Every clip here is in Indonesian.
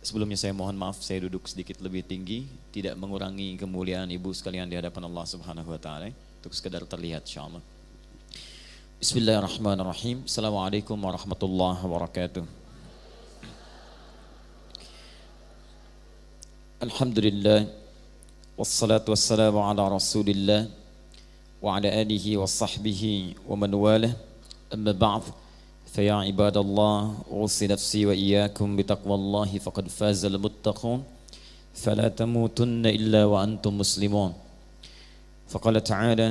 Sebelumnya saya mohon maaf, saya duduk sedikit lebih tinggi, tidak mengurangi kemuliaan ibu sekalian di hadapan Allah Subhanahu wa taala, untuk sekedar terlihat insyaallah. Bismillahirrahmanirrahim. Assalamualaikum warahmatullahi wabarakatuh. Alhamdulillah wassalatu wassalamu ala Rasulillah wa ala alihi wa sahbihi wa man walah. Amma ba'd. فيا عباد الله أوصي نفسي وإياكم بتقوى الله فقد فاز المتقون فلا تموتن إلا وأنتم مسلمون. فقال تعالى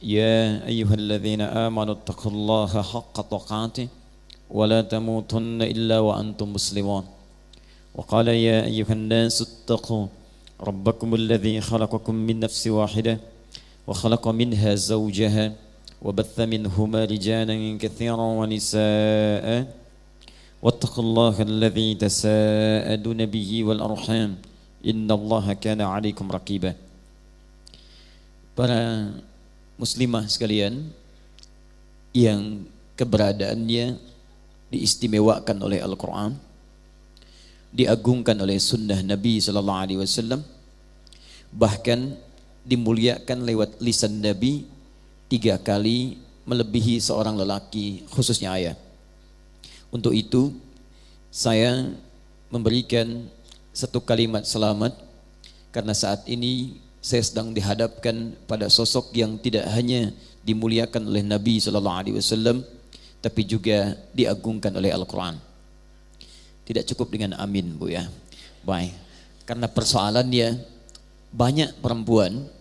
يا أيها الذين آمنوا اتقوا الله حق تقاته ولا تموتن إلا وأنتم مسلمون. وقال يا أيها الناس اتقوا ربكم الذي خلقكم من نفس واحدة وخلق منها زوجها وبث منهما رجالا كثيرا ونساء واتقوا الله الذي تساءلون به والأرحام إن الله كان عليكم رقيبا. Para muslimah sekalian yang keberadaannya diistimewakan oleh Al-Quran, diagungkan oleh sunnah Nabi SAW, bahkan dimuliakan lewat lisan Nabi 3 kali melebihi seorang lelaki, khususnya ayah. Untuk itu saya memberikan satu kalimat selamat, karena saat ini saya sedang dihadapkan pada sosok yang tidak hanya dimuliakan oleh Nabi SAW, tapi juga diagungkan oleh Al-Quran. Tidak cukup dengan amin, Bu ya. Baik, karena persoalannya banyak perempuan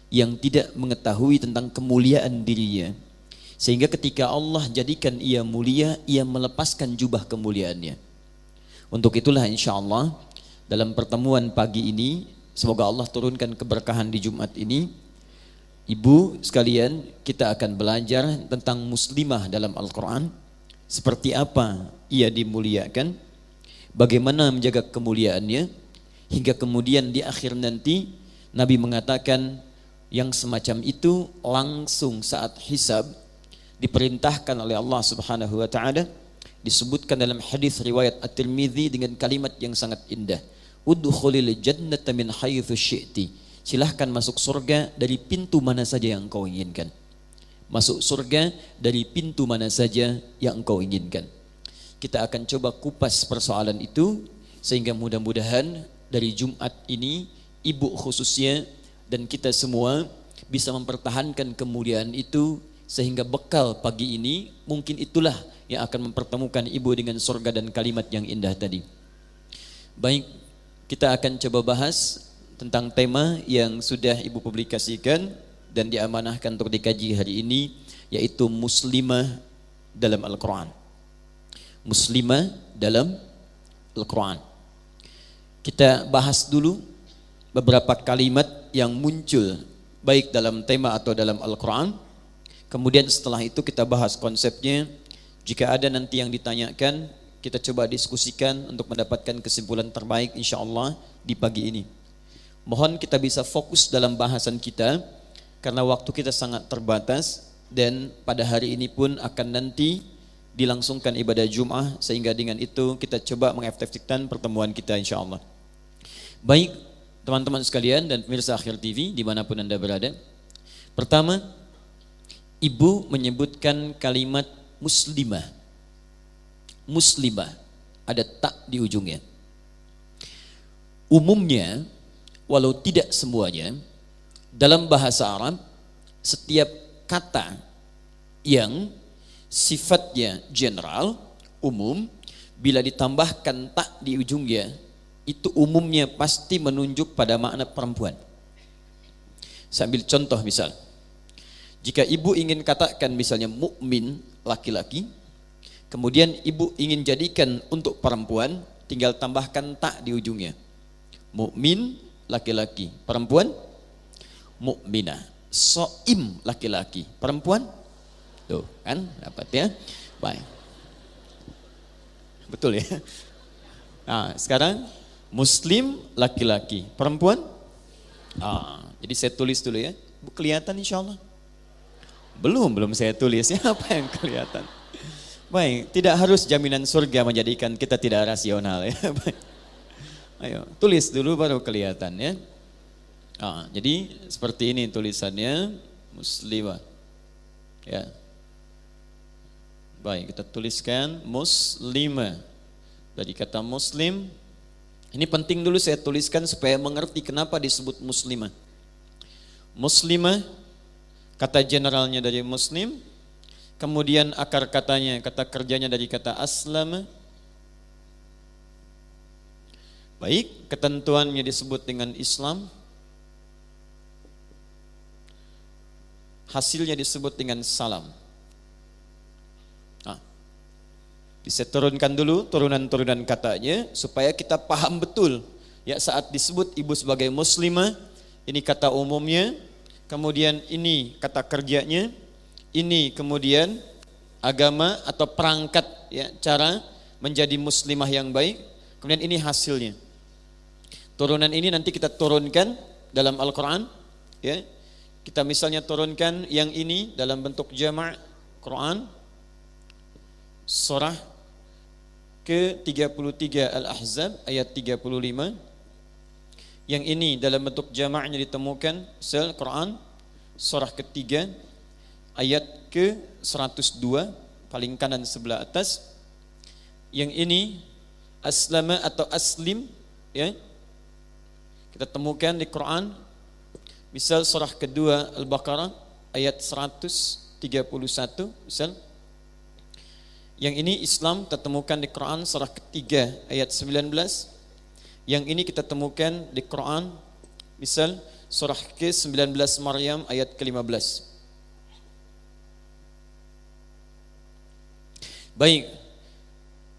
yang tidak mengetahui tentang kemuliaan dirinya, sehingga ketika Allah jadikan ia mulia, ia melepaskan jubah kemuliaannya. Untuk itulah insyaallah dalam pertemuan pagi ini, semoga Allah turunkan keberkahan di Jumat ini, ibu sekalian, kita akan belajar tentang muslimah dalam Al-Quran, seperti apa ia dimuliakan, bagaimana menjaga kemuliaannya, hingga kemudian di akhir nanti Nabi mengatakan yang semacam itu langsung saat hisab diperintahkan oleh Allah Subhanahu wa taala, disebutkan dalam hadis riwayat At-Tirmidzi dengan kalimat yang sangat indah, udkhulil jannata min haitsu syi'ti, silahkan masuk surga dari pintu mana saja yang engkau inginkan. Masuk surga dari pintu mana saja yang engkau inginkan. Kita akan coba kupas persoalan itu, sehingga mudah-mudahan dari Jumat ini ibu khususnya dan kita semua bisa mempertahankan kemuliaan itu, sehingga bekal pagi ini mungkin itulah yang akan mempertemukan ibu dengan surga dan kalimat yang indah tadi. Baik, kita akan coba bahas tentang tema yang sudah ibu publikasikan dan diamanahkan untuk dikaji hari ini, yaitu muslimah dalam Al-Quran. Muslimah dalam Al-Quran. Kita bahas dulu beberapa kalimat yang muncul baik dalam tema atau dalam Al-Quran. Kemudian setelah itu kita bahas konsepnya. Jika ada nanti yang ditanyakan, kita coba diskusikan untuk mendapatkan kesimpulan terbaik insyaallah di pagi ini. Mohon kita bisa fokus dalam bahasan kita, karena waktu kita sangat terbatas, dan pada hari ini pun akan nanti dilangsungkan ibadah Jum'ah, sehingga dengan itu kita coba mengefektifkan pertemuan kita insyaallah. Baik, teman-teman sekalian dan pemirsa Akhir TV dimanapun Anda berada. Pertama, ibu menyebutkan kalimat muslimah. Muslimah, ada tak di ujungnya. Umumnya, walau tidak semuanya, dalam bahasa Arab, setiap kata yang sifatnya general, umum, bila ditambahkan tak di ujungnya, itu umumnya pasti menunjuk pada makna perempuan. Saya ambil contoh misal, jika ibu ingin katakan misalnya mukmin laki-laki, kemudian ibu ingin jadikan untuk perempuan, tinggal tambahkan tak di ujungnya. Mukmin laki-laki, perempuan mukminah. Shaim laki-laki, perempuan, tuh kan dapat ya. Baik, betul ya. Nah sekarang muslim laki-laki, perempuan. Jadi saya tulis dulu ya. Kelihatan insyaallah? Belum saya tulis ya, apa yang kelihatan? Baik, tidak harus jaminan surga menjadikan kita tidak rasional ya. Baik. Ayo, tulis dulu baru kelihatan ya. Jadi seperti ini tulisannya, muslimah. Ya. Baik, kita tuliskan muslimah. Dari kata muslim, ini penting dulu saya tuliskan supaya mengerti kenapa disebut muslimah. Muslimah, kata generalnya dari muslim, kemudian akar katanya, kata kerjanya dari kata aslama. Baik, ketentuannya disebut dengan Islam. Hasilnya disebut dengan salam. Bisa turunkan dulu turunan-turunan katanya supaya kita paham betul. Ya, saat disebut ibu sebagai muslimah, ini kata umumnya, kemudian ini kata kerjanya, ini kemudian agama atau perangkat ya, cara menjadi muslimah yang baik, kemudian ini hasilnya. Turunan ini nanti kita turunkan dalam Al-Quran ya. Kita misalnya turunkan yang ini dalam bentuk jama' Quran surah ke-33 Al-Ahzab ayat 35. Yang ini dalam bentuk jama'nya ditemukan Quran surah ketiga ayat ke-102 paling kanan sebelah atas. Yang ini aslama atau aslim ya. Kita temukan di Quran misal surah kedua Al-Baqarah ayat 131 misal. Yang ini Islam kita temukan di Quran surah ketiga ayat 19. Yang ini kita temukan di Quran misal surah ke-19 Maryam ayat ke-15. Baik.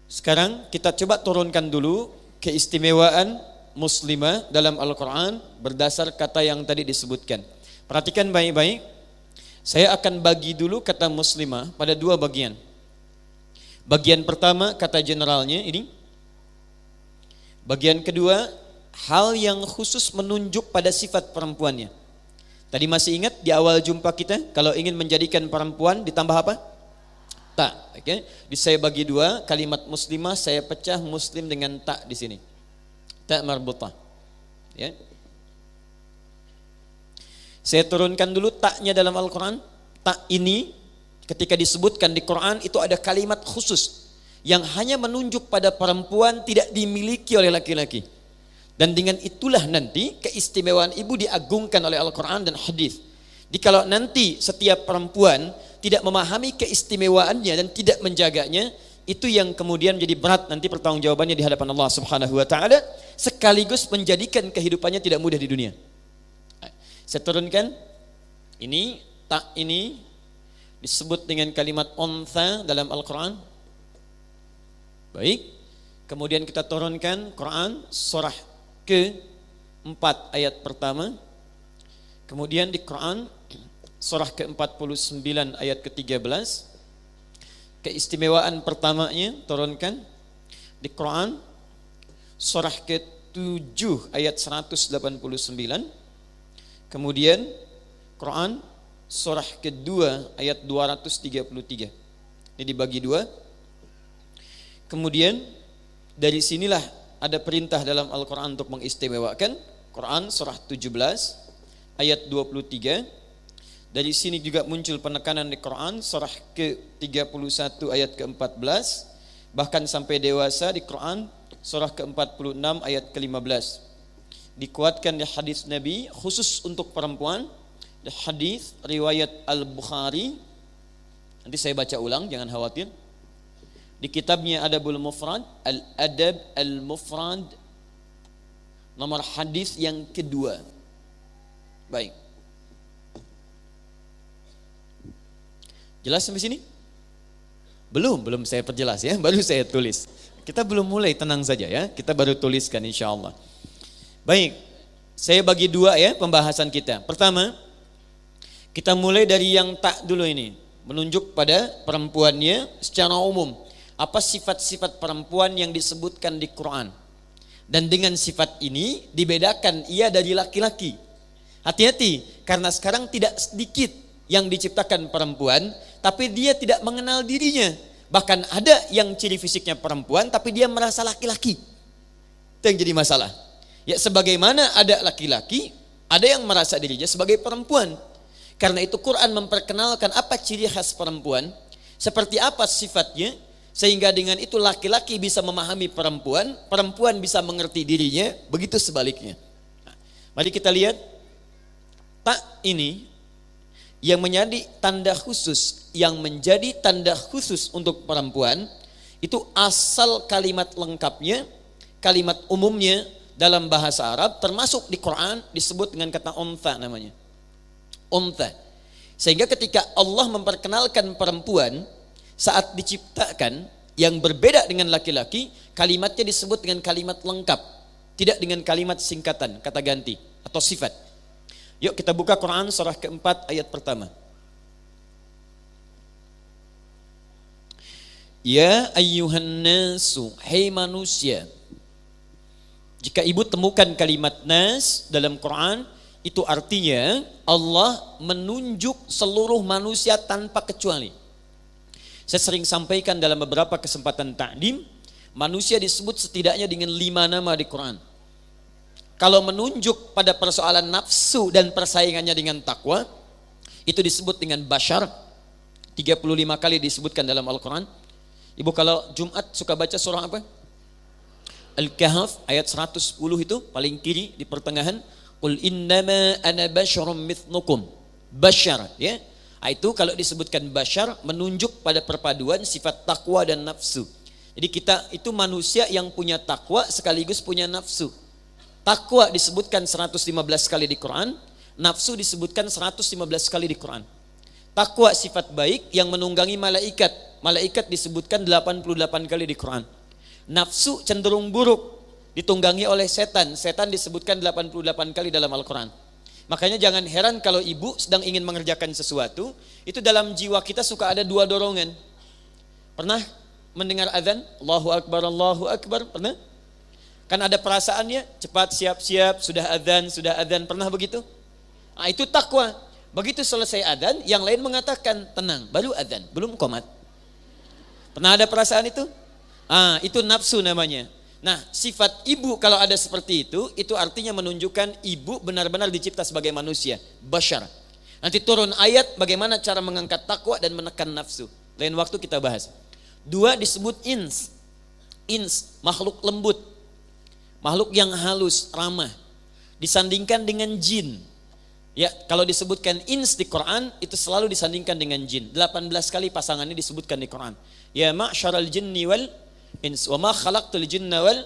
Sekarang kita coba turunkan dulu keistimewaan muslimah dalam Al-Quran berdasar kata yang tadi disebutkan. Perhatikan baik-baik. Saya akan bagi dulu kata muslimah pada dua bagian. Bagian pertama kata generalnya ini. Bagian kedua hal yang khusus menunjuk pada sifat perempuannya. Tadi masih ingat di awal jumpa kita kalau ingin menjadikan perempuan ditambah apa? Ta. Oke. Saya bagi dua kalimat muslimah saya pecah muslim dengan ta di sini. Ta marbutah. Ya. Saya turunkan dulu taknya dalam Al-Quran. Tak ini ketika disebutkan di Quran itu ada kalimat khusus yang hanya menunjuk pada perempuan tidak dimiliki oleh laki-laki. Dan dengan itulah nanti keistimewaan ibu diagungkan oleh Al-Quran dan hadis. Jadi kalau nanti setiap perempuan tidak memahami keistimewaannya dan tidak menjaganya, itu yang kemudian menjadi berat nanti pertanggungjawabannya di hadapan Allah Subhanahu wa taala, sekaligus menjadikan kehidupannya tidak mudah di dunia. Saya turunkan ini tak ini disebut dengan kalimat untha dalam Al-Quran. Baik. Kemudian kita turunkan Quran surah ke-4 ayat pertama. Kemudian di Quran surah ke-49 ayat ke-13. Keistimewaan pertamanya turunkan di Quran surah ke-7 ayat 189. Kemudian Quran surah kedua ayat 233. Ini dibagi dua. Kemudian dari sinilah ada perintah dalam Al-Quran untuk mengistimewakan. Quran surah 17 ayat 23. Dari sini juga muncul penekanan di Quran surah ke-31 ayat ke-14. Bahkan sampai dewasa di Quran surah ke-46 ayat ke-15. Dikuatkan di hadis Nabi khusus untuk perempuan. Di hadis riwayat Al-Bukhari, nanti saya baca ulang jangan khawatir. Di kitabnya Adabul Mufrad, Al-Adab Al-Mufrad, nomor hadis yang kedua. Baik. Jelas sampai sini? Belum saya perjelas ya, baru saya tulis. Kita belum mulai, tenang saja ya. Kita baru tuliskan insyaallah. Baik. Saya bagi dua ya pembahasan kita. Pertama, kita mulai dari yang tak dulu ini, menunjuk pada perempuannya secara umum. Apa sifat-sifat perempuan yang disebutkan di Quran? Dan dengan sifat ini dibedakan ia dari laki-laki. Hati-hati, karena sekarang tidak sedikit yang diciptakan perempuan, tapi dia tidak mengenal dirinya. Bahkan ada yang ciri fisiknya perempuan, tapi dia merasa laki-laki. Itu yang jadi masalah. Ya sebagaimana ada laki-laki, ada yang merasa dirinya sebagai perempuan. Karena itu Quran memperkenalkan apa ciri khas perempuan, seperti apa sifatnya, sehingga dengan itu laki-laki bisa memahami perempuan, perempuan bisa mengerti dirinya, begitu sebaliknya. Nah, mari kita lihat tak ini yang menjadi tanda khusus, yang menjadi tanda khusus untuk perempuan itu asal kalimat lengkapnya, kalimat umumnya dalam bahasa Arab, termasuk di Quran disebut dengan kata untha namanya. Untha. Sehingga ketika Allah memperkenalkan perempuan saat diciptakan yang berbeda dengan laki-laki, kalimatnya disebut dengan kalimat lengkap, tidak dengan kalimat singkatan, kata ganti atau sifat. Yuk kita buka Quran surah keempat ayat pertama. Ya ayyuhan nasu, hai manusia. Jika ibu temukan kalimat nas dalam Quran, itu artinya Allah menunjuk seluruh manusia tanpa kecuali. Saya sering sampaikan dalam beberapa kesempatan ta'lim, manusia disebut setidaknya dengan 5 nama di Quran. Kalau menunjuk pada persoalan nafsu dan persaingannya dengan takwa, itu disebut dengan bashar. 35 kali disebutkan dalam Al-Quran. Ibu kalau Jumat suka baca surah apa? Al-Kahf ayat 110 itu paling kiri di pertengahan. Qul innama ana basyarum mithlukum. Bashar, ya. Itu kalau disebutkan bashar menunjuk pada perpaduan sifat takwa dan nafsu. Jadi kita itu manusia yang punya takwa sekaligus punya nafsu. Takwa disebutkan 115 kali di Quran, nafsu disebutkan 115 kali di Quran. Takwa sifat baik yang menunggangi malaikat. Malaikat disebutkan 88 kali di Quran. Nafsu cenderung buruk ditunggangi oleh setan. Setan disebutkan 88 kali dalam Al-Quran. Makanya jangan heran kalau ibu sedang ingin mengerjakan sesuatu, itu dalam jiwa kita suka ada 2 dorongan. Pernah mendengar azan? Allahu Akbar, pernah? Kan ada perasaannya, cepat siap-siap, sudah azan, pernah begitu? Nah, itu takwa. Begitu selesai azan, yang lain mengatakan tenang, baru azan, belum qomat. Pernah ada perasaan itu? Itu nafsu namanya. Nah, sifat ibu kalau ada seperti itu artinya menunjukkan ibu benar-benar dicipta sebagai manusia, bashar. Nanti turun ayat bagaimana cara mengangkat takwa dan menekan nafsu. Lain waktu kita bahas. 2 disebut ins. Ins, makhluk lembut. Makhluk yang halus, ramah. Disandingkan dengan jin. Ya, kalau disebutkan ins di Quran itu selalu disandingkan dengan jin. 18 kali pasangannya disebutkan di Quran. Ya ma'syaral jinni wal ins wa ma khalaqtul jinna wal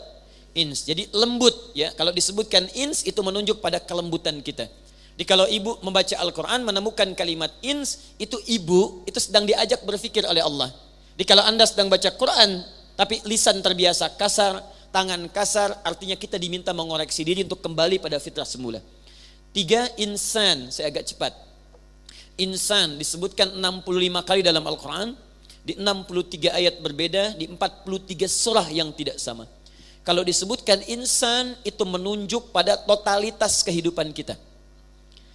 ins. Jadi lembut, ya. Kalau disebutkan ins itu menunjuk pada kelembutan kita. Jadi kalau ibu membaca Al-Quran menemukan kalimat ins, itu ibu itu sedang diajak berpikir oleh Allah. Jadi kalau Anda sedang baca Quran tapi lisan terbiasa kasar, tangan kasar, artinya kita diminta mengoreksi diri untuk kembali pada fitrah semula. 3, insan, saya agak cepat. Insan disebutkan 65 kali dalam Al-Quran, di 63 ayat berbeda, di 43 surah yang tidak sama. Kalau disebutkan insan itu menunjuk pada totalitas kehidupan kita.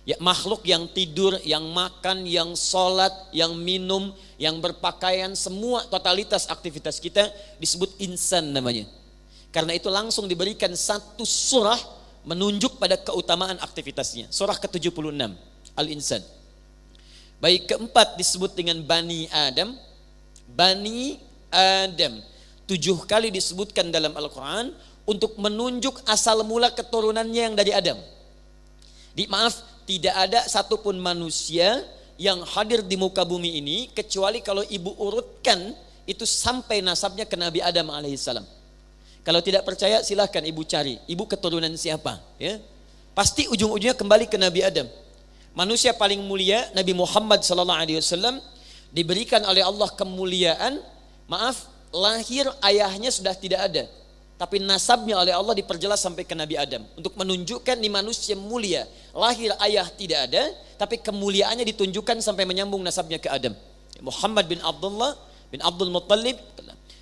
Ya, makhluk yang tidur, yang makan, yang sholat, yang minum, yang berpakaian, semua totalitas aktivitas kita disebut insan namanya. Karena itu langsung diberikan satu surah menunjuk pada keutamaan aktivitasnya. Surah ke-76 Al-Insan. Baik, keempat disebut dengan Bani Adam. Bani Adam 7 kali disebutkan dalam Al-Quran untuk menunjuk asal mula keturunannya yang dari Adam. Tidak ada satupun manusia yang hadir di muka bumi ini kecuali kalau ibu urutkan itu sampai nasabnya ke Nabi Adam alaihissalam. Kalau tidak percaya silahkan ibu cari, ibu keturunan siapa, ya. Pasti ujung-ujungnya kembali ke Nabi Adam. Manusia paling mulia Nabi Muhammad SAW diberikan oleh Allah kemuliaan. Lahir ayahnya sudah tidak ada, tapi nasabnya oleh Allah diperjelas sampai ke Nabi Adam untuk menunjukkan di manusia mulia. Lahir ayah tidak ada, tapi kemuliaannya ditunjukkan sampai menyambung nasabnya ke Adam. Muhammad bin Abdullah bin Abdul Muttalib,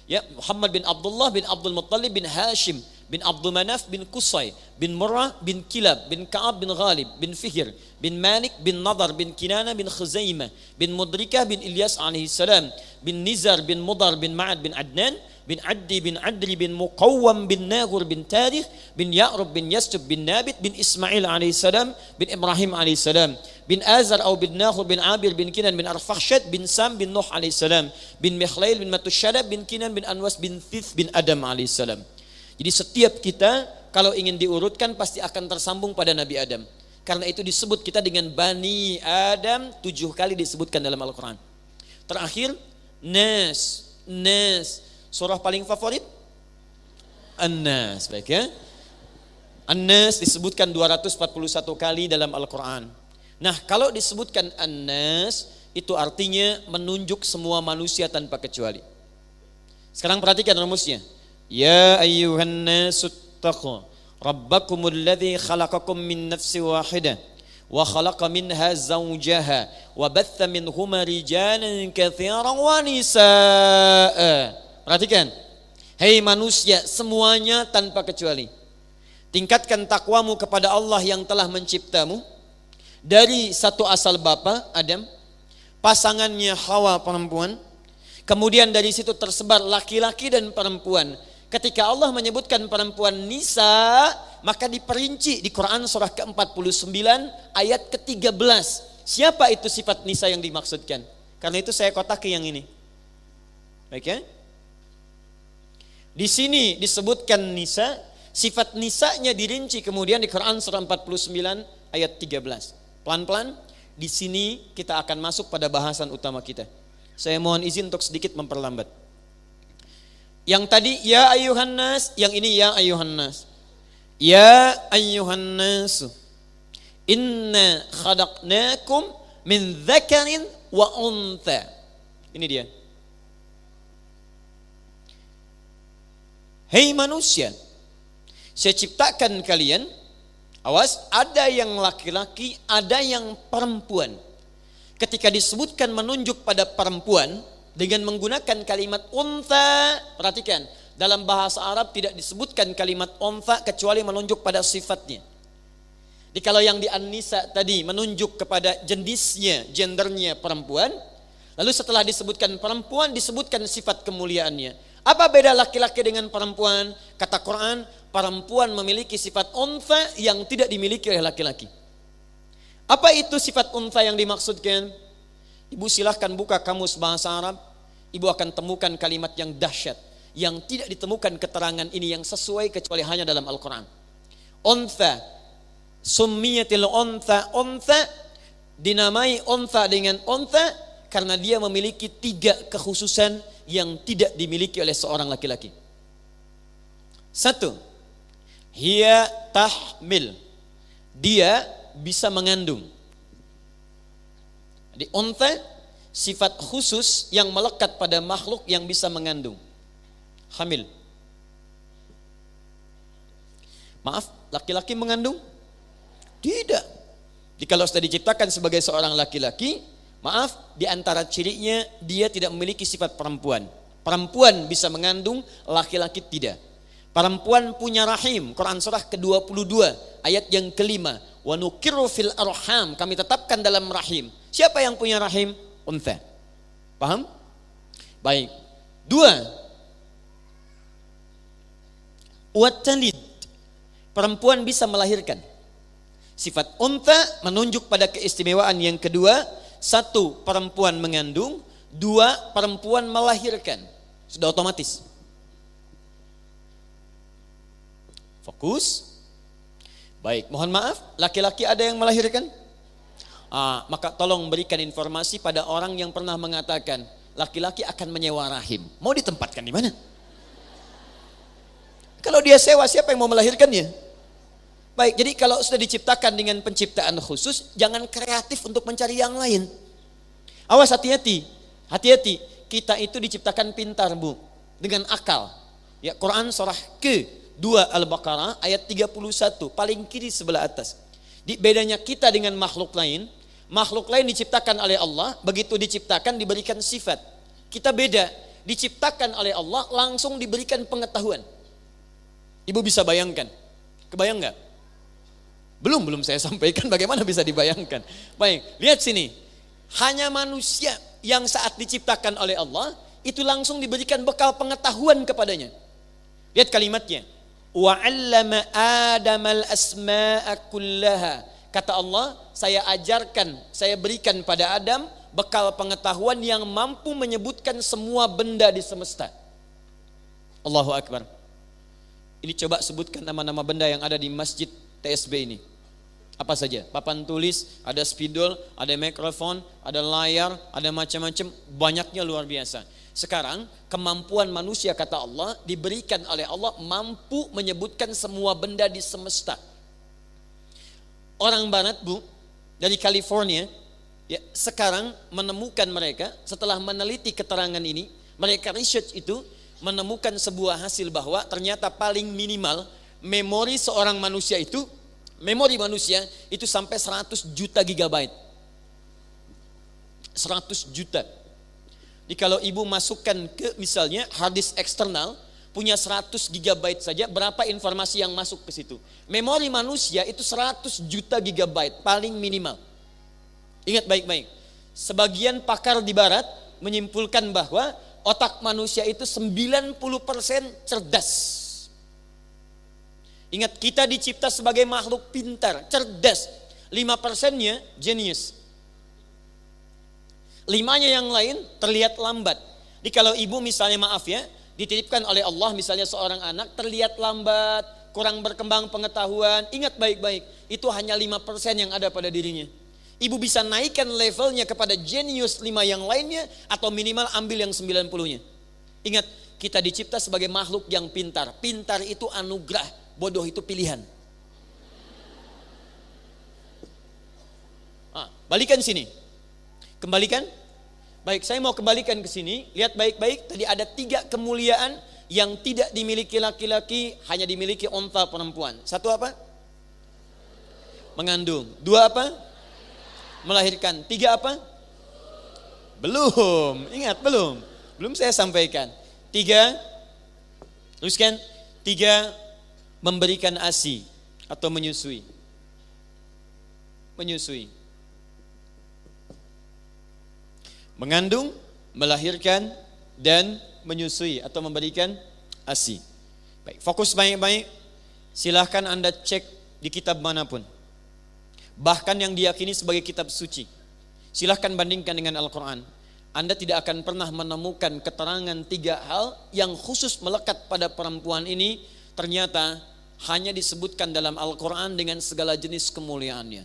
ya, Muhammad bin Abdullah bin Abdul Muttalib bin Hashim bin Abdul Manaf bin Qusay bin Murrah bin Kilab bin Ka'ab bin Ghalib bin Fihr bin Malik bin Nadar bin Kinana bin Khuzaimah bin Mudrikah bin Ilyas alaihi salam bin Nizar bin Mudar bin Ma'ad bin Adnan bin Addi bin Adli bin Muqawwam bin Naghur bin Tarikh bin Ya'rub bin Yasjub bin Nabit bin Ismail alaihissalam bin Ibrahim alaihissalam bin Azar atau bin Naghur bin Abir bin Kinan bin Arfakhshad bin Sam bin Nuh alaihissalam bin Mikhlail bin Matusyalab bin Kinan bin Anwas bin Thith bin Adam alaihissalam. Jadi setiap kita kalau ingin diurutkan pasti akan tersambung pada Nabi Adam. Karena itu disebut kita dengan Bani Adam 7 kali disebutkan dalam Al-Quran. Terakhir Nas. Surah paling favorit An-Nas. Baik ya. An-Nas disebutkan 241 kali dalam Al-Quran. Nah kalau disebutkan An-Nas itu artinya menunjuk semua manusia tanpa kecuali. Sekarang perhatikan rumusnya. Ya ayyuhan nasu taqu Rabbakumul ladzi khalaqakum min nafsin wahidah wa khalaqa minha zawjaha wa batha minhuma rijalan katsiran wa nisaa. Perhatikan. Hei manusia semuanya tanpa kecuali. Tingkatkan takwamu kepada Allah yang telah menciptamu dari satu asal bapa Adam, pasangannya Hawa perempuan. Kemudian dari situ tersebar laki-laki dan perempuan. Ketika Allah menyebutkan perempuan nisa, maka diperinci di Quran surah ke-49 ayat ke-13. Siapa itu sifat nisa yang dimaksudkan? Karena itu saya kotaki yang ini. Baik ya? Di sini disebutkan nisa, sifat nisanya dirinci kemudian di Quran surah 49 ayat 13. Pelan-pelan di sini kita akan masuk pada bahasan utama kita. Saya mohon izin untuk sedikit memperlambat. Yang tadi ya ayyuhan nas, yang ini ya ayyuhan nas. Ya ayyuhan nas. Inna khalaqnakum min dzakarin wa untha. Ini dia. Hei manusia, saya ciptakan kalian. Awas, ada yang laki-laki, ada yang perempuan. Ketika disebutkan menunjuk pada perempuan dengan menggunakan kalimat untha, perhatikan, dalam bahasa Arab tidak disebutkan kalimat untha kecuali menunjuk pada sifatnya. Jadi kalau yang di An-Nisa tadi menunjuk kepada jenisnya, gendernya perempuan, lalu setelah disebutkan perempuan disebutkan sifat kemuliaannya. Apa beda laki-laki dengan perempuan? Kata Quran, perempuan memiliki sifat untha yang tidak dimiliki oleh laki-laki. Apa itu sifat untha yang dimaksudkan? Ibu silahkan buka kamus bahasa Arab, ibu akan temukan kalimat yang dahsyat, yang tidak ditemukan keterangan ini yang sesuai kecuali hanya dalam Al-Quran. Untha, summiyatil untha, dinamai untha dengan untha karena dia memiliki 3 kekhususan yang tidak dimiliki oleh seorang laki-laki. 1, hiya tahmil, dia bisa mengandung. Di untha sifat khusus yang melekat pada makhluk yang bisa mengandung. Hamil. Maaf, laki-laki mengandung? Tidak. Jadi kalau sudah diciptakan sebagai seorang laki-laki, maaf, di antara cirinya dia tidak memiliki sifat perempuan. Perempuan bisa mengandung, laki-laki tidak. Perempuan punya rahim, Quran surah ke-22 ayat yang kelima. Wa nuqirru fil arham, kami tetapkan dalam rahim. Siapa yang punya rahim? Untha. Paham? Baik. 2. Watalid, perempuan bisa melahirkan. Sifat untha menunjuk pada keistimewaan yang kedua. 1, perempuan mengandung. 2, perempuan melahirkan. Sudah otomatis. Fokus. Baik, mohon maaf, laki-laki ada yang melahirkan? Maka tolong berikan informasi pada orang yang pernah mengatakan laki-laki akan menyewa rahim. Mau ditempatkan di mana? Kalau dia sewa, siapa yang mau melahirkannya? Baik, jadi kalau sudah diciptakan dengan penciptaan khusus, jangan kreatif untuk mencari yang lain. Awas, hati-hati. Hati-hati, kita itu diciptakan pintar, Bu, dengan akal. Ya, Quran surah ke-2 Al-Baqarah ayat 31, paling kiri sebelah atas. Di bedanya kita dengan makhluk lain diciptakan oleh Allah, begitu diciptakan diberikan sifat. Kita beda, diciptakan oleh Allah langsung diberikan pengetahuan. Ibu bisa bayangkan? Kebayang nggak? Belum saya sampaikan bagaimana bisa dibayangkan. Baik, lihat sini. Hanya manusia yang saat diciptakan oleh Allah itu langsung diberikan bekal pengetahuan kepadanya. Lihat kalimatnya. Wa 'allama Adamal asma'a kullaha. Kata Allah, saya ajarkan, saya berikan pada Adam bekal pengetahuan yang mampu menyebutkan semua benda di semesta. Allahu Akbar. Ini coba sebutkan nama-nama benda yang ada di masjid TSB ini. Apa saja? Papan tulis, ada spidol, ada mikrofon, ada layar, ada macam-macam, banyaknya luar biasa. Sekarang kemampuan manusia kata Allah diberikan oleh Allah mampu menyebutkan semua benda di semesta. Orang barat Bu, dari California, ya, sekarang menemukan mereka setelah meneliti keterangan ini, mereka research itu menemukan sebuah hasil bahwa ternyata paling minimal memori seorang manusia itu, memori manusia itu sampai 100 juta gigabyte. 100 juta. Jadi kalau ibu masukkan ke misalnya hard disk eksternal, punya 100 gigabyte saja, berapa informasi yang masuk ke situ? Memori manusia itu 100 juta gigabyte, paling minimal. Ingat baik-baik. Sebagian pakar di barat menyimpulkan bahwa otak manusia itu 90% cerdas. Ingat, kita dicipta sebagai makhluk pintar, cerdas. 5%-nya genius. 5-nya yang lain terlihat lambat. Jadi kalau ibu misalnya maaf ya, dititipkan oleh Allah misalnya seorang anak terlihat lambat, kurang berkembang pengetahuan, ingat baik-baik, itu hanya 5% yang ada pada dirinya. Ibu bisa naikkan levelnya kepada jenius 5 yang lainnya atau minimal ambil yang 90-nya. Ingat, kita dicipta sebagai makhluk yang pintar. Pintar itu anugerah, bodoh itu pilihan. Balikan sini. Kembalikan. Baik, saya mau kembalikan ke sini. Lihat baik-baik, tadi ada 3 kemuliaan yang tidak dimiliki laki-laki, hanya dimiliki unta perempuan. 1 apa? Mengandung. 2 apa? Melahirkan. 3 apa? Belum. Ingat, belum. Belum saya sampaikan. 3, teruskan. 3, memberikan ASI atau menyusui. Menyusui. Mengandung, melahirkan, dan menyusui atau memberikan ASI. Baik, fokus baik-baik. Silahkan Anda cek di kitab manapun. Bahkan yang diyakini sebagai kitab suci. Silahkan bandingkan dengan Al-Quran. Anda tidak akan pernah menemukan keterangan 3 hal yang khusus melekat pada perempuan ini. Ternyata hanya disebutkan dalam Al-Quran dengan segala jenis kemuliaannya.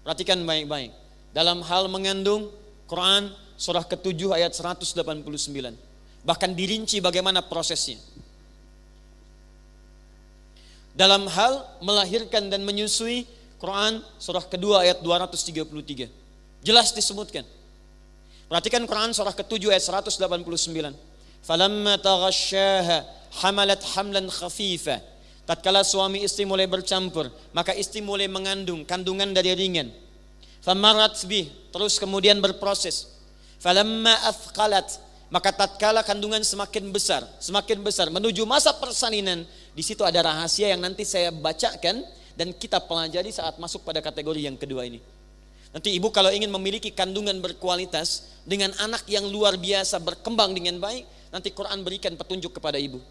Perhatikan baik-baik. Dalam hal mengandung, Quran surah ke-7 ayat 189. Bahkan dirinci bagaimana prosesnya. Dalam hal melahirkan dan menyusui, Quran surah kedua ayat 233. Jelas disebutkan. Perhatikan Quran surah ke-7 ayat 189. Falamma taghasyaha hamalat hamlan khafifa. Tatkala suami istri mulai bercampur, maka istri mulai mengandung, kandungan dari ringan. Famarat bih, terus kemudian berproses. Falamma athqalat, maka tatkala kandungan semakin besar menuju masa persalinan, di situ ada rahasia yang nanti saya bacakan dan kita pelajari saat masuk pada kategori yang kedua ini. Nanti ibu kalau ingin memiliki kandungan berkualitas dengan anak yang luar biasa berkembang dengan baik, nanti Quran berikan petunjuk kepada ibu.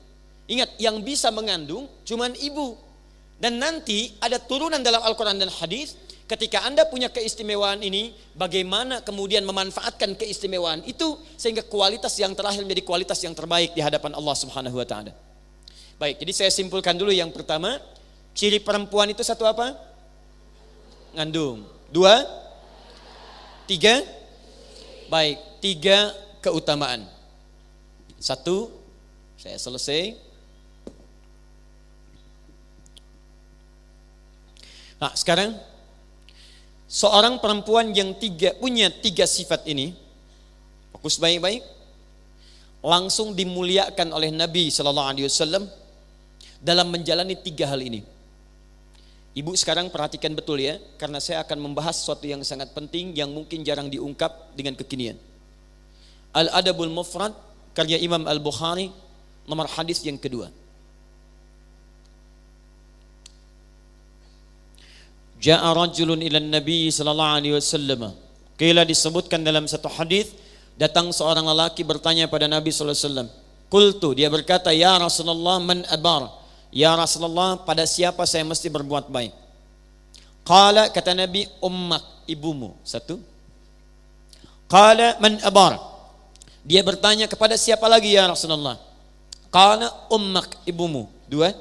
Ingat, yang bisa mengandung cuman ibu. Dan nanti ada turunan dalam Al-Quran dan hadis. Ketika Anda punya keistimewaan ini, bagaimana kemudian memanfaatkan keistimewaan itu sehingga kualitas yang terakhir menjadi kualitas yang terbaik di hadapan Allah Subhanahu wa taala. Baik, jadi saya simpulkan dulu yang pertama, ciri perempuan itu 1 apa? Ngandung. 2, 3, baik, 3 keutamaan. 1, saya selesai. Nah, sekarang seorang perempuan yang punya 3 sifat ini, fokus baik-baik, langsung dimuliakan oleh Nabi SAW dalam menjalani 3 hal ini. Ibu sekarang perhatikan betul ya, karena saya akan membahas sesuatu yang sangat penting yang mungkin jarang diungkap dengan kekinian. Al-Adabul Mufrad, karya Imam Al-Bukhari, nomor hadis yang kedua. Ja'a rajulun ila Nabi sallallahu alaihi wasallam. Qila, disebutkan dalam satu hadis, Datang seorang lelaki bertanya pada Nabi sallallahu alaihi wasallam. Qultu, dia berkata, ya Rasulullah, man abar? Ya Rasulullah, pada siapa saya mesti berbuat baik? Qala, kata Nabi, ummak, ibumu. Satu. Qala man abar? Dia bertanya kepada siapa lagi ya Rasulullah? Qala ummak, ibumu. Dua.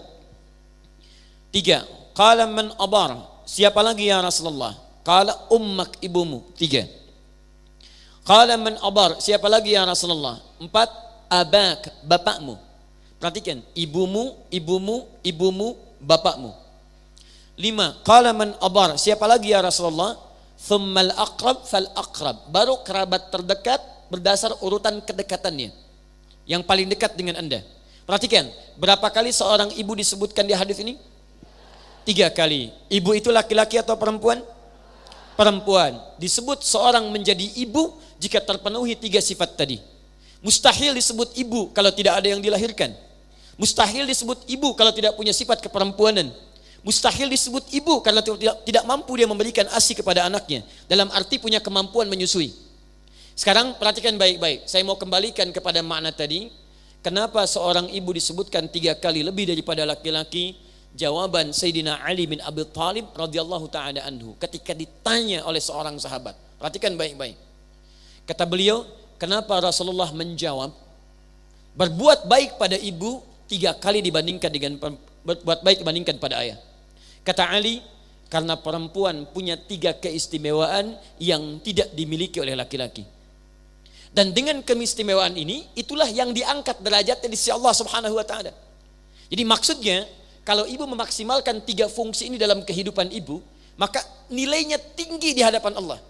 Tiga. Qala man abar? Siapa lagi ya Rasulullah? Qala ummak, ibumu. Tiga. Qala man abar? Siapa lagi ya Rasulullah? Empat. Abak, bapakmu. Perhatikan, ibumu, ibumu, ibumu, bapakmu. Lima. Qala man abar? Siapa lagi ya Rasulullah? Thummal aqrab fal aqrab. Baru kerabat terdekat berdasar urutan kedekatannya. Yang paling dekat dengan Anda. Perhatikan, berapa kali seorang ibu disebutkan di hadis ini? 3 kali. Ibu itu laki-laki atau perempuan? Perempuan. Disebut seorang menjadi ibu jika terpenuhi 3 sifat tadi. Mustahil disebut ibu kalau tidak ada yang dilahirkan. Mustahil disebut ibu kalau tidak punya sifat keperempuanan. Mustahil disebut ibu karena tidak mampu dia memberikan ASI kepada anaknya. Dalam arti punya kemampuan menyusui. Sekarang perhatikan baik-baik. Saya mau kembalikan kepada makna tadi. Kenapa seorang ibu disebutkan 3 kali lebih daripada laki-laki? Jawaban Sayyidina Ali bin Abi Thalib radhiyallahu ta'ala anhu ketika ditanya oleh seorang sahabat. Perhatikan baik-baik. Kata beliau, kenapa Rasulullah menjawab berbuat baik pada ibu 3 kali dibandingkan dengan berbuat baik dibandingkan pada ayah. Kata Ali, karena perempuan punya 3 keistimewaan yang tidak dimiliki oleh laki-laki. Dan dengan keistimewaan ini, itulah yang diangkat derajatnya di sisi Allah Subhanahu wa taala. Jadi maksudnya, kalau ibu memaksimalkan 3 fungsi ini dalam kehidupan ibu, maka nilainya tinggi di hadapan Allah.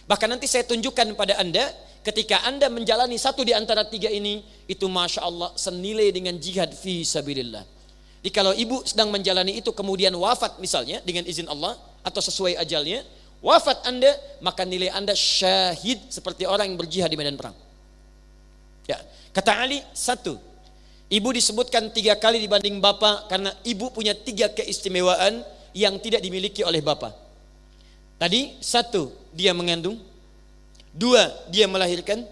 Bahkan nanti saya tunjukkan pada Anda, ketika Anda menjalani 1 di antara 3 ini, itu Masya Allah senilai dengan jihad fi sabilillah. Jadi kalau ibu sedang menjalani itu kemudian wafat misalnya dengan izin Allah atau sesuai ajalnya, wafat Anda, maka nilai Anda syahid seperti orang yang berjihad di medan perang. Ya, kata Ali, 1. Ibu disebutkan 3 kali dibanding bapak karena ibu punya 3 keistimewaan yang tidak dimiliki oleh bapak. Tadi 1, dia mengandung. 2, dia melahirkan.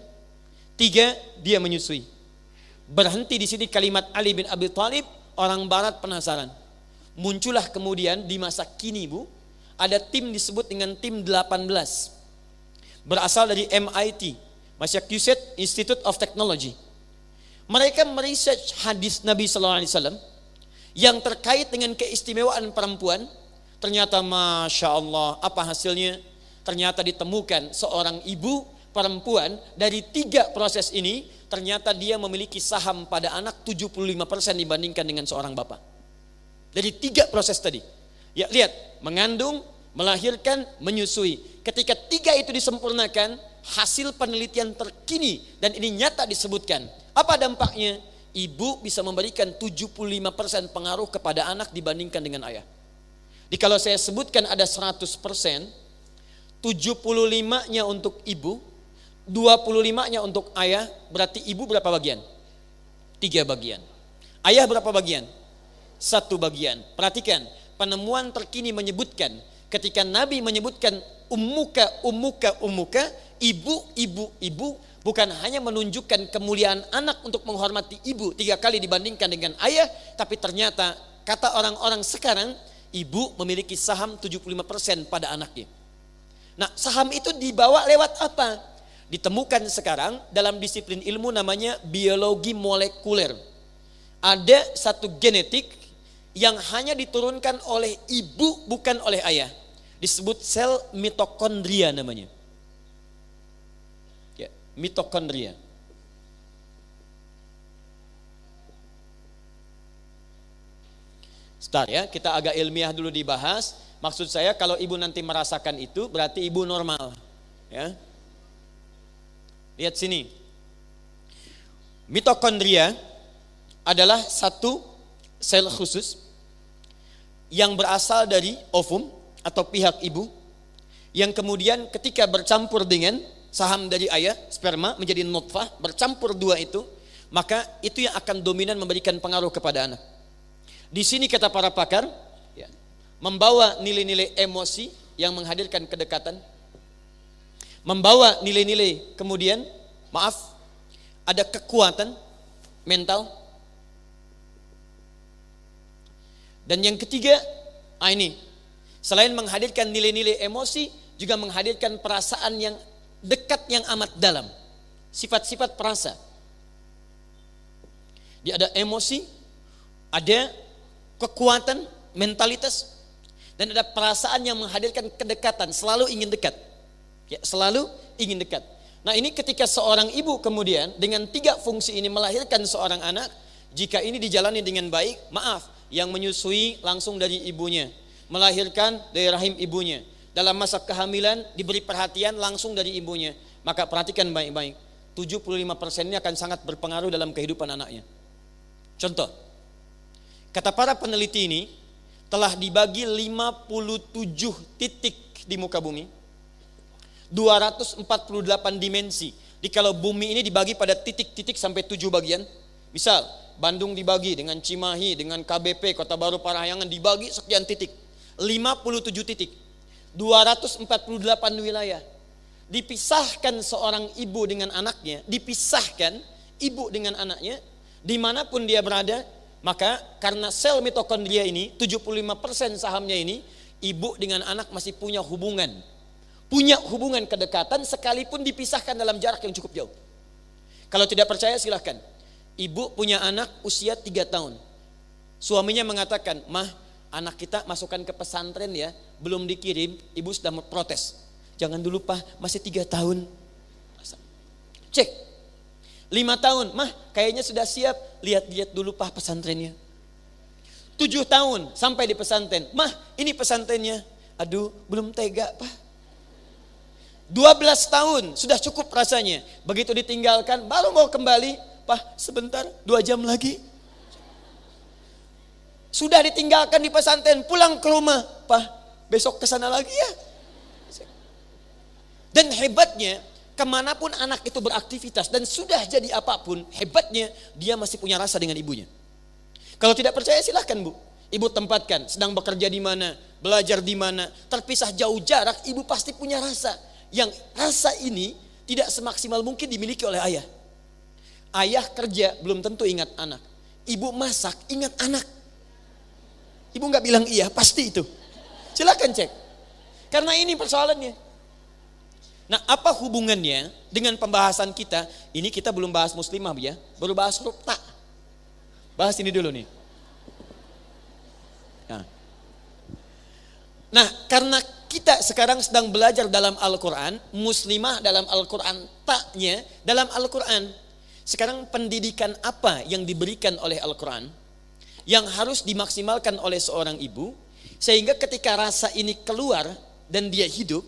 3, dia menyusui. Berhenti di sini kalimat Ali bin Abi Thalib. Orang barat penasaran. Muncullah kemudian di masa kini Bu, ada tim disebut dengan tim 18. Berasal dari MIT, Massachusetts Institute of Technology. Mereka meresearch hadis Nabi sallallahu alaihi wasallam yang terkait dengan keistimewaan perempuan. Ternyata Masya Allah, apa hasilnya? Ternyata ditemukan seorang ibu perempuan dari 3 proses ini, ternyata dia memiliki saham pada anak 75% dibandingkan dengan seorang bapak. Dari 3 proses tadi. Ya lihat, mengandung, melahirkan, menyusui. Ketika 3 itu disempurnakan, hasil penelitian terkini dan ini nyata disebutkan. Apa dampaknya? Ibu bisa memberikan 75% pengaruh kepada anak dibandingkan dengan ayah. Jadi kalau saya sebutkan ada 100%, 75-nya untuk ibu, 25-nya untuk ayah, berarti ibu berapa bagian? 3 bagian. Ayah berapa bagian? 1 bagian. Perhatikan, penemuan terkini menyebutkan ketika Nabi menyebutkan ummuka, ibu, bukan hanya menunjukkan kemuliaan anak untuk menghormati ibu 3 kali dibandingkan dengan ayah, tapi ternyata kata orang-orang sekarang, ibu memiliki saham 75% pada anaknya. Nah, saham itu dibawa lewat apa? Ditemukan sekarang dalam disiplin ilmu namanya biologi molekuler. Ada satu genetik yang hanya diturunkan oleh ibu bukan oleh ayah. Disebut sel mitokondria namanya. Ya, mitokondria. Sebentar ya, kita agak ilmiah dulu dibahas. Maksud saya kalau ibu nanti merasakan itu berarti ibu normal. Ya. Lihat sini. Mitokondria adalah satu sel khusus yang berasal dari ovum atau pihak ibu yang kemudian ketika bercampur dengan saham dari ayah, sperma menjadi nutfah, bercampur 2 itu, maka itu yang akan dominan memberikan pengaruh kepada anak. Di sini kata para pakar, ya, membawa nilai-nilai emosi yang menghadirkan kedekatan, membawa nilai-nilai kemudian Maaf, ada kekuatan mental. Dan yang ketiga, ini selain menghadirkan nilai-nilai emosi, juga menghadirkan perasaan yang dekat, yang amat dalam. Sifat-sifat perasa. Dia ada emosi, ada kekuatan, mentalitas, dan ada perasaan yang menghadirkan kedekatan, selalu ingin dekat. Ya, selalu ingin dekat. Nah, ini ketika seorang ibu kemudian dengan 3 fungsi ini melahirkan seorang anak, jika ini dijalani dengan baik, maaf, yang menyusui langsung dari ibunya, melahirkan dari rahim ibunya, dalam masa kehamilan diberi perhatian langsung dari ibunya, maka perhatikan baik-baik, 75% ini akan sangat berpengaruh dalam kehidupan anaknya. Contoh, kata para peneliti ini telah dibagi 57 titik di muka bumi, 248 dimensi. Jadi kalau bumi ini dibagi pada titik-titik sampai 7 bagian, misal Bandung dibagi dengan Cimahi, dengan KBP, Kota Baru Parahyangan dibagi sekian titik, 57 titik, 248 wilayah. Dipisahkan seorang ibu dengan anaknya, dipisahkan ibu dengan anaknya, dimanapun dia berada, maka karena sel mitokondria ini, 75% sahamnya ini, ibu dengan anak masih punya hubungan kedekatan sekalipun dipisahkan dalam jarak yang cukup jauh. Kalau tidak percaya silahkan. Ibu punya anak usia 3 tahun. Suaminya mengatakan, "Mah, anak kita masukkan ke pesantren ya, belum dikirim." Ibu sudah protes. "Jangan dulu Pak, masih 3 tahun. Cek. 5 tahun, "Mah, kayaknya sudah siap. Lihat-lihat dulu Pak pesantrennya." 7 tahun sampai di pesantren. "Mah, ini pesantrennya." "Aduh, belum tega Pak." 12 tahun sudah cukup rasanya. Begitu ditinggalkan baru mau kembali, "Pak, sebentar, 2 jam lagi." Sudah ditinggalkan di pesantren, pulang ke rumah, "Pak, besok ke sana lagi ya." Dan hebatnya, kemanapun anak itu beraktivitas dan sudah jadi apapun, hebatnya dia masih punya rasa dengan ibunya. Kalau tidak percaya silahkan Bu. Ibu tempatkan, sedang bekerja di mana, belajar di mana, terpisah jauh jarak, ibu pasti punya rasa. Yang rasa ini tidak semaksimal mungkin dimiliki oleh ayah. Ayah kerja belum tentu ingat anak. Ibu masak ingat anak. Ibu nggak bilang iya, pasti itu. Silakan cek. Karena ini persoalannya. Nah, apa hubungannya dengan pembahasan kita? Ini kita belum bahas muslimah ya, baru bahas huruf ta. Bahas ini dulu nih. Nah, karena kita sekarang sedang belajar dalam Al-Quran, muslimah dalam Al-Quran, taknya dalam Al-Quran. Sekarang pendidikan apa yang diberikan oleh Al-Quran yang harus dimaksimalkan oleh seorang ibu, sehingga ketika rasa ini keluar dan dia hidup,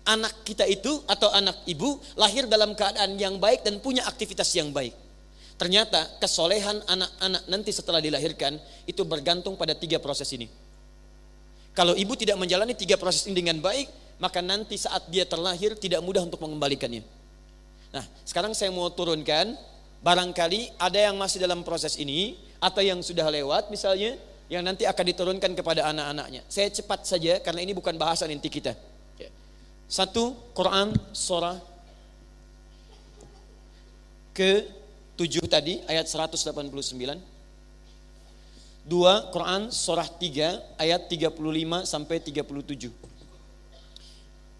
anak kita itu atau anak ibu lahir dalam keadaan yang baik dan punya aktivitas yang baik. Ternyata kesolehan anak-anak nanti setelah dilahirkan itu bergantung pada 3 proses ini. Kalau ibu tidak menjalani 3 proses ini dengan baik, maka nanti saat dia terlahir tidak mudah untuk mengembalikannya. Nah, sekarang saya mau turunkan, barangkali ada yang masih dalam proses ini, atau yang sudah lewat misalnya, yang nanti akan diturunkan kepada anak-anaknya. Saya cepat saja karena ini bukan bahasan inti kita. 1, Quran surah ke-7 tadi, ayat 189. 2, Quran surah 3 ayat 35 sampai 37.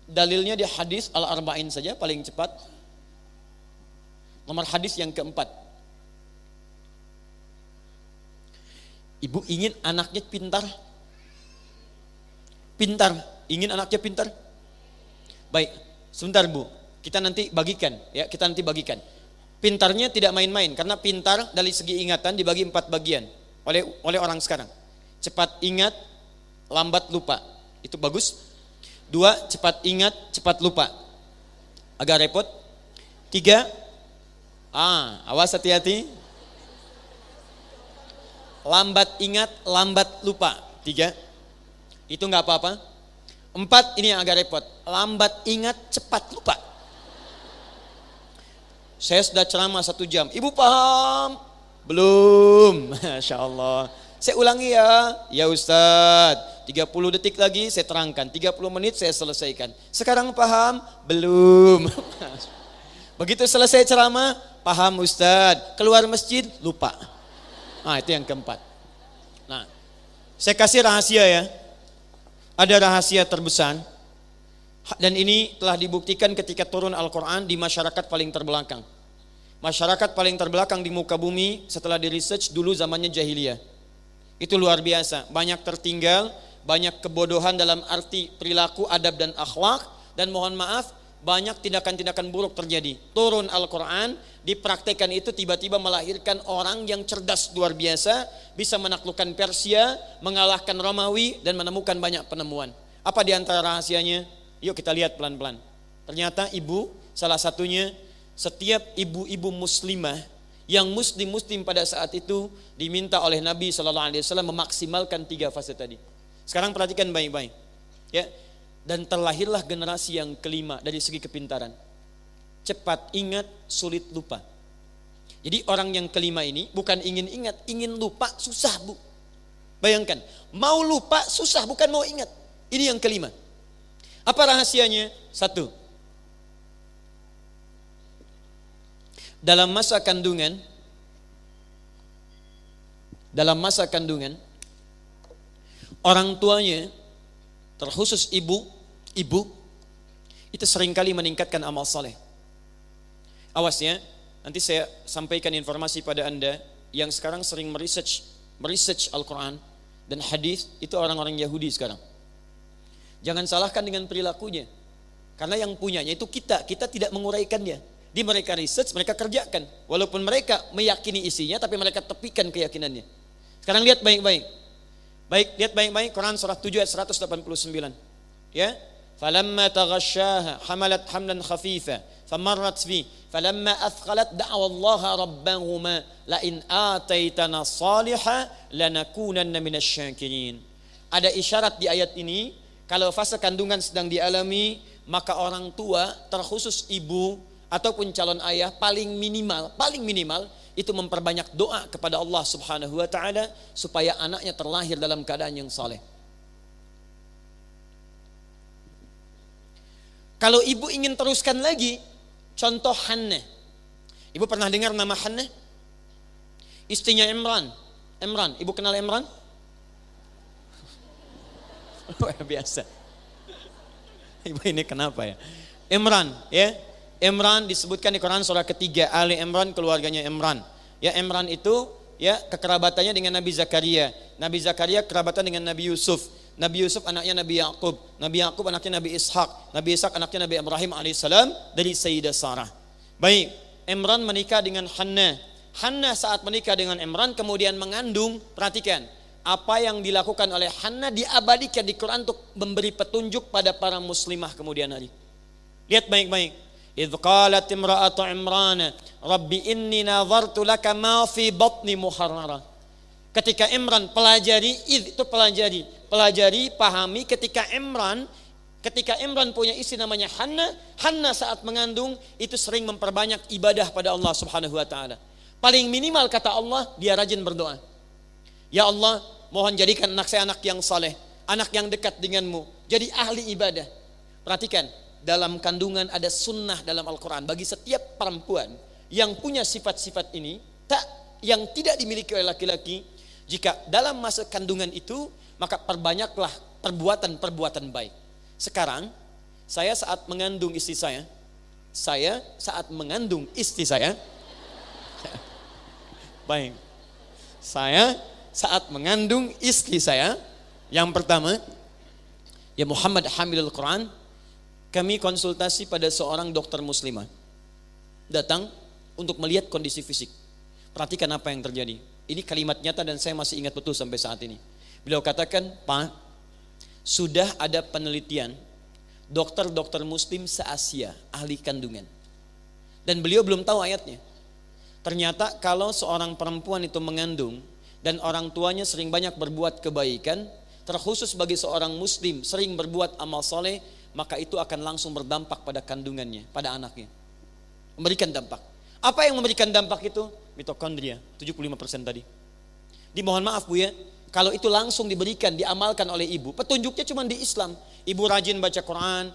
Dalilnya di hadis Al-Arba'in saja paling cepat. Nomor hadis yang keempat. Ibu ingin anaknya pintar? Pintar, ingin anaknya pintar? Baik, sebentar Bu, kita nanti bagikan ya, kita nanti bagikan. Pintarnya tidak main-main, karena pintar dari segi ingatan dibagi 4 bagian. Oleh orang sekarang. Cepat ingat, lambat lupa. Itu bagus. 2, cepat ingat, cepat lupa. Agak repot. 3, awas hati-hati. Lambat ingat, lambat lupa. 3, itu gak apa-apa. 4, ini yang agak repot. Lambat ingat, cepat lupa. Saya sudah ceramah 1 jam. Ibu paham? Belum. Masya Allah. Saya ulangi ya Ustadz, 30 detik lagi saya terangkan, 30 menit saya selesaikan. Sekarang paham? Belum. Begitu selesai ceramah, paham Ustadz. Keluar masjid, lupa. Nah, itu yang keempat. Nah, saya kasih rahasia ya. Ada rahasia terbesar. Dan ini telah dibuktikan ketika turun Al-Quran di masyarakat paling terbelakang. Masyarakat paling terbelakang di muka bumi setelah di research dulu zamannya jahiliyah. Itu luar biasa. Banyak tertinggal, banyak kebodohan dalam arti perilaku, adab dan akhlak. Dan mohon maaf, banyak tindakan-tindakan buruk terjadi. Turun Al-Quran, dipraktekkan itu tiba-tiba melahirkan orang yang cerdas luar biasa, bisa menaklukkan Persia, mengalahkan Romawi, dan menemukan banyak penemuan. Apa di antara rahasianya? Yuk kita lihat pelan-pelan. Ternyata ibu, salah satunya, setiap ibu-ibu muslimah yang muslim-muslim pada saat itu diminta oleh Nabi SAW memaksimalkan 3 fase tadi. Sekarang perhatikan baik-baik. Ya. Dan terlahirlah generasi yang kelima dari segi kepintaran. Cepat ingat, sulit lupa. Jadi orang yang kelima ini bukan ingin ingat, ingin lupa susah bu. Bayangkan, mau lupa susah, bukan mau ingat. Ini yang kelima. Apa rahasianya? 1. Dalam masa kandungan, orang tuanya, terkhusus ibu itu seringkali meningkatkan amal saleh. Awas ya, nanti saya sampaikan informasi pada Anda yang sekarang sering meresearch Al-Quran dan hadis, itu orang-orang Yahudi sekarang. Jangan salahkan dengan perilakunya, karena yang punyanya itu kita tidak menguraikannya. Di mereka research, mereka kerjakan, walaupun mereka meyakini isinya, tapi mereka tepikan keyakinannya. Sekarang lihat baik-baik. Lihat baik-baik Quran surah 7 ayat 189. Ya, falamma taghasyaha hamalat hamlan khafifa famarrat fi falamma athqalat da'wa Allah rabbahuma la in ataitana salihah lanakunanna minasyakirin. Ada isyarat di ayat ini, kalau fase kandungan sedang dialami, maka orang tua, terkhusus ibu ataupun calon ayah, paling minimal itu memperbanyak doa kepada Allah Subhanahu wa taala supaya anaknya terlahir dalam keadaan yang saleh. Kalau ibu ingin teruskan lagi, contoh Hannah. Ibu pernah dengar nama Hannah? Istrinya Imran. Ibu kenal Imran? Luar biasa. Ibu ini kenapa ya? Imran, ya. Imran disebutkan di Quran surah ketiga, Ali Imran, keluarganya Imran. Ya, Imran itu ya kekerabatannya dengan Nabi Zakaria. Nabi Zakaria kerabatan dengan Nabi Yusuf. Nabi Yusuf anaknya Nabi Yakub. Nabi Yakub anaknya Nabi Ishak. Nabi Ishak anaknya Nabi Ibrahim alaihissalam dari Sayyidah Sarah. Baik, Imran menikah dengan Hannah. Hannah saat menikah dengan Imran kemudian mengandung. Perhatikan, apa yang dilakukan oleh Hannah diabadikan di Quran untuk memberi petunjuk pada para muslimah kemudian hari. Lihat baik-baik. Idh qalat imra'atu Imran, Rabbi inni nazartu laka ma fi batni muharrara. Ketika Imran pelajari, pahami ketika Imran punya istri namanya Hannah saat mengandung itu sering memperbanyak ibadah pada Allah Subhanahu wa taala. Paling minimal kata Allah, dia rajin berdoa. Ya Allah, mohon jadikan anak saya anak yang saleh, anak yang dekat denganmu, jadi ahli ibadah. Perhatikan, dalam kandungan ada sunnah dalam Al-Quran bagi setiap perempuan yang punya sifat-sifat ini, yang tidak dimiliki oleh laki-laki. Jika dalam masa kandungan itu, maka perbanyaklah perbuatan-perbuatan baik. Sekarang, saya saat mengandung istri saya, baik, saya saat mengandung istri saya, yang pertama, ya Muhammad Hamilul Quran, kami konsultasi pada seorang dokter muslimah. Datang untuk melihat kondisi fisik. Perhatikan apa yang terjadi. Ini kalimat nyata dan saya masih ingat betul sampai saat ini. Beliau katakan, Pak, sudah ada penelitian dokter-dokter muslim se-Asia, ahli kandungan. Dan beliau belum tahu ayatnya. Ternyata kalau seorang perempuan itu mengandung dan orang tuanya sering banyak berbuat kebaikan, terkhusus bagi seorang muslim sering berbuat amal soleh, maka itu akan langsung berdampak pada kandungannya, pada anaknya. Memberikan dampak. Apa yang memberikan dampak itu? Mitokondria, 75% tadi. Dimohon maaf Bu ya, Kalau itu langsung diberikan, diamalkan oleh ibu, petunjuknya cuma di Islam. Ibu rajin baca Quran,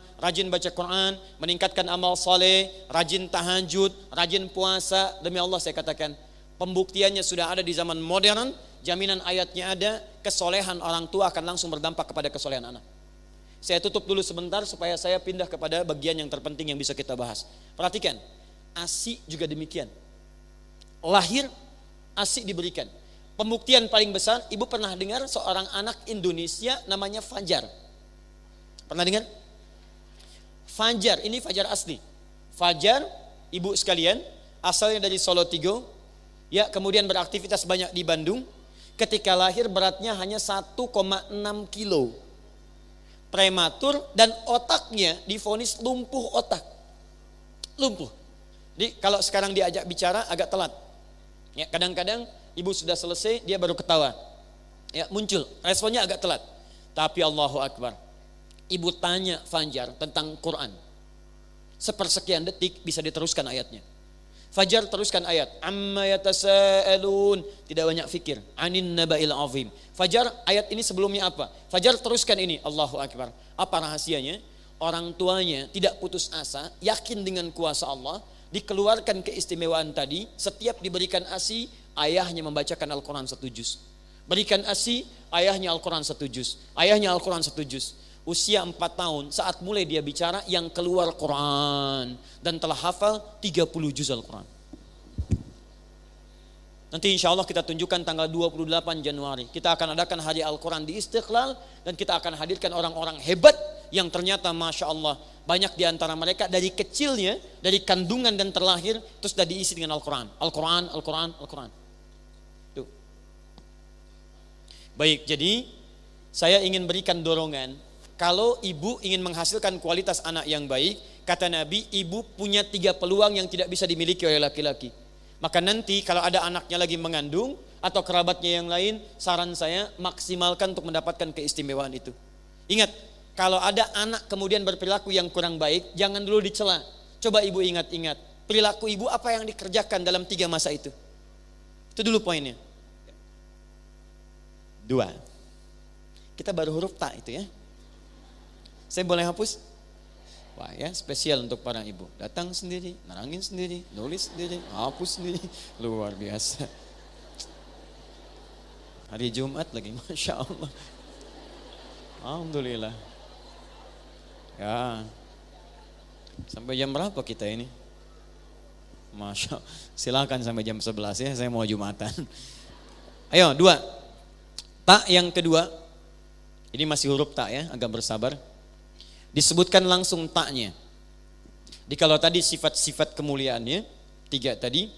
meningkatkan amal soleh, rajin tahajud, rajin puasa. Demi Allah saya katakan, pembuktiannya sudah ada di zaman modern, jaminan ayatnya ada, kesolehan orang tua akan langsung berdampak kepada kesolehan anak. Saya tutup dulu sebentar supaya saya pindah kepada bagian yang terpenting yang bisa kita bahas. Perhatikan, ASI juga demikian. Lahir, ASI diberikan. Pembuktian paling besar, ibu pernah dengar seorang anak Indonesia namanya Fajar. Pernah dengar? Fajar, ini Fajar asli. Fajar, ibu sekalian, asalnya dari Solo Tigo, ya, kemudian beraktivitas banyak di Bandung. Ketika lahir beratnya hanya 1,6 kilo. Prematur dan otaknya divonis lumpuh otak. Lumpuh. Jadi kalau sekarang diajak bicara agak telat. Ya, kadang-kadang ibu sudah selesai, dia baru ketawa. Ya, muncul, responnya agak telat. Tapi Allahu Akbar. Ibu tanya Fajar tentang Quran. Sepersekian detik bisa diteruskan ayatnya. Fajar teruskan ayat. Amma yatasaalun. Tidak banyak fikir. Anin naba'il azim. Fajar ayat ini sebelumnya apa? Fajar teruskan ini. Allahu Akbar. Apa rahasianya? Orang tuanya tidak putus asa, yakin dengan kuasa Allah, dikeluarkan keistimewaan tadi. Setiap diberikan ASI, ayahnya membacakan Al-Quran 1 juz. Berikan ASI, ayahnya Al-Quran 1 juz. Ayahnya Al-Quran 1 juz. Usia 4 tahun, saat mulai dia bicara, yang keluar Quran. Dan telah hafal 30 juz Al-Quran. Nanti insya Allah kita tunjukkan tanggal 28 Januari. Kita akan adakan hari Al-Quran di Istiqlal. Dan kita akan hadirkan orang-orang hebat yang ternyata Masya Allah banyak di antara mereka dari kecilnya, dari kandungan dan terlahir, terus sudah diisi dengan Al-Quran. Al-Quran, Al-Quran, Al-Quran. Tuh. Baik, jadi saya ingin berikan dorongan. Kalau ibu ingin menghasilkan kualitas anak yang baik, kata Nabi, ibu punya 3 peluang yang tidak bisa dimiliki oleh laki-laki. Maka nanti kalau ada anaknya lagi mengandung atau kerabatnya yang lain, saran saya maksimalkan untuk mendapatkan keistimewaan itu. Ingat, kalau ada anak kemudian berperilaku yang kurang baik, jangan dulu dicela. Coba ibu ingat-ingat, perilaku ibu apa yang dikerjakan dalam 3 masa itu. Itu dulu poinnya. 2. Kita baru huruf ta itu ya. Saya boleh hapus? Wah ya, spesial untuk para ibu. Datang sendiri, nerangin sendiri, nulis sendiri, hapus sendiri. Luar biasa. Hari Jumat lagi, Masya Allah. Alhamdulillah. Ya. Sampai jam berapa kita ini? Masya Allah. Silakan sampai jam 11 ya, saya mau Jumatan. Ayo, 2. Ta yang kedua. Ini masih huruf ta ya, agak bersabar. Disebutkan langsung taknya. Di kalau tadi sifat-sifat kemuliaannya 3 tadi,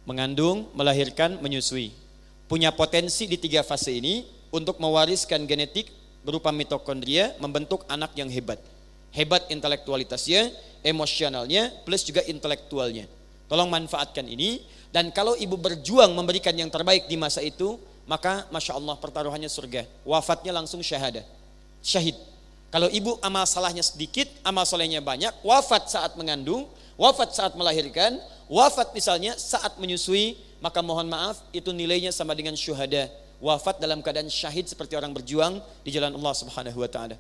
mengandung, melahirkan, menyusui. Punya potensi di 3 fase ini untuk mewariskan genetik berupa mitokondria, membentuk anak yang hebat. Hebat intelektualitasnya, emosionalnya, plus juga intelektualnya. Tolong manfaatkan ini. Dan kalau ibu berjuang memberikan yang terbaik di masa itu, maka Masya Allah pertaruhannya surga. Wafatnya langsung syahid. Kalau ibu amal salahnya sedikit, amal solehnya banyak, wafat saat mengandung, wafat saat melahirkan, wafat misalnya saat menyusui, maka mohon maaf itu nilainya sama dengan syuhada. Wafat dalam keadaan syahid seperti orang berjuang di jalan Allah Subhanahu wa taala.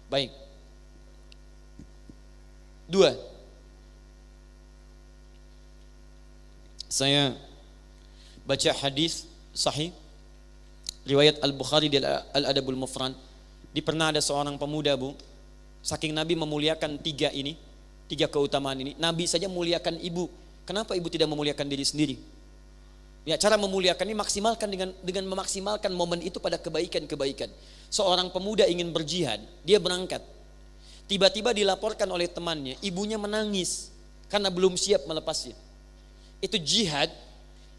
Baik. 2. Saya baca hadis sahih riwayat Al-Bukhari di Al-Adabul Mufrad. Di pernah ada seorang pemuda, Bu, saking Nabi memuliakan 3 ini, 3 keutamaan ini, Nabi saja muliakan ibu. Kenapa ibu tidak memuliakan diri sendiri? Ya, cara memuliakan ini maksimalkan dengan memaksimalkan momen itu pada kebaikan-kebaikan. Seorang pemuda ingin berjihad, dia berangkat. Tiba-tiba dilaporkan oleh temannya, ibunya menangis karena belum siap melepasnya. Itu jihad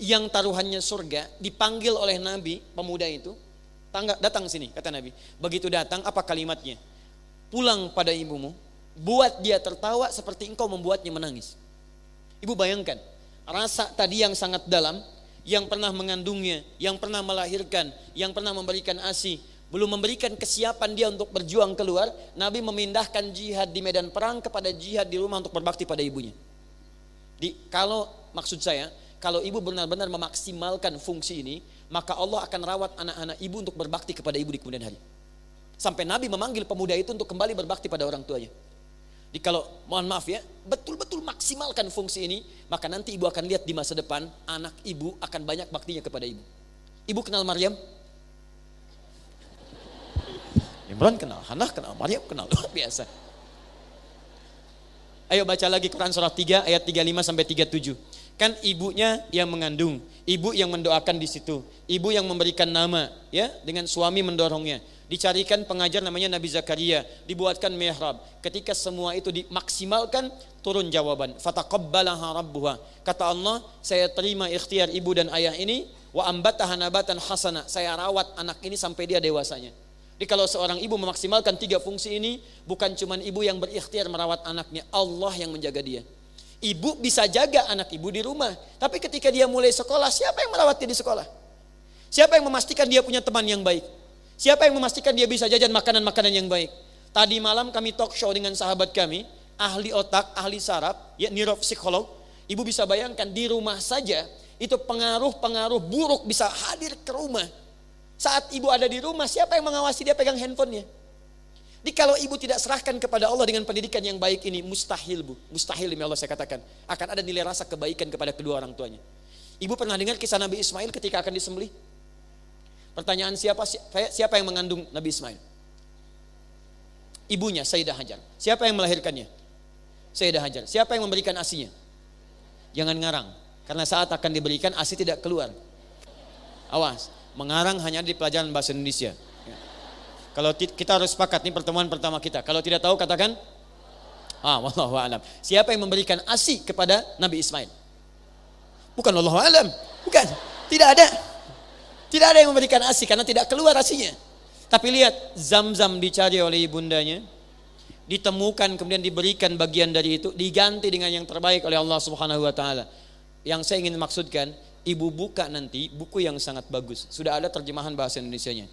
yang taruhannya surga, dipanggil oleh Nabi, pemuda itu, datang sini, kata Nabi. Begitu datang, apa kalimatnya? Pulang pada ibumu, buat dia tertawa seperti engkau membuatnya menangis. Ibu bayangkan, rasa tadi yang sangat dalam, yang pernah mengandungnya, yang pernah melahirkan, yang pernah memberikan ASI, belum memberikan kesiapan dia untuk berjuang keluar, Nabi memindahkan jihad di medan perang kepada jihad di rumah untuk berbakti pada ibunya. Maksud saya, kalau ibu benar-benar memaksimalkan fungsi ini, maka Allah akan rawat anak-anak ibu untuk berbakti kepada ibu di kemudian hari. Sampai Nabi memanggil pemuda itu untuk kembali berbakti pada orang tuanya. Jadi kalau mohon maaf ya, betul-betul maksimalkan fungsi ini, maka nanti ibu akan lihat di masa depan anak ibu akan banyak baktinya kepada ibu. Ibu kenal Maryam? Imran kenal, Hannah kenal, Maryam kenal, luar biasa. Ayo baca lagi Quran surah 3 ayat 35 sampai 37. Kan ibunya yang mengandung, ibu yang mendoakan di situ, ibu yang memberikan nama, ya, dengan suami mendorongnya. Dicarikan pengajar namanya Nabi Zakaria, dibuatkan mihrab. Ketika semua itu dimaksimalkan, turun jawaban. Fataqabbalaha rabbuha. Kata Allah, saya terima ikhtiar ibu dan ayah ini, wa ambataha nabatan hasana. Saya rawat anak ini sampai dia dewasanya. Jadi kalau seorang ibu memaksimalkan 3 fungsi ini, bukan cuma ibu yang berikhtiar merawat anaknya, Allah yang menjaga dia. Ibu bisa jaga anak ibu di rumah, tapi ketika dia mulai sekolah, siapa yang merawat dia di sekolah? Siapa yang memastikan dia punya teman yang baik? Siapa yang memastikan dia bisa jajan makanan-makanan yang baik? Tadi malam kami talk show dengan sahabat kami, ahli otak, ahli saraf, ya, neuropsikolog. Ibu bisa bayangkan di rumah saja, itu pengaruh-pengaruh buruk bisa hadir ke rumah. Saat ibu ada di rumah, siapa yang mengawasi dia pegang handphonenya? Jadi kalau ibu tidak serahkan kepada Allah dengan pendidikan yang baik ini, mustahil bu, mustahil demi Allah saya katakan, akan ada nilai rasa kebaikan kepada kedua orang tuanya. Ibu pernah dengar kisah Nabi Ismail ketika akan disembelih? Pertanyaan siapa yang mengandung Nabi Ismail? Ibunya Sayyidah Hajar. Siapa yang melahirkannya? Sayyidah Hajar. Siapa yang memberikan ASI-nya? Jangan ngarang, karena saat akan diberikan ASI tidak keluar. Awas, mengarang hanya di pelajaran bahasa Indonesia. Kalau kita harus sepakat, ini pertemuan pertama kita. Kalau tidak tahu katakan, wallahu a'lam. Siapa yang memberikan ASI kepada Nabi Ismail? Bukan wallahu a'lam, bukan. Tidak ada. Tidak ada yang memberikan ASI karena tidak keluar ASInya. Tapi lihat, Zam-Zam dicari oleh ibundanya, ditemukan kemudian diberikan bagian dari itu, diganti dengan yang terbaik oleh Allah Subhanahu wa taala. Yang saya ingin maksudkan, ibu buka nanti buku yang sangat bagus. Sudah ada terjemahan bahasa Indonesianya.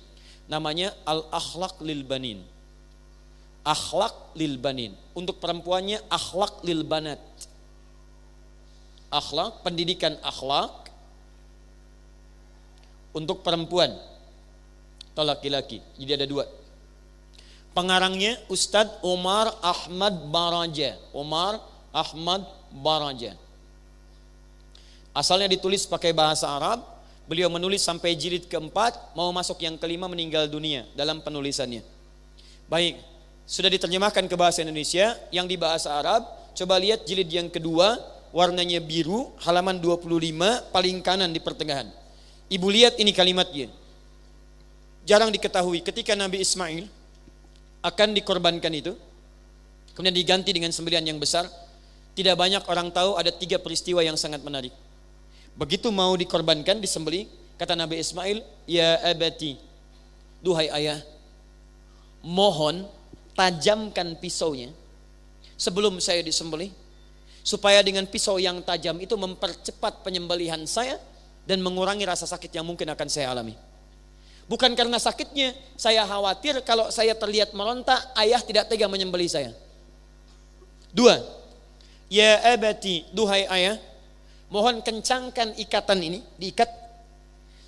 Namanya Al-Akhlaq lil Banin. Akhlak lil Banin. Untuk perempuannya akhlak lil banat. Akhlak, pendidikan akhlak untuk perempuan atau laki-laki. Jadi ada 2. Pengarangnya Ustadz Umar Ahmad Baraja. Umar Ahmad Baraja. Asalnya ditulis pakai bahasa Arab. Beliau menulis sampai jilid ke-4, mau masuk yang ke-5 meninggal dunia dalam penulisannya. Baik, sudah diterjemahkan ke bahasa Indonesia, yang di bahasa Arab, coba lihat jilid yang kedua, warnanya biru, halaman 25, paling kanan di pertengahan. Ibu lihat ini kalimatnya. Jarang diketahui ketika Nabi Ismail akan dikorbankan itu, kemudian diganti dengan sembelihan yang besar, tidak banyak orang tahu ada 3 peristiwa yang sangat menarik. Begitu mau dikorbankan, disembelih, kata Nabi Ismail, ya abati, duhai ayah, mohon tajamkan pisaunya sebelum saya disembelih, supaya dengan pisau yang tajam itu mempercepat penyembelihan saya dan mengurangi rasa sakit yang mungkin akan saya alami. Bukan karena sakitnya, saya khawatir kalau saya terlihat meronta, ayah tidak tega menyembelih saya. 2, ya abati, duhai ayah, mohon kencangkan ikatan ini, diikat,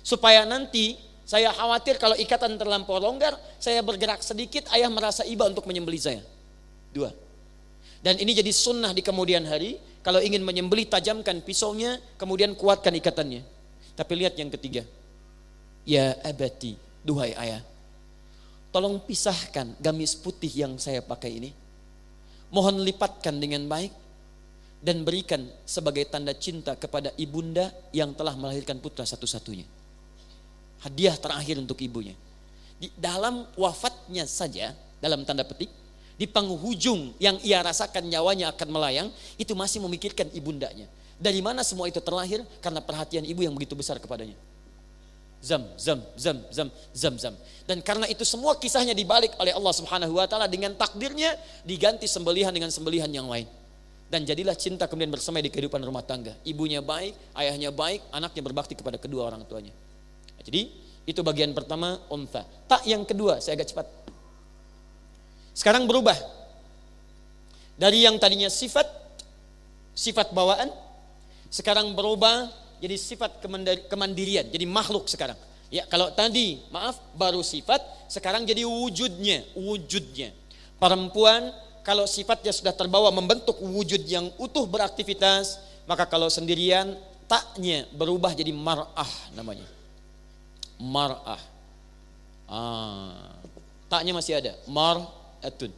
supaya nanti saya khawatir kalau ikatan terlampau longgar, saya bergerak sedikit, ayah merasa iba untuk menyembelih saya. 2. Dan ini jadi sunnah di kemudian hari, kalau ingin menyembelih tajamkan pisaunya, kemudian kuatkan ikatannya. Tapi lihat yang ketiga, ya abati, duhai ayah, tolong pisahkan gamis putih yang saya pakai ini, mohon lipatkan dengan baik, dan berikan sebagai tanda cinta kepada ibunda yang telah melahirkan putra satu-satunya. Hadiah terakhir untuk ibunya. Di dalam wafatnya saja, dalam tanda petik, di penghujung yang ia rasakan nyawanya akan melayang, itu masih memikirkan ibundanya. Dari mana semua itu terlahir? Karena perhatian ibu yang begitu besar kepadanya. Zam. Dan karena itu semua kisahnya dibalik oleh Allah Subhanahu wa taala, dengan takdirnya diganti sembelihan dengan sembelihan yang lain. Dan jadilah cinta kemudian bersemai di kehidupan rumah tangga. Ibunya baik, ayahnya baik, anaknya berbakti kepada kedua orang tuanya. Jadi itu bagian pertama, untha. Tak yang kedua, saya agak cepat. Sekarang berubah. Dari yang tadinya sifat bawaan, sekarang berubah jadi sifat kemandirian, jadi makhluk sekarang. Ya, kalau tadi baru sifat, sekarang jadi wujudnya. Perempuan kalau sifatnya sudah terbawa membentuk wujud yang utuh beraktivitas, maka kalau sendirian taknya berubah jadi mar'ah namanya. Mar'ah. Taknya masih ada, mar'atun.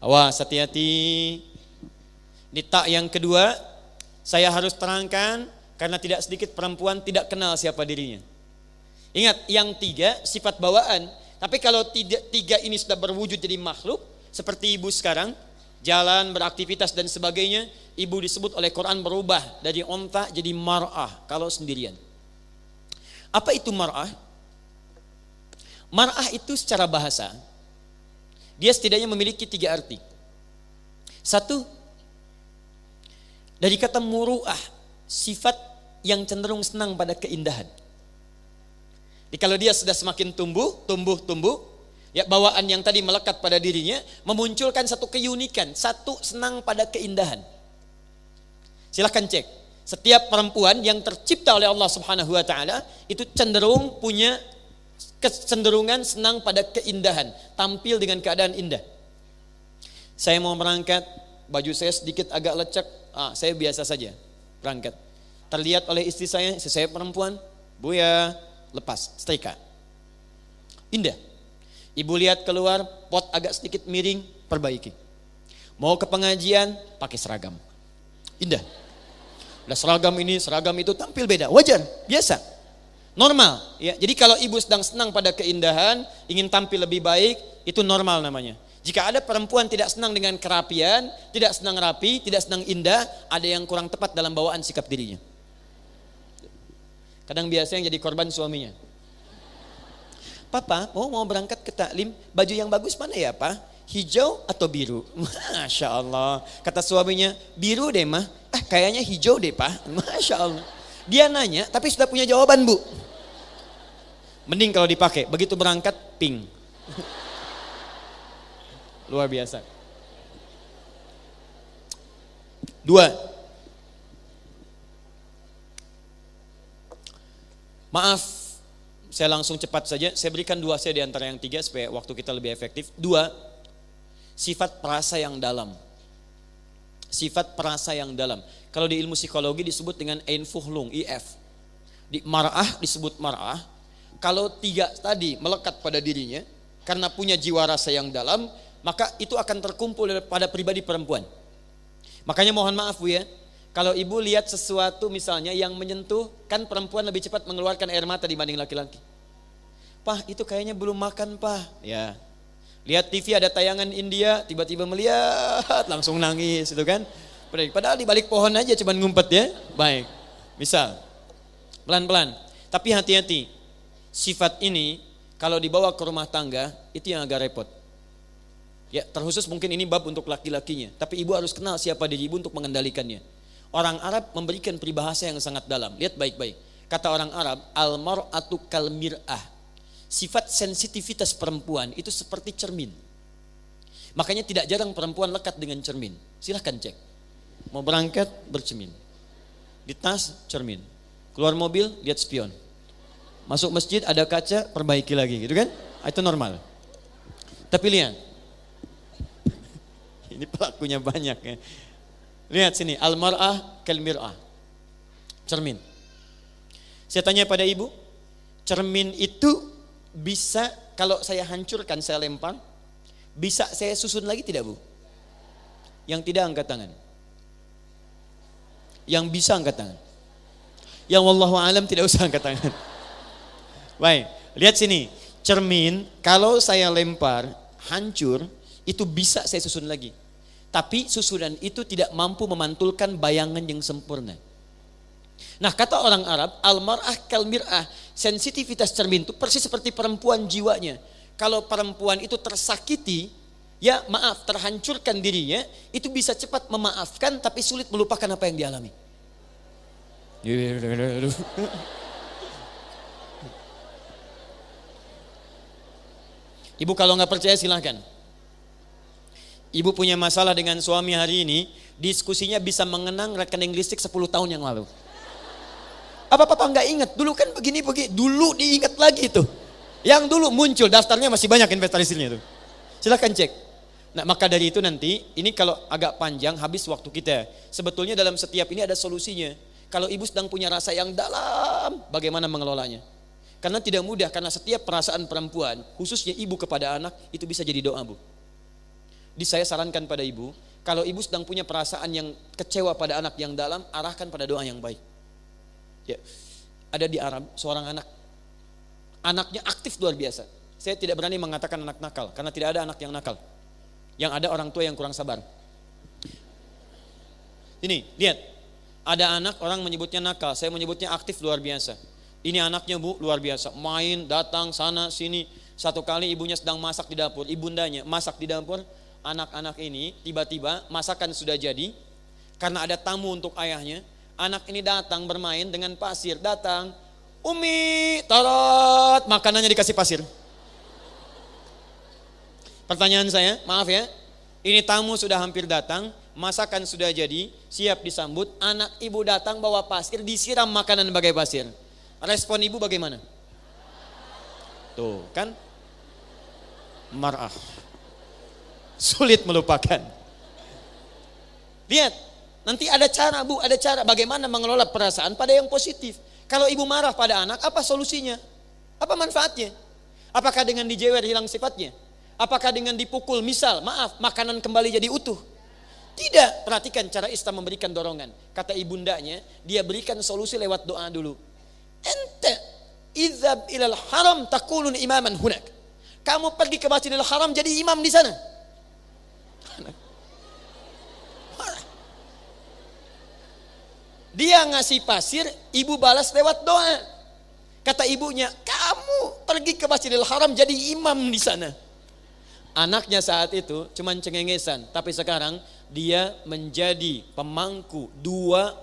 Awas, hati-hati. Di tak yang kedua saya harus terangkan karena tidak sedikit perempuan tidak kenal siapa dirinya. Ingat, yang 3 sifat bawaan. Tapi kalau 3 ini sudah berwujud jadi makhluk, seperti ibu sekarang, jalan, beraktivitas dan sebagainya, ibu disebut oleh Quran berubah dari onta jadi mar'ah kalau sendirian. Apa itu mar'ah? Mar'ah itu secara bahasa, dia setidaknya memiliki 3 arti. 1, dari kata muru'ah, sifat yang cenderung senang pada keindahan. Jadi kalau dia sudah semakin tumbuh, ya bawaan yang tadi melekat pada dirinya memunculkan satu keunikan, satu senang pada keindahan. Silahkan cek. Setiap perempuan yang tercipta oleh Allah Subhanahu wa taala itu cenderung punya kecenderungan senang pada keindahan, tampil dengan keadaan indah. Saya mau berangkat, baju saya sedikit agak lecek, saya biasa saja berangkat. Terlihat oleh istri saya perempuan, Buya, lepas setrika. Indah. Ibu lihat keluar, pot agak sedikit miring, perbaiki. Mau ke pengajian, pakai seragam. Indah. Udah seragam ini, seragam itu, tampil beda, wajar, biasa. Normal, ya. Jadi kalau ibu sedang senang pada keindahan, ingin tampil lebih baik, itu normal namanya. Jika ada perempuan tidak senang dengan kerapian, tidak senang rapi, tidak senang indah, ada yang kurang tepat dalam bawaan sikap dirinya. Kadang biasa yang jadi korban suaminya. Papa, mau berangkat ke taklim, baju yang bagus mana ya, Pak? Hijau atau biru? Masya Allah. Kata suaminya, biru deh mah. Kayaknya hijau deh, Pak. Masya Allah. Dia nanya, tapi sudah punya jawaban, Bu. Mending kalau dipakai, begitu berangkat, pink. Luar biasa. 2. Maaf, saya langsung cepat saja. Saya berikan 2 saya di antara yang 3 supaya waktu kita lebih efektif. 2, sifat perasa yang dalam. Sifat perasa yang dalam. Kalau di ilmu psikologi disebut dengan einfuhlung, IF. Di mar'ah disebut mar'ah. Kalau 3 tadi melekat pada dirinya, karena punya jiwa rasa yang dalam, maka itu akan terkumpul pada pribadi perempuan. Makanya mohon maaf Bu ya, kalau ibu lihat sesuatu misalnya yang menyentuh, kan perempuan lebih cepat mengeluarkan air mata dibanding laki-laki. Pah, itu kayaknya belum makan, Pah. Ya. Lihat TV ada tayangan India, tiba-tiba melihat langsung nangis itu kan. Padahal di balik pohon aja cuman ngumpet ya. Baik. Misal pelan-pelan. Tapi hati-hati. Sifat ini kalau dibawa ke rumah tangga itu yang agak repot. Ya, terkhusus mungkin ini bab untuk laki-lakinya, tapi ibu harus kenal siapa diri ibu untuk mengendalikannya. Orang Arab memberikan peribahasa yang sangat dalam. Lihat baik-baik. Kata orang Arab, al-mar'atu kal mir'ah. Sifat sensitivitas perempuan itu seperti cermin. Makanya tidak jarang perempuan lekat dengan cermin. Silahkan cek. Mau berangkat, bercermin. Di tas, cermin. Keluar mobil, lihat spion. Masuk masjid, ada kaca, perbaiki lagi gitu kan. Itu normal. Tapi lihat. Ini pelakunya banyak ya. Lihat sini, al-mar'ah kal mir'ah. Cermin. Saya tanya pada ibu, cermin itu bisa kalau saya hancurkan, saya lempar, bisa saya susun lagi tidak Bu? Yang tidak angkat tangan. Yang bisa angkat tangan. Yang wallahu alam tidak usah angkat tangan. Baik, lihat sini. Cermin kalau saya lempar, hancur, itu bisa saya susun lagi. Tapi susunan itu tidak mampu memantulkan bayangan yang sempurna. Nah kata orang Arab, al-mar'ah kal mir'ah, sensitivitas cermin itu persis seperti perempuan jiwanya. Kalau perempuan itu tersakiti, ya maaf, terhancurkan dirinya, itu bisa cepat memaafkan tapi sulit melupakan apa yang dialami. Ibu kalau nggak percaya silahkan. Ibu punya masalah dengan suami hari ini, diskusinya bisa mengenang rekening listrik 10 tahun yang lalu. Apa papa nggak ingat? Dulu kan begini, dulu diingat lagi tuh. Yang dulu muncul, daftarnya masih banyak investasinya tuh. Silahkan cek. Nah maka dari itu nanti, ini kalau agak panjang habis waktu kita. Sebetulnya dalam setiap ini ada solusinya. Kalau ibu sedang punya rasa yang dalam, bagaimana mengelolanya? Karena tidak mudah, karena setiap perasaan perempuan, khususnya ibu kepada anak, itu bisa jadi doa, Bu. Jadi saya sarankan pada ibu, kalau ibu sedang punya perasaan yang kecewa pada anak yang dalam, arahkan pada doa yang baik. Ya, ada di Arab seorang anak, anaknya aktif luar biasa. Saya tidak berani mengatakan anak nakal, karena tidak ada anak yang nakal. Yang ada orang tua yang kurang sabar. Ini, lihat, ada anak orang menyebutnya nakal, saya menyebutnya aktif luar biasa. Ini anaknya, Bu, luar biasa, main, datang sana sini. Satu kali ibunya sedang masak di dapur, ibundanya masak di dapur, anak-anak ini tiba-tiba masakan sudah jadi, karena ada tamu untuk ayahnya. Anak ini datang bermain dengan pasir, datang, Umi, tarot, makanannya dikasih pasir. Pertanyaan saya, maaf ya, ini tamu sudah hampir datang, masakan sudah jadi, siap disambut, anak ibu datang bawa pasir, disiram makanan bagai pasir. Respon ibu bagaimana? Tuh kan, marah, sulit melupakan. Lihat, nanti ada cara, Bu, ada cara bagaimana mengelola perasaan pada yang positif. Kalau ibu marah pada anak, apa solusinya? Apa manfaatnya? Apakah dengan dijewer hilang sifatnya? Apakah dengan dipukul, misal, maaf, makanan kembali jadi utuh? Tidak. Perhatikan cara Islam memberikan dorongan. Kata ibundanya, dia berikan solusi lewat doa dulu. Ente izhab ilal haram takunun imaman hunak. Kamu pergi ke Masjidil Haram jadi imam di sana. Dia ngasih pasir, ibu balas lewat doa. Kata ibunya, kamu pergi ke Masjidil Haram jadi imam di sana. Anaknya saat itu cuman cengengesan, tapi sekarang dia menjadi pemangku dua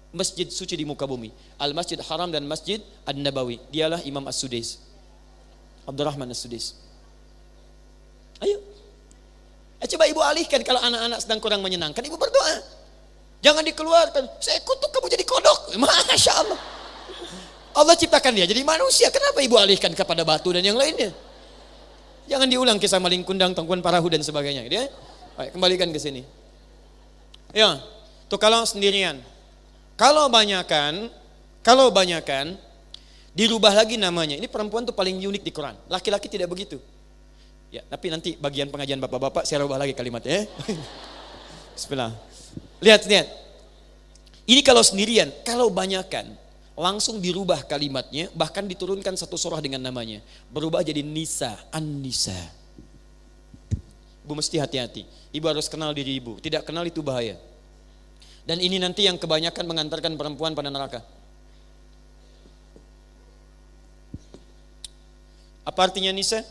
masjid suci di muka bumi, Al-Masjid Haram dan Masjid An-Nabawi. Dialah Imam As-Sudais, Abdurrahman As-Sudais. Ayo, coba ibu alihkan. Kalau anak-anak sedang kurang menyenangkan, ibu berdoa. Jangan dikeluarkan, saya kutuk kamu jadi kodok. Masya Allah, Allah ciptakan dia jadi manusia, kenapa ibu alihkan kepada batu dan yang lainnya? Jangan diulang kisah maling kundang, tangkuan parahu dan sebagainya. Dia, baik, kembalikan ke sini. Ya, tuh kalau sendirian. Kalau banyakan dirubah lagi namanya. Ini perempuan tuh paling unik di Quran. Laki-laki tidak begitu. Ya, tapi nanti bagian pengajian bapak-bapak saya rubah lagi kalimatnya. Bismillah. Lihat. Ini kalau sendirian, kalau banyakan langsung dirubah kalimatnya, bahkan diturunkan satu surah dengan namanya. Berubah jadi Nisa, An-Nisa. Ibu mesti hati-hati. Ibu harus kenal diri ibu. Tidak kenal itu bahaya. Dan ini nanti yang kebanyakan mengantarkan perempuan pada neraka. Apa artinya Nisa?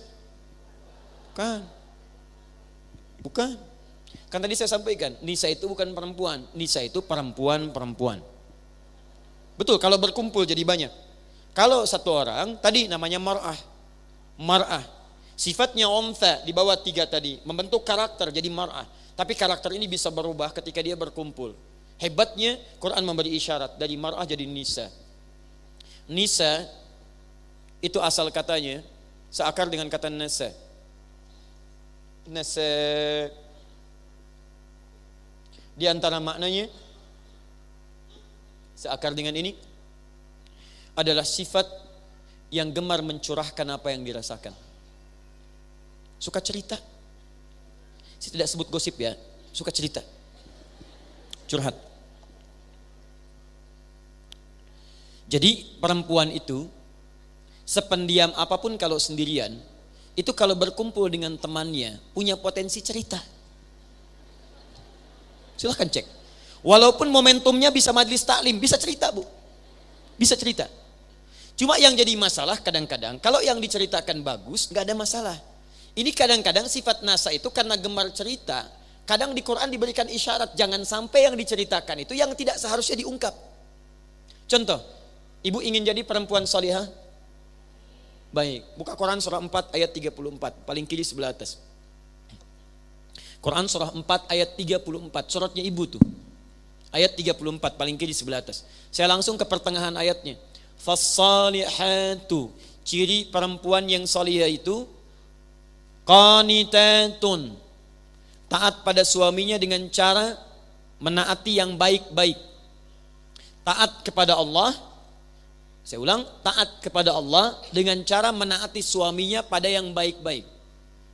Bukan. Kan tadi saya sampaikan, Nisa itu bukan perempuan. Nisa itu perempuan-perempuan. Betul, kalau berkumpul jadi banyak. Kalau satu orang, tadi namanya mar'ah. Sifatnya untha di bawah 3 tadi, membentuk karakter jadi mar'ah. Tapi karakter ini bisa berubah ketika dia berkumpul. Hebatnya Quran memberi isyarat dari mar'ah jadi nisa. Nisa itu asal katanya seakar dengan kata nasa. Nasa di antara maknanya seakar dengan ini adalah sifat yang gemar mencurahkan apa yang dirasakan. Suka cerita. Saya tidak sebut gosip ya, suka cerita. Curhat. Jadi perempuan itu sependiam apapun kalau sendirian, itu kalau berkumpul dengan temannya punya potensi cerita. Silahkan cek. Walaupun momentumnya bisa majelis taklim, bisa cerita, Bu. Bisa cerita. Cuma yang jadi masalah kadang-kadang kalau yang diceritakan bagus nggak ada masalah. Ini kadang-kadang sifat nasa itu karena gemar cerita. Kadang di Quran diberikan isyarat jangan sampai yang diceritakan itu yang tidak seharusnya diungkap. Contoh, ibu ingin jadi perempuan salihah? Baik, buka Quran surah 4 ayat 34, paling kiri sebelah atas. Quran surah 4 ayat 34, suratnya ibu tuh. Ayat 34 paling kiri sebelah atas. Saya langsung ke pertengahan ayatnya. Fassalihatu, ciri perempuan yang salihah itu qanitatun, taat pada suaminya dengan cara menaati yang baik-baik. Taat kepada Allah, saya ulang, taat kepada Allah dengan cara menaati suaminya pada yang baik-baik.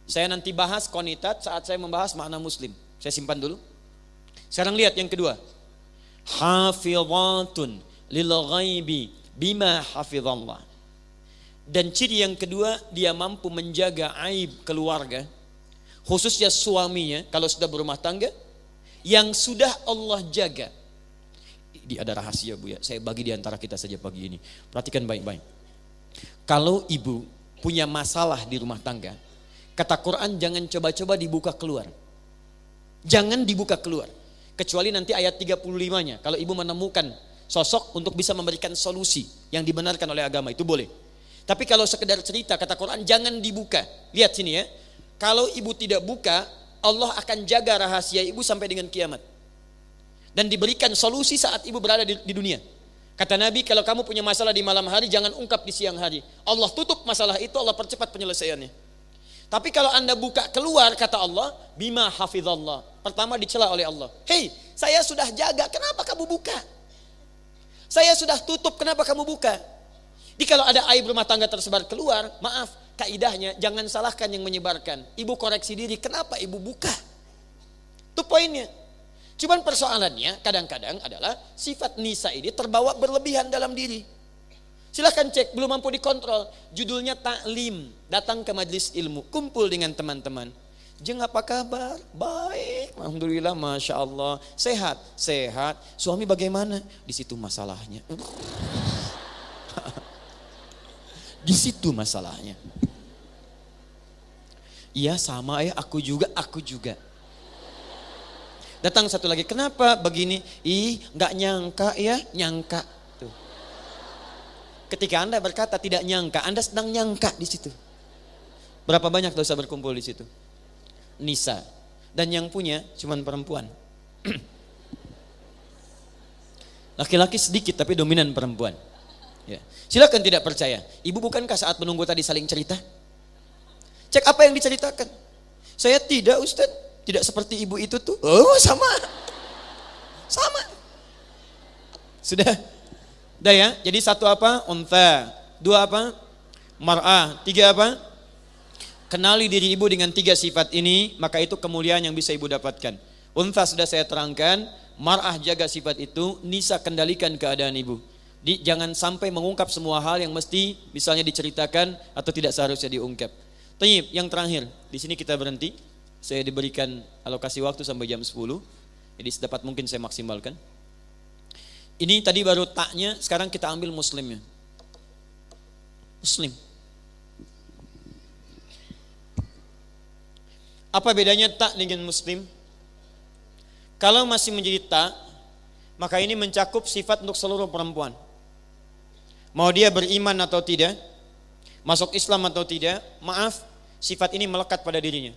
Saya nanti bahas qanitat saat saya membahas makna muslim. Saya simpan dulu. Sekarang lihat yang kedua. Hafizatun lil ghaibi bima hafizallah. Dan ciri yang kedua, dia mampu menjaga aib keluarga, khususnya suaminya kalau sudah berumah tangga, yang sudah Allah jaga. Ini ada rahasia Bu ya, saya bagi di antara kita saja pagi ini. Perhatikan baik-baik. Kalau ibu punya masalah di rumah tangga, kata Quran jangan coba-coba dibuka keluar. Jangan dibuka keluar. Kecuali nanti ayat 35-nya, kalau ibu menemukan sosok untuk bisa memberikan solusi yang dibenarkan oleh agama, itu boleh. Tapi kalau sekedar cerita, kata Quran jangan dibuka. Lihat sini ya. Kalau ibu tidak buka, Allah akan jaga rahasia ibu sampai dengan kiamat. Dan diberikan solusi saat ibu berada di dunia. Kata Nabi, kalau kamu punya masalah di malam hari, jangan ungkap di siang hari. Allah tutup masalah itu, Allah percepat penyelesaiannya. Tapi kalau anda buka keluar, kata Allah, bima hafizallah. Pertama dicela oleh Allah. Hei, saya sudah jaga, kenapa kamu buka? Saya sudah tutup, kenapa kamu buka? Jadi kalau ada aib rumah tangga tersebar keluar, maaf, kaidahnya jangan salahkan yang menyebarkan. Ibu koreksi diri, kenapa ibu buka? Itu poinnya. Cuman persoalannya kadang-kadang adalah sifat nisa ini terbawa berlebihan dalam diri. Silahkan cek, belum mampu dikontrol. Judulnya taklim, datang ke majelis ilmu, kumpul dengan teman-teman. Jeng apa kabar? Baik, alhamdulillah, masya Allah. Sehat, sehat. Suami bagaimana? Di situ masalahnya. Di situ masalahnya. Iya sama ya, aku juga. Datang satu lagi, kenapa begini? Ih, nggak nyangka ya, nyangka. Tuh. Ketika Anda berkata tidak nyangka, Anda sedang nyangka di situ. Berapa banyak dosa berkumpul di situ? Nisa. Dan yang punya cuman perempuan. Laki-laki sedikit tapi dominan perempuan. Ya. Silakan tidak percaya. Ibu bukankah saat menunggu tadi saling cerita? Cek apa yang diceritakan. Saya tidak Ustaz, tidak seperti ibu itu tuh. Oh sama. Sudah. Udah ya. Jadi satu apa? Untha. Dua apa? Mar'ah. Tiga apa? Kenali diri ibu dengan tiga sifat ini, maka itu kemuliaan yang bisa ibu dapatkan. Untha sudah saya terangkan. Mar'ah jaga sifat itu. Nisa kendalikan keadaan ibu. Jangan sampai mengungkap semua hal yang mesti misalnya diceritakan atau tidak seharusnya diungkap. Tayyib, yang terakhir, di sini kita berhenti. Saya diberikan alokasi waktu sampai jam 10. Jadi sedapat mungkin saya maksimalkan. Ini tadi baru taknya, sekarang kita ambil muslimnya. Muslim. Apa bedanya tak dengan muslim? Kalau masih menjadi tak, maka ini mencakup sifat untuk seluruh perempuan. Mau dia beriman atau tidak, masuk Islam atau tidak, maaf, sifat ini melekat pada dirinya.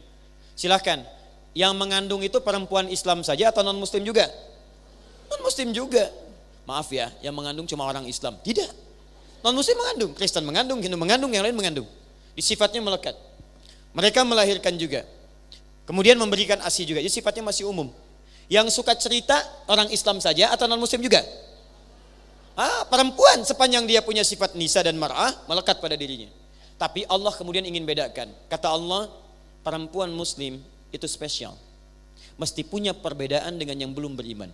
Silahkan, yang mengandung itu perempuan Islam saja atau non muslim juga? Non muslim juga. Maaf ya, yang mengandung cuma orang Islam. Tidak. Non muslim mengandung, Kristen mengandung, Hindu mengandung, yang lain mengandung. Di sifatnya melekat. Mereka melahirkan juga. Kemudian memberikan ASI juga. Jadi sifatnya masih umum. Yang suka cerita orang Islam saja atau non muslim juga? Perempuan sepanjang dia punya sifat nisa dan mar'ah melekat pada dirinya. Tapi Allah kemudian ingin bedakan. Kata Allah, perempuan muslim itu spesial. Mesti punya perbedaan dengan yang belum beriman.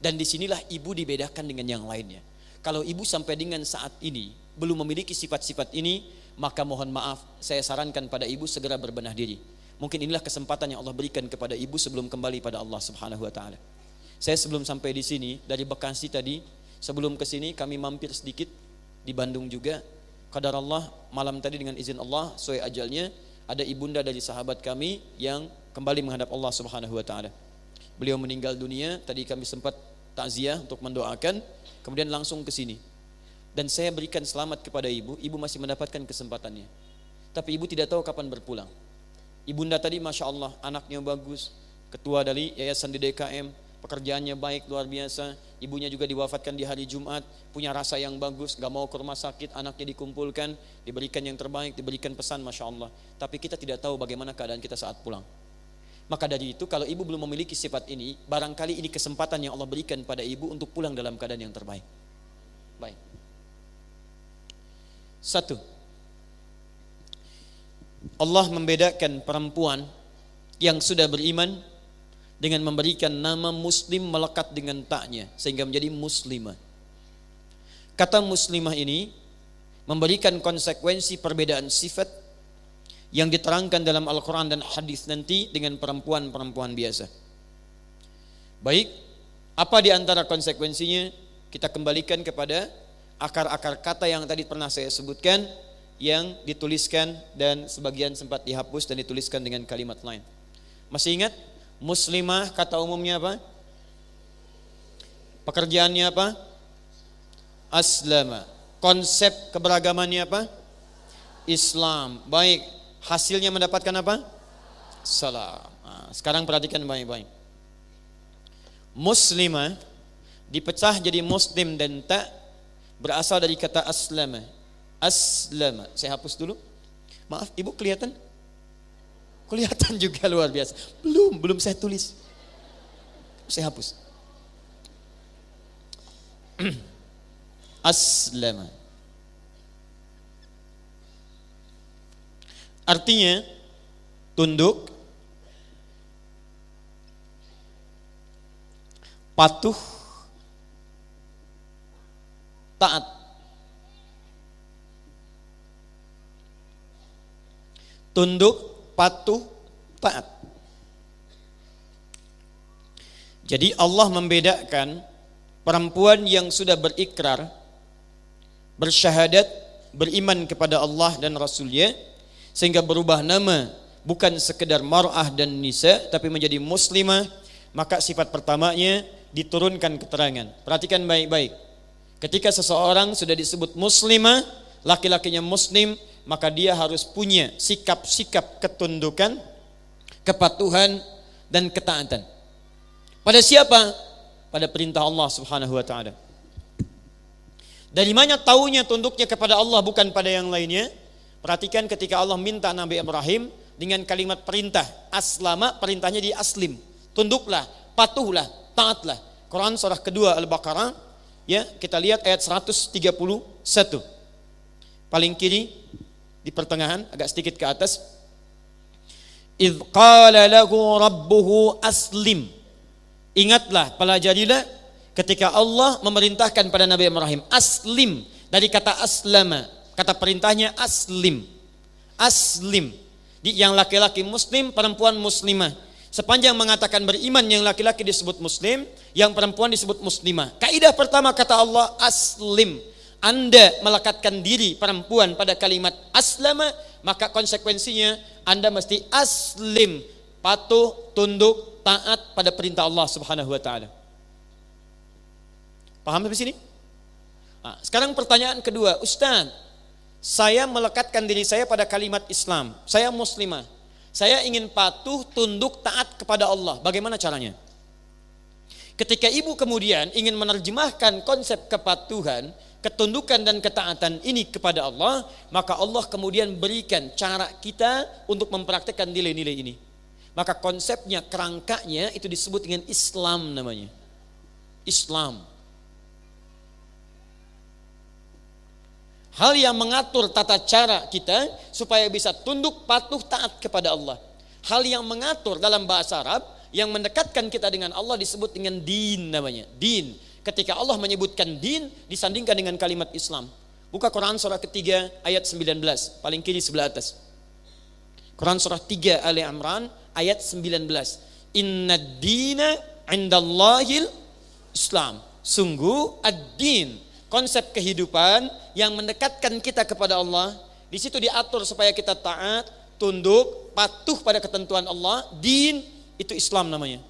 Dan disinilah ibu dibedakan dengan yang lainnya. Kalau ibu sampai dengan saat ini belum memiliki sifat-sifat ini, maka mohon maaf, saya sarankan pada ibu segera berbenah diri. Mungkin inilah kesempatan yang Allah berikan kepada ibu sebelum kembali pada Allah Subhanahu wa taala. Saya sebelum sampai di sini dari Bekasi tadi, sebelum ke sini kami mampir sedikit di Bandung juga. Qadar Allah, malam tadi dengan izin Allah sesuai ajalnya ada ibunda dari sahabat kami yang kembali menghadap Allah Subhanahu wa taala. Beliau meninggal dunia, tadi kami sempat takziah untuk mendoakan, kemudian langsung ke sini. Dan saya berikan selamat kepada ibu masih mendapatkan kesempatannya. Tapi ibu tidak tahu kapan berpulang. Ibunda tadi Masya Allah, anaknya bagus, ketua dari yayasan di DKM, pekerjaannya baik, luar biasa. Ibunya juga diwafatkan di hari Jumat, punya rasa yang bagus, gak mau ke rumah sakit, anaknya dikumpulkan, diberikan yang terbaik, diberikan pesan Masya Allah. Tapi kita tidak tahu bagaimana keadaan kita saat pulang. Maka dari itu kalau ibu belum memiliki sifat ini, barangkali ini kesempatan yang Allah berikan pada ibu untuk pulang dalam keadaan yang terbaik. Baik. Satu, Allah membedakan perempuan yang sudah beriman dengan memberikan nama muslim melekat dengan taknya sehingga menjadi muslimah. Kata muslimah ini memberikan konsekuensi perbedaan sifat yang diterangkan dalam Al-Quran dan hadis nanti dengan perempuan-perempuan biasa. Baik, apa di antara konsekuensinya? Kita kembalikan kepada akar-akar kata yang tadi pernah saya sebutkan, yang dituliskan dan sebagian sempat dihapus dan dituliskan dengan kalimat lain. Masih ingat? Muslimah kata umumnya apa? Pekerjaannya apa? Aslama. Konsep keberagamannya apa? Islam. Baik, hasilnya mendapatkan apa? Salam. Nah, sekarang perhatikan baik-baik. Muslimah dipecah jadi muslim dan tak, berasal dari kata aslama. Aslama. Saya hapus dulu. Maaf, ibu kelihatan? Kelihatan juga luar biasa. Belum saya tulis. Saya hapus. Aslama. Artinya tunduk, patuh, taat. Tunduk, patuh, taat. Jadi Allah membedakan perempuan yang sudah berikrar, bersyahadat, beriman kepada Allah dan Rasulnya, sehingga berubah nama bukan sekedar mar'ah dan nisa tapi menjadi muslimah, maka sifat pertamanya diturunkan keterangan. Perhatikan baik-baik. Ketika seseorang sudah disebut muslimah, laki-lakinya muslim, maka dia harus punya sikap-sikap ketundukan, kepatuhan dan ketaatan. Pada siapa? Pada perintah Allah Subhanahu wa taala. Dari mana taunya tunduknya kepada Allah bukan pada yang lainnya? Perhatikan ketika Allah minta Nabi Ibrahim dengan kalimat perintah, aslama, perintahnya di aslim. Tunduklah, patuhlah, taatlah. Quran surah kedua Al-Baqarah, ya, kita lihat ayat 131. Paling kiri di pertengahan, agak sedikit ke atas. Idz qala lahu rabbuhu aslim. Ingatlah, pelajarilah ketika Allah memerintahkan pada Nabi Ibrahim aslim, dari kata aslama. Kata perintahnya aslim. Aslim. Yang laki-laki muslim, perempuan muslimah. Sepanjang mengatakan beriman, yang laki-laki disebut muslim, yang perempuan disebut muslimah. Kaidah pertama kata Allah aslim. Anda melekatkan diri perempuan pada kalimat aslama, maka konsekuensinya Anda mesti aslim, patuh, tunduk, taat pada perintah Allah Subhanahu wa taala. Paham sampai sini? Nah, sekarang pertanyaan kedua, Ustaz, saya melekatkan diri saya pada kalimat Islam, saya muslimah, saya ingin patuh, tunduk, taat kepada Allah. Bagaimana caranya? Ketika ibu kemudian ingin menerjemahkan konsep kepatuhan, ketundukan dan ketaatan ini kepada Allah, maka Allah kemudian berikan cara kita untuk mempraktikkan nilai-nilai ini. Maka konsepnya, kerangkanya itu disebut dengan Islam namanya. Islam. Hal yang mengatur tata cara kita supaya bisa tunduk, patuh, taat kepada Allah. Hal yang mengatur dalam bahasa Arab yang mendekatkan kita dengan Allah disebut dengan din namanya. Din. Ketika Allah menyebutkan din disandingkan dengan kalimat Islam. Buka Quran surah ketiga ayat 19, paling kiri sebelah atas. Quran surah 3 Ali Imran ayat 19. Inna dina indallahil Islam. Sungguh ad-din, konsep kehidupan yang mendekatkan kita kepada Allah, di situ diatur supaya kita taat, tunduk, patuh pada ketentuan Allah. Din itu Islam namanya.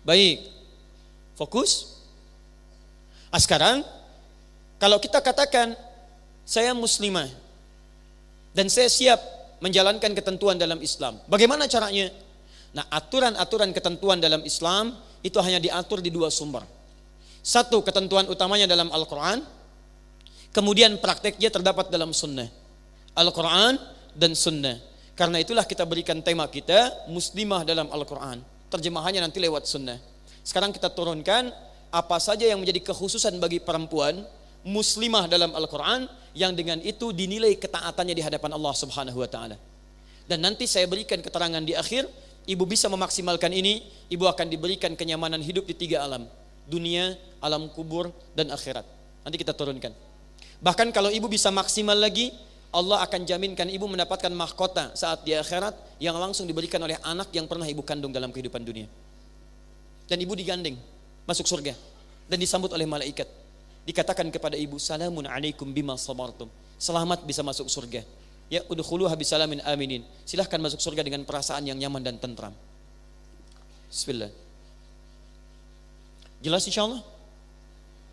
Baik, fokus. Sekarang Kalau kita katakan saya muslimah dan saya siap menjalankan ketentuan dalam Islam, bagaimana caranya? Nah, aturan-aturan ketentuan dalam Islam itu hanya diatur di dua sumber. Satu, ketentuan utamanya dalam Al-Quran, kemudian prakteknya terdapat dalam sunnah. Al-Quran dan sunnah. Karena itulah kita berikan tema kita muslimah dalam Al-Quran. Terjemahannya nanti lewat sunnah. Sekarang kita turunkan apa saja yang menjadi kekhususan bagi perempuan muslimah dalam Al-Quran, yang dengan itu dinilai ketaatannya di hadapan Allah Subhanahu wa taala. Dan nanti saya berikan keterangan di akhir, ibu bisa memaksimalkan ini, ibu akan diberikan kenyamanan hidup di 3 alam. Dunia, alam kubur, dan akhirat. Nanti kita turunkan. Bahkan kalau ibu bisa maksimal lagi, Allah akan jaminkan ibu mendapatkan mahkota saat di akhirat yang langsung diberikan oleh anak yang pernah ibu kandung dalam kehidupan dunia. Dan ibu digandeng masuk surga dan disambut oleh malaikat. Dikatakan kepada ibu, salamun alaikum bima sabartum. Selamat bisa masuk surga. Ya, udkhuluha bisalamin aminin. Silahkan masuk surga dengan perasaan yang nyaman dan tentram. Bismillah. Jelas insyaallah?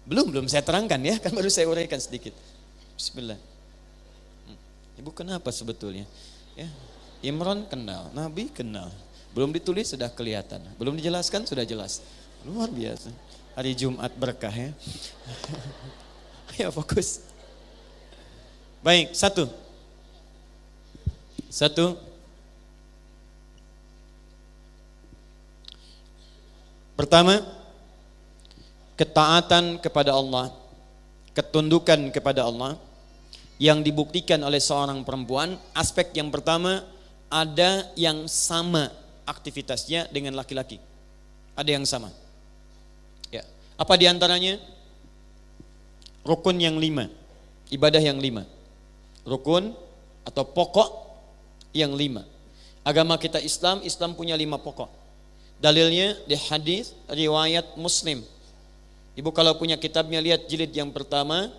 Belum saya terangkan ya, kan baru saya uraikan sedikit. Bismillah. Ibu kenapa sebetulnya? Ya, Imran kenal, Nabi kenal. Belum ditulis sudah kelihatan, belum dijelaskan sudah jelas. Luar biasa. Hari Jumat berkah ya. Ayo fokus. Baik, satu. Pertama, ketaatan kepada Allah, ketundukan kepada Allah yang dibuktikan oleh seorang perempuan. Aspek yang pertama, ada yang sama aktivitasnya dengan laki-laki. Ada yang sama. Ya. Apa diantaranya? Rukun yang 5, ibadah yang 5. Rukun atau pokok yang 5. Agama kita Islam punya 5 pokok. Dalilnya di hadis riwayat Muslim. Ibu kalau punya kitabnya lihat jilid yang pertama,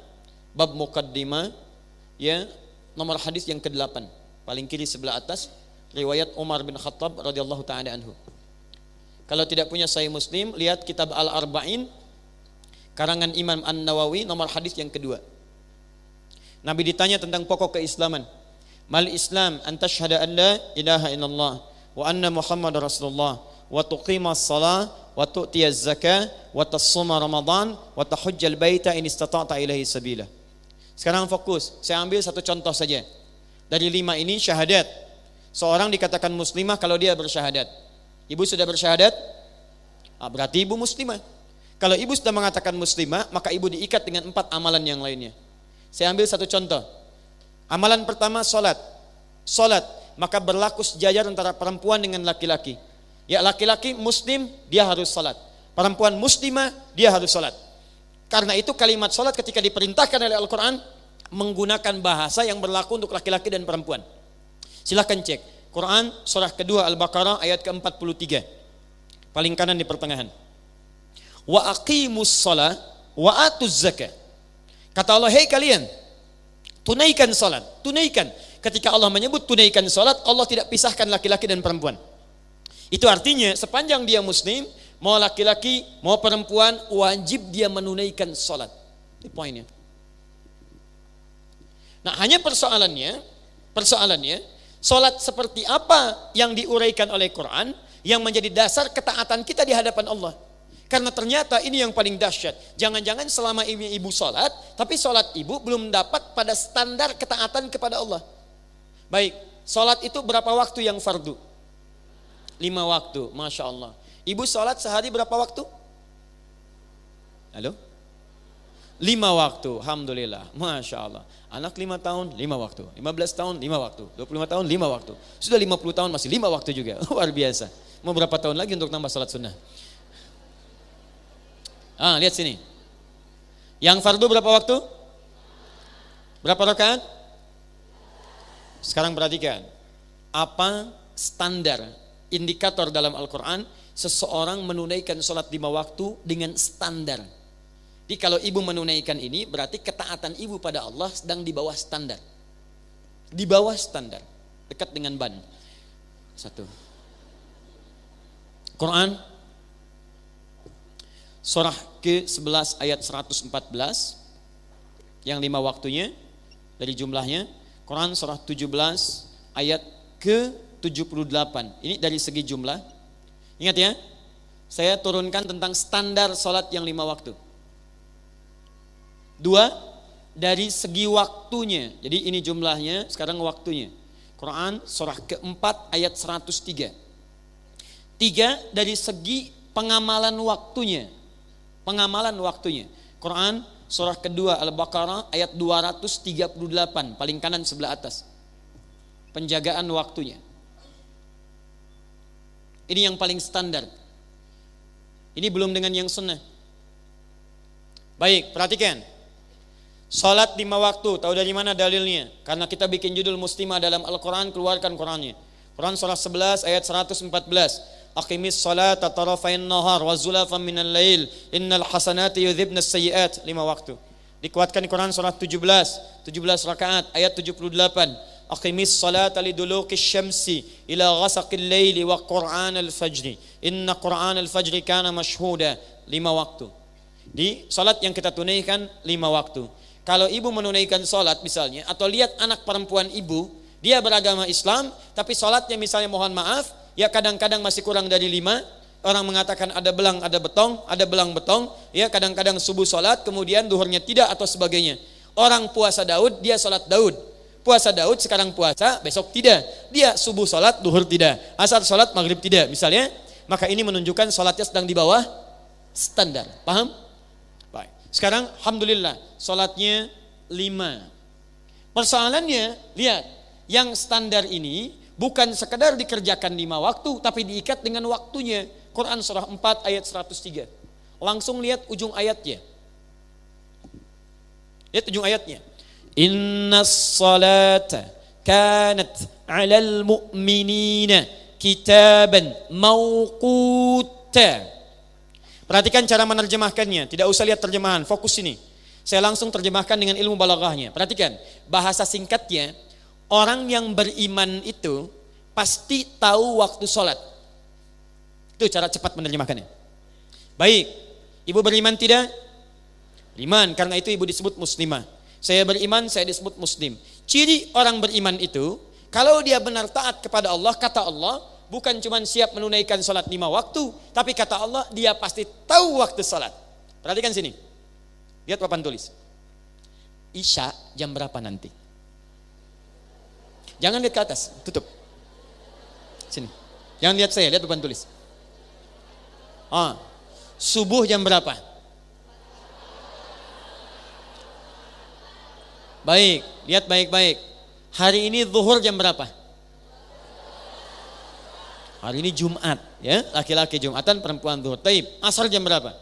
bab muqaddimah, ya, nomor hadis yang ke-8, paling kiri sebelah atas, riwayat Umar bin Khattab radhiyallahu taala anhu. Kalau tidak punya Sahih Muslim, lihat kitab Al-Arba'in karangan Imam An-Nawawi, nomor hadis yang kedua. Nabi ditanya tentang pokok keislaman. Mal Islam an tashhada an la ilaha illallah wa anna Muhammadar Rasulullah wa tuqimas shalah wa tu'tiyaz zakah wa tasuma Ramadan wa tahujjal baita in istata'ta ilaihi sabila. Sekarang fokus, saya ambil satu contoh saja. Dari 5 ini syahadat. Seorang dikatakan muslimah kalau dia bersyahadat. Ibu sudah bersyahadat? Berarti ibu muslimah. Kalau ibu sudah mengatakan muslimah, maka ibu diikat dengan 4 amalan yang lainnya. Saya ambil satu contoh. Amalan pertama salat. Salat, maka berlaku sejajar antara perempuan dengan laki-laki. Ya, laki-laki muslim dia harus salat. Perempuan muslimah dia harus salat. Karena itu kalimat salat ketika diperintahkan oleh Al-Quran menggunakan bahasa yang berlaku untuk laki-laki dan perempuan. Silahkan cek Quran surah kedua Al-Baqarah ayat ke-43, paling kanan di pertengahan. Wa aqimus shalah wa atuz zakah. Kata Allah, hei kalian, tunaikan salat, tunaikan. Ketika Allah menyebut tunaikan salat, Allah tidak pisahkan laki-laki dan perempuan. Itu artinya sepanjang dia muslim, mau laki-laki, mau perempuan, wajib dia menunaikan salat. Ini poinnya. Nah, hanya persoalannya, salat seperti apa yang diuraikan oleh Quran yang menjadi dasar ketaatan kita di hadapan Allah. Karena ternyata ini yang paling dahsyat. Jangan-jangan selama ibu salat, tapi salat ibu belum dapat pada standar ketaatan kepada Allah. Baik, salat itu berapa waktu yang fardu? 5 waktu, Masya Allah. Ibu salat sehari berapa waktu? Halo? 5 waktu, Alhamdulillah, Masya Allah. Anak 5 tahun, 5 waktu. 15 tahun, 5 waktu. 25 tahun, 5 waktu. Sudah 50 tahun masih 5 waktu juga. Luar biasa. Mau berapa tahun lagi untuk tambah salat sunnah? Lihat sini. Yang fardu berapa waktu? Berapa rakaat? Sekarang perhatikan. Apa standar indikator dalam Al-Quran seseorang menunaikan sholat 5 waktu dengan standar? Jadi kalau ibu menunaikan ini berarti ketaatan ibu pada Allah sedang di bawah standar. Di bawah standar. Dekat dengan ban. 1. Quran surah ke-11 ayat 114. yang 5 waktunya dari jumlahnya. Quran surah 17 ayat ke-78. Ini dari segi jumlah. Ingat ya, saya turunkan tentang standar sholat yang 5 waktu. 2, dari segi waktunya. Jadi ini jumlahnya, sekarang waktunya. Quran surah keempat ayat 103. 3, dari segi pengamalan waktunya. Pengamalan waktunya. Quran surah kedua Al-Baqarah ayat 238, paling kanan sebelah atas. Penjagaan waktunya. Ini yang paling standar. Ini belum dengan yang sunnah. Baik, perhatikan. Salat 5 waktu, tahu dari mana dalilnya? Karena kita bikin judul Muslimah dalam Al-Quran, keluarkan Qurannya. Quran surah 11 ayat 114. Aqimis salata tarafain nahar wa zulafan minal lail innal hasanati yudhibna sayyiat. 5 waktu. Dikuatkan di Quran surah 17 rakaat ayat 78. Aqimis salata liduluqis syamsi ila ghasaqil laili wa qur'anal fajri inna qur'anal fajri kana mashhuda. 5 waktu. Di salat yang kita tunaikan 5 waktu. Kalau ibu menunaikan salat misalnya, atau lihat anak perempuan ibu, dia beragama Islam, tapi salatnya misalnya mohon maaf, ya kadang-kadang masih kurang dari 5. Orang mengatakan ada belang, ada belang betong, ya kadang-kadang subuh salat, kemudian duhurnya tidak atau sebagainya. Orang puasa Daud, dia salat Daud. Puasa Daud sekarang puasa, besok tidak. Dia subuh salat, duhur tidak. Asar salat, maghrib tidak. Misalnya, maka ini menunjukkan salatnya sedang di bawah standar. Paham? Baik. Sekarang alhamdulillah salatnya 5. Persoalannya, lihat, yang standar ini bukan sekedar dikerjakan 5 waktu, tapi diikat dengan waktunya. Quran surah 4 ayat 103. Langsung lihat ujung ayatnya. Lihat ujung ayatnya. Innas salata kanat 'alal mu'minina kitaban mawquta. Perhatikan cara menerjemahkannya, tidak usah lihat terjemahan, fokus ini. Saya langsung terjemahkan dengan ilmu balaghahnya. Perhatikan, bahasa singkatnya, orang yang beriman itu pasti tahu waktu sholat. Itu cara cepat menerjemahkannya. Baik, ibu beriman tidak? Beriman, karena itu ibu disebut muslimah. Saya beriman, saya disebut muslim. Ciri orang beriman itu, kalau dia benar taat kepada Allah, kata Allah, bukan cuma siap menunaikan sholat 5 waktu, tapi kata Allah, dia pasti tahu waktu sholat. Perhatikan sini. Lihat papan tulis. Isya jam berapa nanti? Jangan lihat ke atas, tutup. Sini. Jangan lihat saya, lihat papan tulis. Subuh jam berapa? Baik, lihat baik-baik. Hari ini zuhur jam berapa? Hari ini Jumat, ya, laki-laki Jumatan, perempuan zuhur. Taib, asar jam berapa?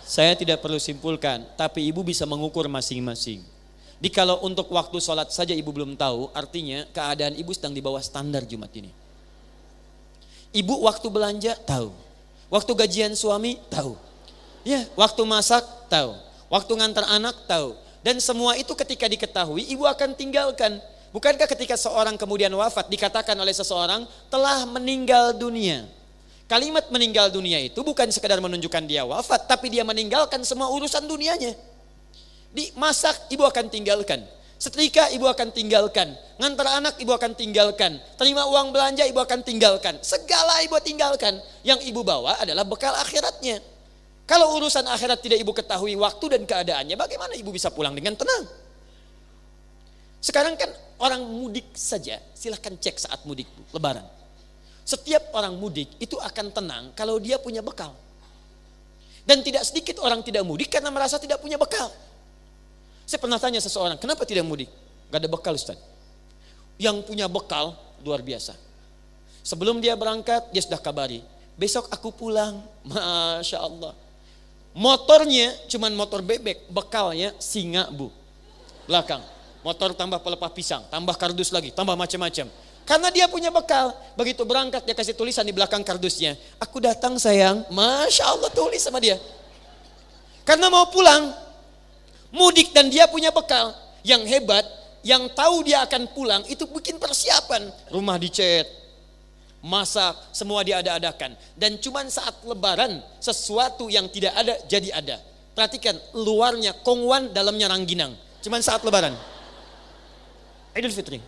Saya tidak perlu simpulkan, tapi ibu bisa mengukur masing-masing. Jadi kalau untuk waktu sholat saja ibu belum tahu, artinya keadaan ibu sedang di bawah standar Jumat ini. Ibu waktu belanja tahu, waktu gajian suami tahu, ya, waktu masak tahu, waktu ngantar anak tahu, dan semua itu ketika diketahui ibu akan tinggalkan. Bukankah ketika seorang kemudian wafat dikatakan oleh seseorang telah meninggal dunia? Kalimat meninggal dunia itu bukan sekedar menunjukkan dia wafat, tapi dia meninggalkan semua urusan dunianya. Di masak ibu akan tinggalkan, setrika ibu akan tinggalkan, ngantar anak ibu akan tinggalkan, terima uang belanja ibu akan tinggalkan, segala ibu tinggalkan. Yang ibu bawa adalah bekal akhiratnya. Kalau urusan akhirat tidak ibu ketahui waktu dan keadaannya, bagaimana ibu bisa pulang dengan tenang? Sekarang kan orang mudik saja, silahkan cek saat mudik lebaran. Setiap orang mudik itu akan tenang kalau dia punya bekal. Dan tidak sedikit orang tidak mudik karena merasa tidak punya bekal. Saya pernah tanya seseorang, kenapa tidak mudik? Gak ada bekal, Ustaz. Yang punya bekal luar biasa. Sebelum dia berangkat, dia sudah kabari, besok aku pulang. Masya Allah. Motornya cuman motor bebek, bekalnya singa, Bu. Belakang. Motor tambah pelepah pisang, tambah kardus lagi, tambah macam-macam. Karena dia punya bekal. Begitu berangkat dia kasih tulisan di belakang kardusnya, aku datang sayang. Masya Allah, tulis sama dia. Karena mau pulang, mudik dan dia punya bekal. Yang hebat, yang tahu dia akan pulang itu bikin persiapan. Rumah dicat, masak, semua diada-adakan. Dan cuman saat lebaran sesuatu yang tidak ada jadi ada. Perhatikan, luarnya kongwan, dalamnya rangginang. Cuman saat lebaran. Idul Fitri.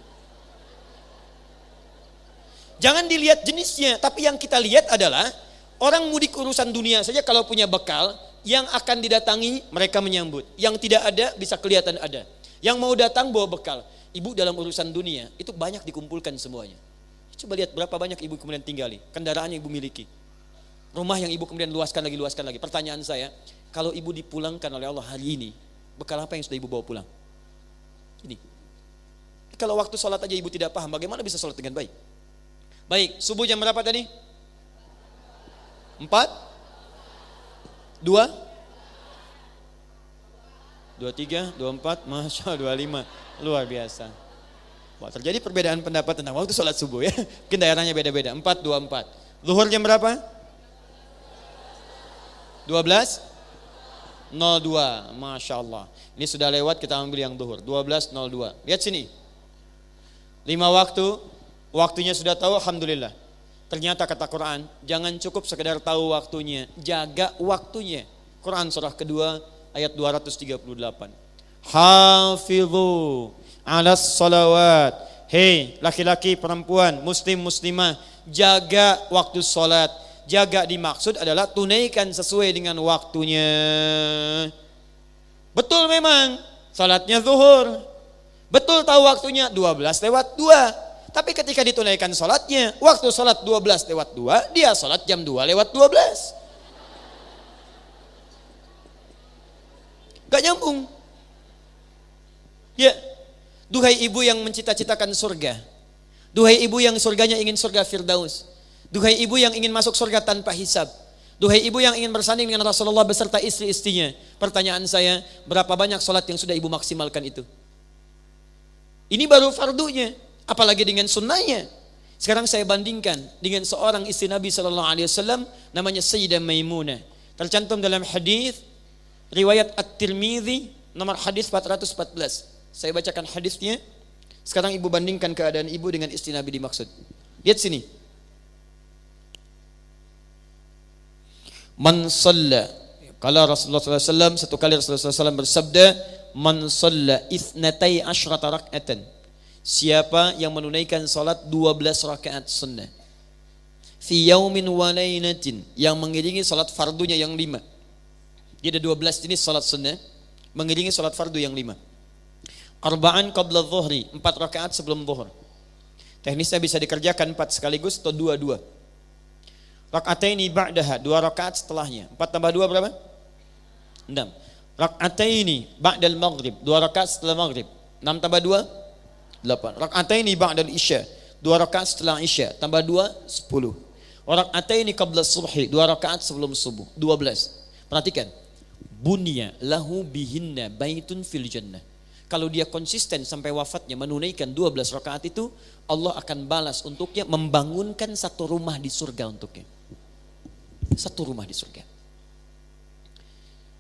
Jangan dilihat jenisnya, tapi yang kita lihat adalah orang mudik urusan dunia saja kalau punya bekal, yang akan didatangi mereka menyambut. Yang tidak ada bisa kelihatan ada. Yang mau datang bawa bekal. Ibu dalam urusan dunia itu banyak dikumpulkan semuanya. Coba lihat berapa banyak ibu kemudian tinggali, kendaraan yang ibu miliki. Rumah yang ibu kemudian luaskan lagi. Pertanyaan saya, kalau ibu dipulangkan oleh Allah hari ini, bekal apa yang sudah ibu bawa pulang? Ini. Kalau waktu sholat aja ibu tidak paham, bagaimana bisa sholat dengan baik? Baik, subuh jam berapa tadi? 4? 2? 23, 24, Masya Allah, 25. Luar biasa. Wah, terjadi perbedaan pendapat tentang waktu sholat subuh ya. Mungkin daerahnya beda-beda. 4, 24. Zuhur jam berapa? 12? 02. Masya Allah. Ini sudah lewat, kita ambil yang zuhur. 12.02. Lihat sini. 5 waktu. Waktunya sudah tahu, alhamdulillah. Ternyata kata Quran, jangan cukup sekedar tahu waktunya, jaga waktunya. Quran surah kedua ayat 238. Hafidhu 'alas salawat. Hei laki-laki, perempuan, muslim, muslimah, jaga waktu salat. Jaga dimaksud adalah tunaikan sesuai dengan waktunya. Betul memang salatnya zuhur. Betul tahu waktunya 12:02. Tapi ketika ditunaikan salatnya, waktu salat 12:02, dia salat jam 2:12. Gak nyambung. Ya, duhai ibu yang mencita-citakan surga. Duhai ibu yang surganya ingin surga Firdaus. Duhai ibu yang ingin masuk surga tanpa hisab. Duhai ibu yang ingin bersanding dengan Rasulullah beserta istri-istrinya. Pertanyaan saya, berapa banyak salat yang sudah ibu maksimalkan itu? Ini baru fardunya. Apalagi dengan sunnahnya. Sekarang saya bandingkan dengan seorang istri Nabi SAW, namanya Sayyidah Maimunah. Tercantum dalam hadis riwayat At-Tirmidzi nomor hadis 414. Saya bacakan hadisnya. Sekarang ibu bandingkan keadaan ibu dengan istri Nabi dimaksud. Lihat sini. Man shalla, kalau Rasulullah SAW, satu kali Rasulullah SAW bersabda, man shalla itsnatai asyrata rak'atan. Siapa yang menunaikan salat 12 rakaat sunnah fi yaumin wa lailatin, yang mengiringi salat fardunya yang 5. Jadi ada 12 jenis salat sunnah, mengiringi salat fardu yang 5. Arba'an qabla dhuhri, 4 rakaat sebelum zuhur. Teknisnya bisa dikerjakan 4 sekaligus atau 2-2. Rak'ataini ba'daha, 2 rakaat setelahnya. 4 tambah 2 berapa? 6. Rak'ataini ba'dal maghrib, 2 rakaat setelah maghrib. 6 tambah 2? 8. Rak'ataini ba'dal isya, 2 rakaat setelah isya, tambah 2, 10. Rak'ataini qabla subhi, 2 rakaat sebelum subuh, 12. Perhatikan. Bunya lahu bihinna baitun fil jannah. Kalau dia konsisten sampai wafatnya menunaikan 12 rakaat itu, Allah akan balas untuknya, membangunkan satu rumah di surga untuknya. Satu rumah di surga.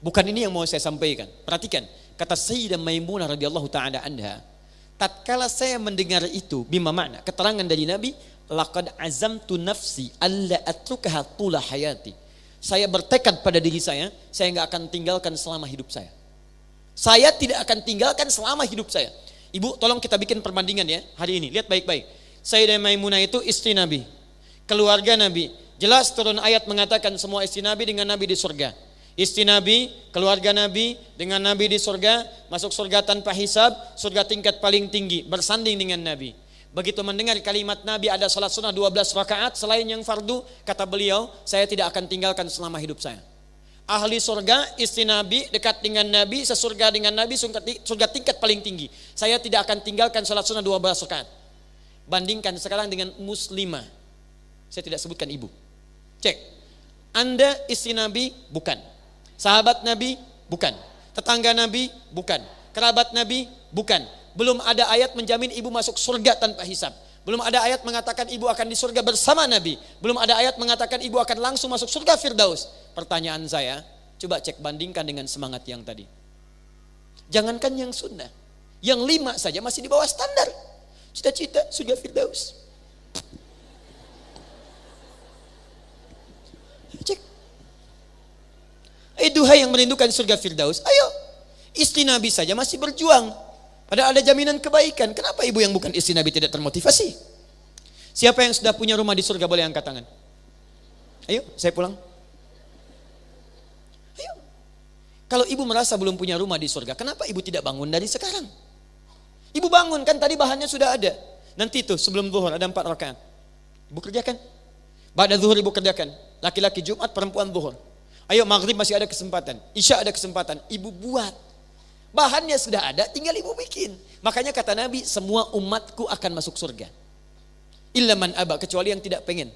Bukan ini yang mau saya sampaikan. Perhatikan, kata Sayyidah Maimunah radhiyallahu taala anha, tatkala saya mendengar itu, bima makna keterangan dari Nabi, laqad azamtu nafsi alla atrukaha tula hayati. Saya bertekad pada diri saya enggak akan tinggalkan selama hidup saya. Saya tidak akan tinggalkan selama hidup saya. Ibu, tolong kita bikin perbandingan ya hari ini. Lihat baik-baik. Sayyidah Maimunah itu istri Nabi, keluarga Nabi. Jelas turun ayat mengatakan semua istri Nabi dengan Nabi di surga. Istri Nabi, keluarga Nabi dengan Nabi di surga, masuk surga tanpa hisab, surga tingkat paling tinggi, bersanding dengan Nabi. Begitu mendengar kalimat Nabi ada salat sunnah 12 rakaat selain yang fardu, kata beliau, saya tidak akan tinggalkan selama hidup saya. Ahli surga, istri Nabi, dekat dengan Nabi, sesurga dengan Nabi, surga tingkat paling tinggi. Saya tidak akan tinggalkan salat sunnah 12 rakaat. Bandingkan sekarang dengan muslimah. Saya tidak sebutkan ibu. Cek. Anda istri Nabi? Bukan. Sahabat Nabi? Bukan. Tetangga Nabi? Bukan. Kerabat Nabi? Bukan. Belum ada ayat menjamin ibu masuk surga tanpa hisab. Belum ada ayat mengatakan ibu akan di surga bersama Nabi. Belum ada ayat mengatakan ibu akan langsung masuk surga Firdaus. Pertanyaan saya, coba cek bandingkan dengan semangat yang tadi. Jangankan yang sunnah, yang 5 saja masih di bawah standar. Cita-cita surga Firdaus. Cek. Duhai yang merindukan surga Firdaus, ayo istri Nabi saja masih berjuang. Padahal ada jaminan kebaikan. Kenapa ibu yang bukan istri Nabi tidak termotivasi? Siapa yang sudah punya rumah di surga boleh angkat tangan. Ayo, saya pulang. Ayo. Kalau ibu merasa belum punya rumah di surga, kenapa ibu tidak bangun dari sekarang? Ibu bangun, kan tadi bahannya sudah ada. Nanti itu sebelum zuhur ada 4 rakaat. Ibu kerjakan. Ba'da zuhur ibu kerjakan. Laki-laki Jumat, perempuan zuhur. Ayo maghrib masih ada kesempatan. Isya ada kesempatan. Ibu buat. Bahannya sudah ada, tinggal ibu bikin. Makanya kata Nabi, semua umatku akan masuk surga. Illa man aba, kecuali yang tidak pengen.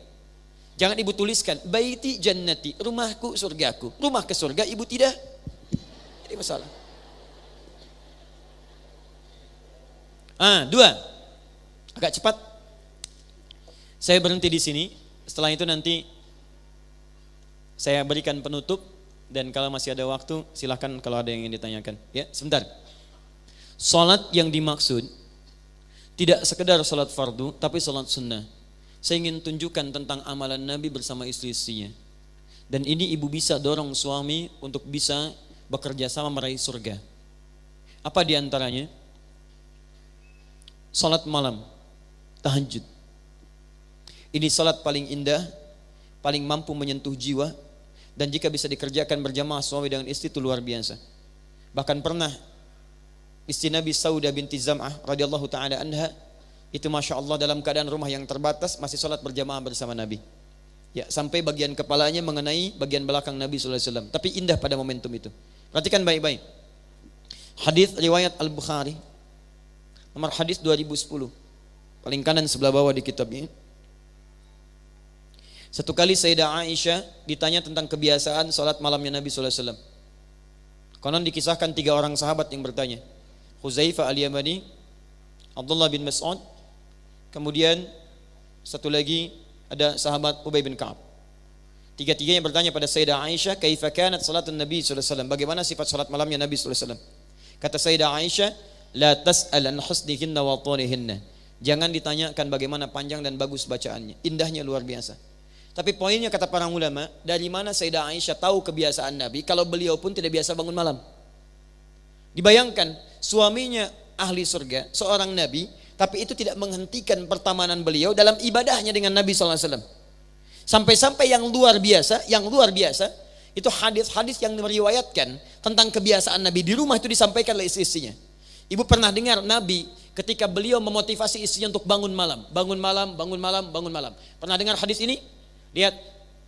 Jangan ibu tuliskan, baiti jannati, rumahku surgaku. Rumah ke surga ibu tidak. Jadi masalah. 2. Agak cepat. Saya berhenti di sini. Setelah itu nanti saya berikan penutup, dan kalau masih ada waktu silahkan kalau ada yang ingin ditanyakan. Ya, sebentar. Salat yang dimaksud tidak sekedar salat fardu, tapi salat sunnah. Saya ingin tunjukkan tentang amalan Nabi bersama istri-istrinya. Dan ini ibu bisa dorong suami untuk bisa bekerja sama meraih surga. Apa diantaranya? Salat malam, tahajud. Ini salat paling indah, paling mampu menyentuh jiwa, dan jika bisa dikerjakan berjamaah suami dengan istri itu luar biasa. Bahkan pernah istri Nabi Saudah binti Zam'ah radhiyallahu taala anha itu masya Allah dalam keadaan rumah yang terbatas masih salat berjamaah bersama Nabi. Ya, sampai bagian kepalanya mengenai bagian belakang Nabi sallallahu alaihi wasallam. Tapi indah pada momentum itu. Perhatikan baik-baik. Hadis riwayat Al-Bukhari nomor hadis 2010. Paling kanan sebelah bawah di kitabnya. Satu kali Sayyidah Aisyah ditanya tentang kebiasaan salat malamnya Nabi sallallahu alaihi wasallam. Konon dikisahkan 3 orang sahabat yang bertanya. Huzaifah al-Yamani, Abdullah bin Mas'ud, kemudian satu lagi ada sahabat Ubay bin Ka'ab. Tiga-tiganya bertanya pada Sayyidah Aisyah, kaifa kanat salatun Nabi sallallahu alaihi wasallam? Bagaimana sifat salat malamnya Nabi sallallahu alaihi wasallam? Kata Sayyidah Aisyah, la tas'al an husnihinna wa tunihinna. Jangan ditanyakan bagaimana panjang dan bagus bacaannya. Indahnya luar biasa. Tapi poinnya kata para ulama, dari mana Sayyidah Aisyah tahu kebiasaan Nabi kalau beliau pun tidak biasa bangun malam? Dibayangkan suaminya ahli surga, seorang nabi, tapi itu tidak menghentikan pertemanan beliau dalam ibadahnya dengan Nabi sallallahu alaihi wasallam. Sampai-sampai yang luar biasa, itu hadis-hadis yang meriwayatkan tentang kebiasaan Nabi di rumah itu disampaikan oleh istri-istrinya. Ibu pernah dengar Nabi ketika beliau memotivasi istrinya untuk bangun malam. Pernah dengar hadis ini? Lihat,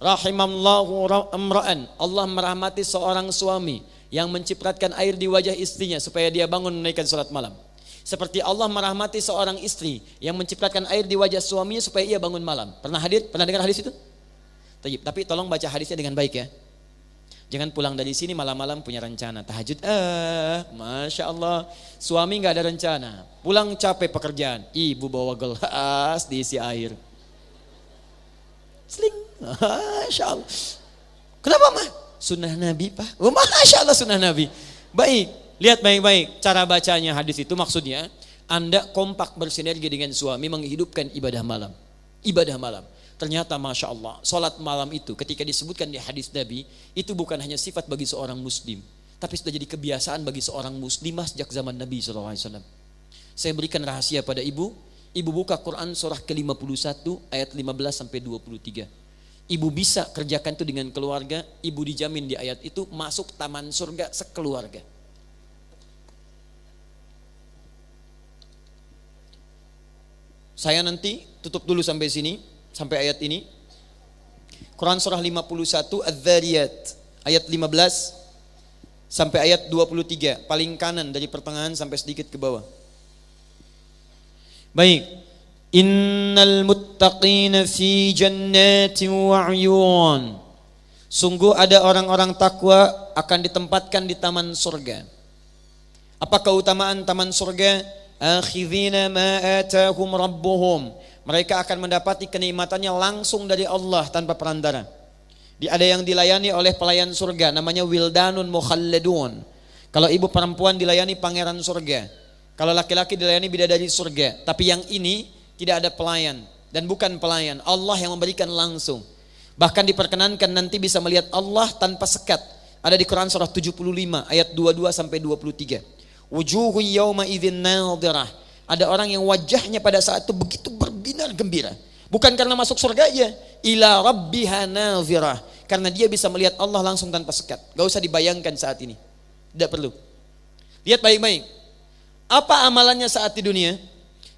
rahimallahu amra'an, Allah merahmati seorang suami yang mencipratkan air di wajah istrinya supaya dia bangun menaikkan salat malam. Seperti Allah merahmati seorang istri yang mencipratkan air di wajah suaminya supaya ia bangun malam. Pernah hadir? Pernah dengar hadis itu? Tapi tolong baca hadisnya dengan baik ya. Jangan pulang dari sini malam-malam punya rencana tahajud. Masya Allah, suami nggak ada rencana. Pulang capek pekerjaan, ibu bawa gelas diisi air. Seling, Masya Allah. Kenapa mah? Sunnah Nabi Pak. Oh, Masya Allah sunnah Nabi. Baik, lihat baik-baik cara bacanya hadis itu, maksudnya Anda kompak bersinergi dengan suami menghidupkan ibadah malam. Ibadah malam. Ternyata Masya Allah, sholat malam itu ketika disebutkan di hadis Nabi, itu bukan hanya sifat bagi seorang muslim, tapi sudah jadi kebiasaan bagi seorang muslimah sejak zaman Nabi SAW. Saya berikan rahasia pada ibu buka Quran surah ke-51 ayat 15 sampai 23. Ibu bisa kerjakan itu dengan keluarga, ibu dijamin di ayat itu masuk taman surga sekeluarga. Saya nanti tutup dulu sampai sini, sampai ayat ini. Quran surah 51 Az-Zariyat ayat 15 sampai ayat 23, paling kanan dari pertengahan sampai sedikit ke bawah. Baik. Innal muttaqina fi jannatin wa 'uyun. Sungguh ada orang-orang takwa akan ditempatkan di taman surga. Apa keutamaan taman surga? Akhidhina ma atahum rabbuhum. Mereka akan mendapati kenikmatannya langsung dari Allah tanpa perantara. Ada yang dilayani oleh pelayan surga namanya wildanun mukhalladun. Kalau ibu perempuan dilayani pangeran surga. Kalau laki-laki dilayani bidadari surga. Tapi yang ini tidak ada pelayan dan bukan pelayan, Allah yang memberikan langsung. Bahkan diperkenankan nanti bisa melihat Allah tanpa sekat. Ada di Quran surah 75 ayat 22 sampai 23. Wujuhun yawma idzin nadhirah. Ada orang yang wajahnya pada saat itu begitu berbinar gembira. Bukan karena masuk surga aja, ila rabbiha nadhirah. Karena dia bisa melihat Allah langsung tanpa sekat. Gak usah dibayangkan saat ini. Tidak perlu. Lihat baik-baik. Apa amalannya saat di dunia?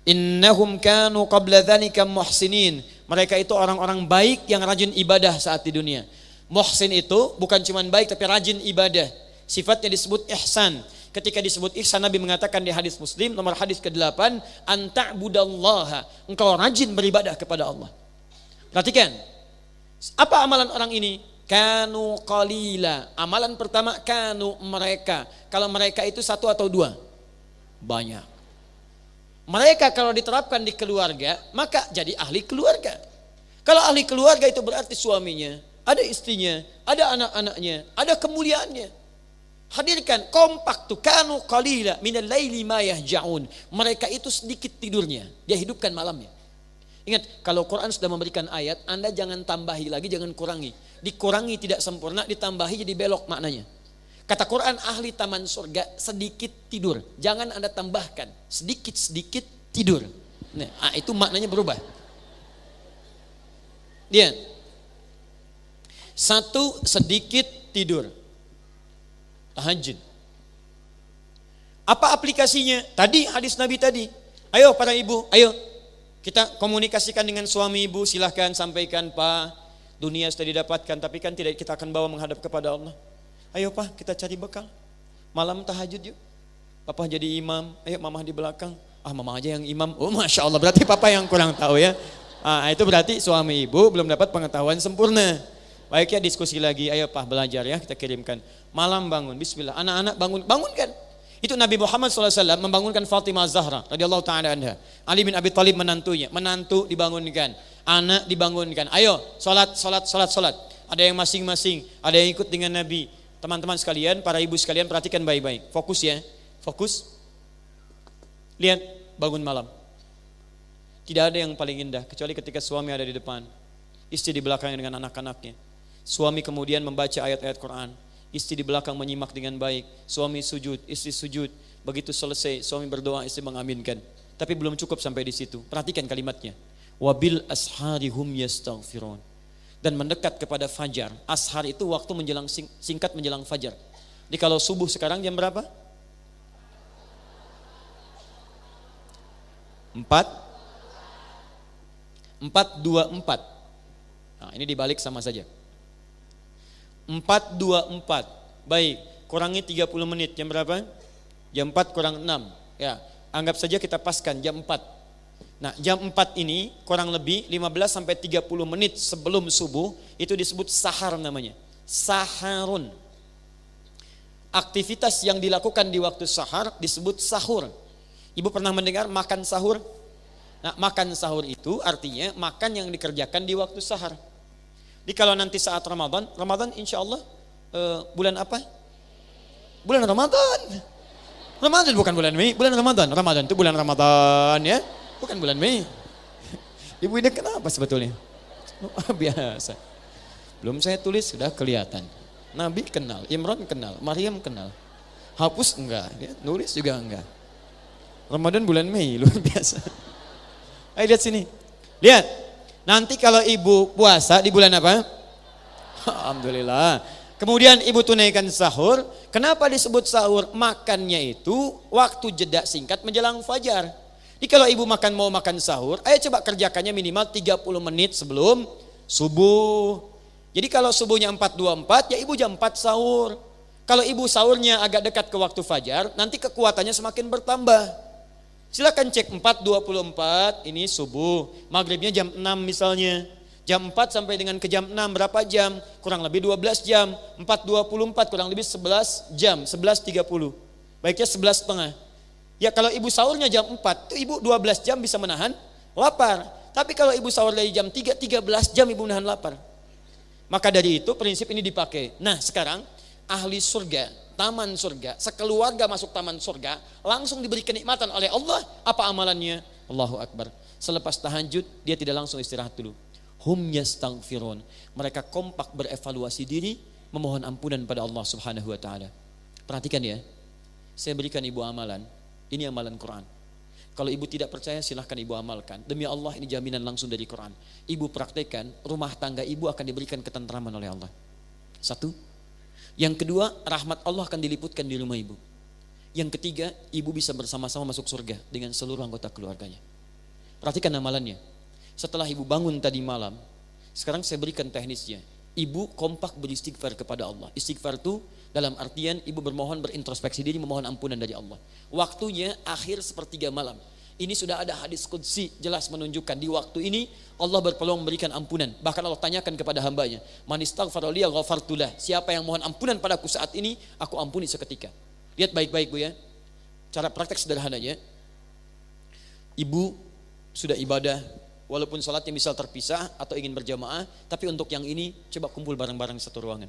Innahum kanu qabla dzalika muhsinin. Mereka itu orang-orang baik yang rajin ibadah saat di dunia. Muhsin itu bukan cuma baik tapi rajin ibadah. Sifatnya disebut ihsan. Ketika disebut ihsan, Nabi mengatakan di hadis Muslim nomor hadis ke-8, anta'budallaha, engkau rajin beribadah kepada Allah. Perhatikan. Apa amalan orang ini? Kanu qalila. Amalan pertama kanu, mereka. Kalau mereka itu satu atau dua? Banyak. Mereka kalau diterapkan di keluarga, maka jadi ahli keluarga. Kalau ahli keluarga itu berarti suaminya, ada istrinya, ada anak-anaknya, ada kemuliaannya. Hadirkan kompak tuh, kanu qalila minal laili ma yahja'un. Mereka itu sedikit tidurnya, dia hidupkan malamnya. Ingat, kalau Quran sudah memberikan ayat, Anda jangan tambahi lagi, jangan kurangi. Dikurangi tidak sempurna, ditambahi jadi belok maknanya. Kata Quran, ahli taman surga sedikit tidur. Jangan Anda tambahkan, sedikit-sedikit tidur. Nah, itu maknanya berubah. Lihat. Satu, sedikit tidur. Tahajud. Apa aplikasinya? Tadi hadis Nabi tadi. Ayo para ibu, ayo. Kita komunikasikan dengan suami ibu, silahkan sampaikan, Pak, dunia sudah didapatkan, tapi kan tidak kita akan bawa menghadap kepada Allah. Ayo Pak, kita cari bekal. Malam tahajud yuk. Papa jadi imam, ayo mama di belakang. Mama aja yang imam. Oh Masya Allah, berarti papa yang kurang tahu ya. Itu berarti suami ibu belum dapat pengetahuan sempurna. Baik ya, diskusi lagi, ayo Pak belajar ya, kita kirimkan. Malam bangun, bismillah, anak-anak bangunkan. Itu Nabi Muhammad SAW membangunkan Fatimah Zahra radhiyallahu ta'ala anha. Ali bin Abi Thalib menantunya, menantu dibangunkan, anak dibangunkan. Ayo salat. Ada yang masing-masing, ada yang ikut dengan Nabi. Teman-teman sekalian, para ibu sekalian perhatikan baik-baik. Fokus ya, fokus. Lihat, bangun malam. Tidak ada yang paling indah kecuali ketika suami ada di depan, istri di belakang dengan anak-anaknya. Suami kemudian membaca ayat-ayat Quran. Istri di belakang menyimak dengan baik. Suami sujud, istri sujud. Begitu selesai, suami berdoa, istri mengaminkan. Tapi belum cukup sampai di situ. Perhatikan kalimatnya. Wabil asharihum yastaghfirun. Dan mendekat kepada fajar. Ashar itu waktu menjelang singkat menjelang fajar. Jadi kalau subuh sekarang jam berapa? 4:24. Nah, ini dibalik sama saja. 4:24. Baik, kurangi 30 menit. Jam berapa? Jam 4 kurang 6. Ya, anggap saja kita paskan jam 4. Nah, jam 4 ini kurang lebih 15 sampai 30 menit sebelum subuh itu disebut sahar namanya. Saharun. Aktivitas yang dilakukan di waktu sahar disebut sahur. Ibu pernah mendengar makan sahur? Nah, makan sahur itu artinya makan yang dikerjakan di waktu sahar. Jadi kalau nanti saat Ramadan insya Allah bulan apa? Bulan Ramadan. Ramadan bukan bulan Mei, bulan Ramadan. Ramadan itu bulan Ramadan ya, bukan bulan Mei. Ibu ini kenapa sebetulnya? Biasa. Belum saya tulis sudah kelihatan. Nabi kenal, Imran kenal, Maryam kenal. Hapus enggak, ya, nulis juga enggak. Ramadan bulan Mei, luar biasa. Ayo lihat sini. Lihat. Nanti kalau ibu puasa di bulan apa? Alhamdulillah. Kemudian ibu tunaikan sahur. Kenapa disebut sahur? Makannya itu waktu jeda singkat menjelang fajar. Jadi kalau ibu mau makan sahur, ayo coba kerjakannya minimal 30 menit sebelum subuh. Jadi kalau subuhnya 4:24, ya ibu jam 4 sahur. Kalau ibu sahurnya agak dekat ke waktu fajar, nanti kekuatannya semakin bertambah. Silakan cek 4:24 ini subuh, maghribnya jam 6 misalnya. Jam 4 sampai dengan ke jam 6 berapa jam? Kurang lebih 12 jam. 4:24 kurang lebih 11 jam, 11:30. Baiknya 11:30. Ya kalau ibu sahurnya jam 4, itu ibu 12 jam bisa menahan lapar. Tapi kalau ibu sahur dari jam 3, 13 jam ibu menahan lapar. Maka dari itu prinsip ini dipakai. Nah sekarang ahli surga, taman surga, sekeluarga masuk taman surga, langsung diberi kenikmatan oleh Allah. Apa amalannya? Allahu Akbar. Selepas tahajud, dia tidak langsung istirahat dulu. Hum yastaghfirun. Mereka kompak berevaluasi diri, memohon ampunan pada Allah Subhanahu wa taala. Perhatikan ya. Saya berikan ibu amalan. Ini amalan Quran. Kalau ibu tidak percaya silahkan ibu amalkan. Demi Allah ini jaminan langsung dari Quran. Ibu praktekkan, rumah tangga ibu akan diberikan ketentraman oleh Allah. Satu. Yang kedua, rahmat Allah akan diliputkan di rumah ibu. Yang ketiga, ibu bisa bersama-sama masuk surga dengan seluruh anggota keluarganya. Perhatikan amalannya. Setelah ibu bangun tadi malam, sekarang saya berikan teknisnya. Ibu kompak beristighfar kepada Allah. Istighfar itu dalam artian ibu bermohon, berintrospeksi diri, memohon ampunan dari Allah. Waktunya akhir sepertiga malam. Ini sudah ada hadis qudsi jelas menunjukkan di waktu ini Allah berpeluang memberikan ampunan. Bahkan Allah tanyakan kepada hambanya, man istaghfara li ghafartu lah. Siapa yang mohon ampunan padaku saat ini, aku ampuni seketika. Lihat baik-baik Bu ya. Cara praktek sederhananya. Ibu sudah ibadah, walaupun sholatnya misal terpisah atau ingin berjamaah, tapi untuk yang ini coba kumpul bareng-bareng satu ruangan.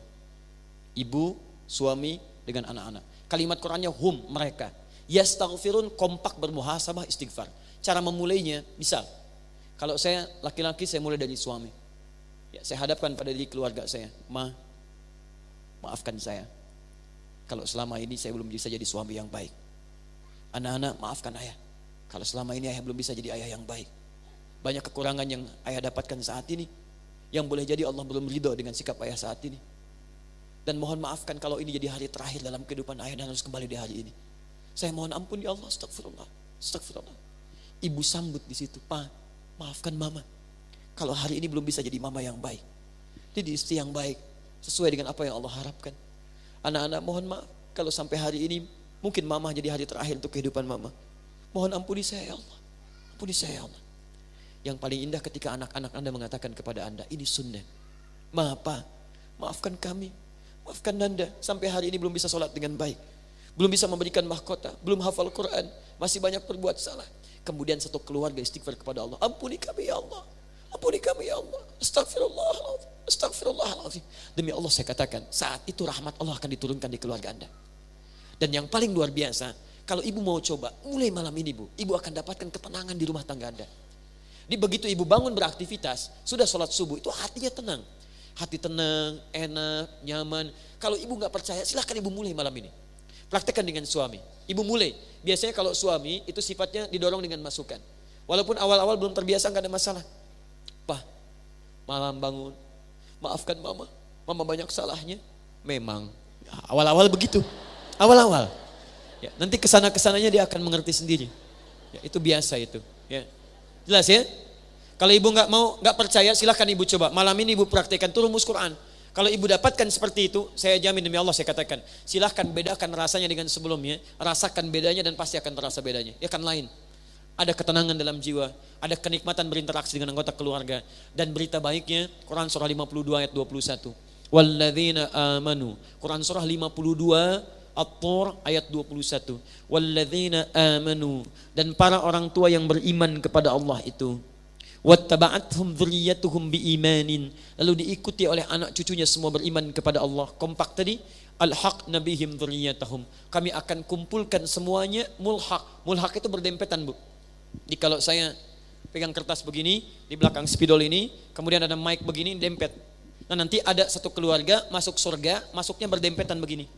Ibu, suami dengan anak-anak. Kalimat Qurannya hum, mereka. Yastaghfirun, kompak bermuhasabah istighfar. Cara memulainya, misal kalau saya laki-laki, saya mulai dari suami. Ya, saya hadapkan pada diri keluarga saya. Maafkan saya. Kalau selama ini saya belum bisa jadi suami yang baik. Anak-anak, maafkan ayah. Kalau selama ini ayah belum bisa jadi ayah yang baik. Banyak kekurangan yang ayah dapatkan saat ini, yang boleh jadi Allah belum ridho dengan sikap ayah saat ini. Dan mohon maafkan kalau ini jadi hari terakhir dalam kehidupan ayah dan harus kembali di hari ini. Saya mohon ampun ya Allah, astagfirullah, astagfirullah. Ibu sambut di situ, Pak, maafkan mama. Kalau hari ini belum bisa jadi mama yang baik, jadi istri yang baik, sesuai dengan apa yang Allah harapkan. Anak-anak mohon maaf, kalau sampai hari ini mungkin mama jadi hari terakhir untuk kehidupan mama. Mohon ampuni saya ya Allah, ampuni saya ya Allah. Yang paling indah ketika anak-anak Anda mengatakan kepada Anda, ini sunnah. Maafkan kami, maafkan Nanda, sampai hari ini belum bisa sholat dengan baik, belum bisa memberikan mahkota, belum hafal Quran, masih banyak berbuat salah. Kemudian satu keluarga istighfar kepada Allah, ampuni kami ya Allah, ampuni kami ya Allah, astagfirullahaladzim, astagfirullahaladzim. Demi Allah saya katakan, saat itu rahmat Allah akan diturunkan di keluarga Anda. Dan yang paling luar biasa, kalau ibu mau coba, mulai malam ini Bu, ibu akan dapatkan ketenangan di rumah tangga Anda. Jadi begitu ibu bangun beraktivitas, sudah sholat subuh, itu hatinya tenang. Hati tenang, enak, nyaman. Kalau ibu gak percaya, silahkan ibu mulai malam ini. Praktekkan dengan suami. Ibu mulai. Biasanya kalau suami itu sifatnya didorong dengan masukan. Walaupun awal-awal belum terbiasa gak ada masalah. Pak, malam bangun, maafkan mama. Mama banyak salahnya. Memang. Awal-awal begitu. Awal-awal. Ya, nanti kesana-kesananya dia akan mengerti sendiri. Ya, itu biasa itu. Ya. Jelas ya? Kalau ibu nggak percaya, silahkan ibu coba. Malam ini ibu praktekkan tuh rumus Quran. Kalau ibu dapatkan seperti itu, saya jamin demi Allah saya katakan, silahkan bedakan rasanya dengan sebelumnya, rasakan bedanya dan pasti akan terasa bedanya. Ya kan lain. Ada ketenangan dalam jiwa, ada kenikmatan berinteraksi dengan anggota keluarga. Dan berita baiknya, Quran surah 52 ayat 21. Walladzina amanu. Quran surah 52 At-Tur ayat 21. Walladzina amanu, dan para orang tua yang beriman kepada Allah itu, wattaba'athum dzurriyyatuhum biimanin, lalu diikuti oleh anak cucunya semua beriman kepada Allah. Kompak tadi, alhaqna bihim dzurriyyatahum, kami akan kumpulkan semuanya mulhaq. Mulhaq itu berdempetan Bu. Jadi kalau saya pegang kertas begini, di belakang spidol ini, kemudian ada mic begini, dempet. Nah nanti ada satu keluarga masuk surga, masuknya berdempetan begini.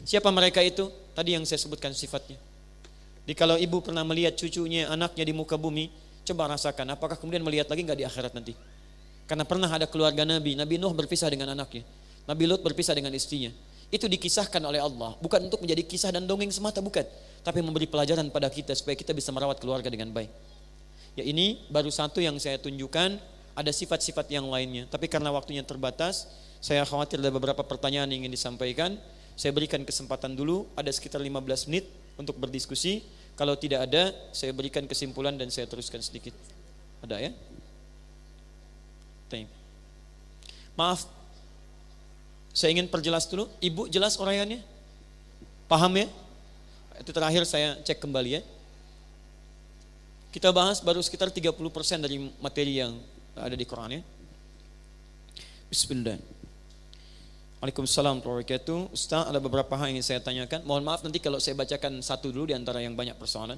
Siapa mereka itu? Tadi yang saya sebutkan sifatnya. Jadi kalau ibu pernah melihat cucunya, anaknya di muka bumi, coba rasakan apakah kemudian melihat lagi nggak di akhirat nanti. Karena pernah ada keluarga Nabi Nuh berpisah dengan anaknya, Nabi Lut berpisah dengan istrinya. Itu dikisahkan oleh Allah, bukan untuk menjadi kisah dan dongeng semata, bukan, tapi memberi pelajaran pada kita supaya kita bisa merawat keluarga dengan baik. Ya ini baru satu yang saya tunjukkan, ada sifat-sifat yang lainnya. Tapi karena waktunya terbatas, saya khawatir ada beberapa pertanyaan yang ingin disampaikan. Saya berikan kesempatan dulu, ada sekitar 15 menit untuk berdiskusi. Kalau tidak ada, saya berikan kesimpulan dan saya teruskan sedikit. Ada ya? Maaf, saya ingin perjelas dulu. Ibu jelas uraiannya? Paham ya? Itu terakhir saya cek kembali ya. Kita bahas baru sekitar 30% dari materi yang ada di Quran ya. Bismillah. Waalaikumsalam warahmatullahi wabarakatuh. Ustaz, ada beberapa hal yang ingin saya tanyakan. Mohon maaf nanti kalau saya bacakan satu dulu di antara yang banyak persoalan.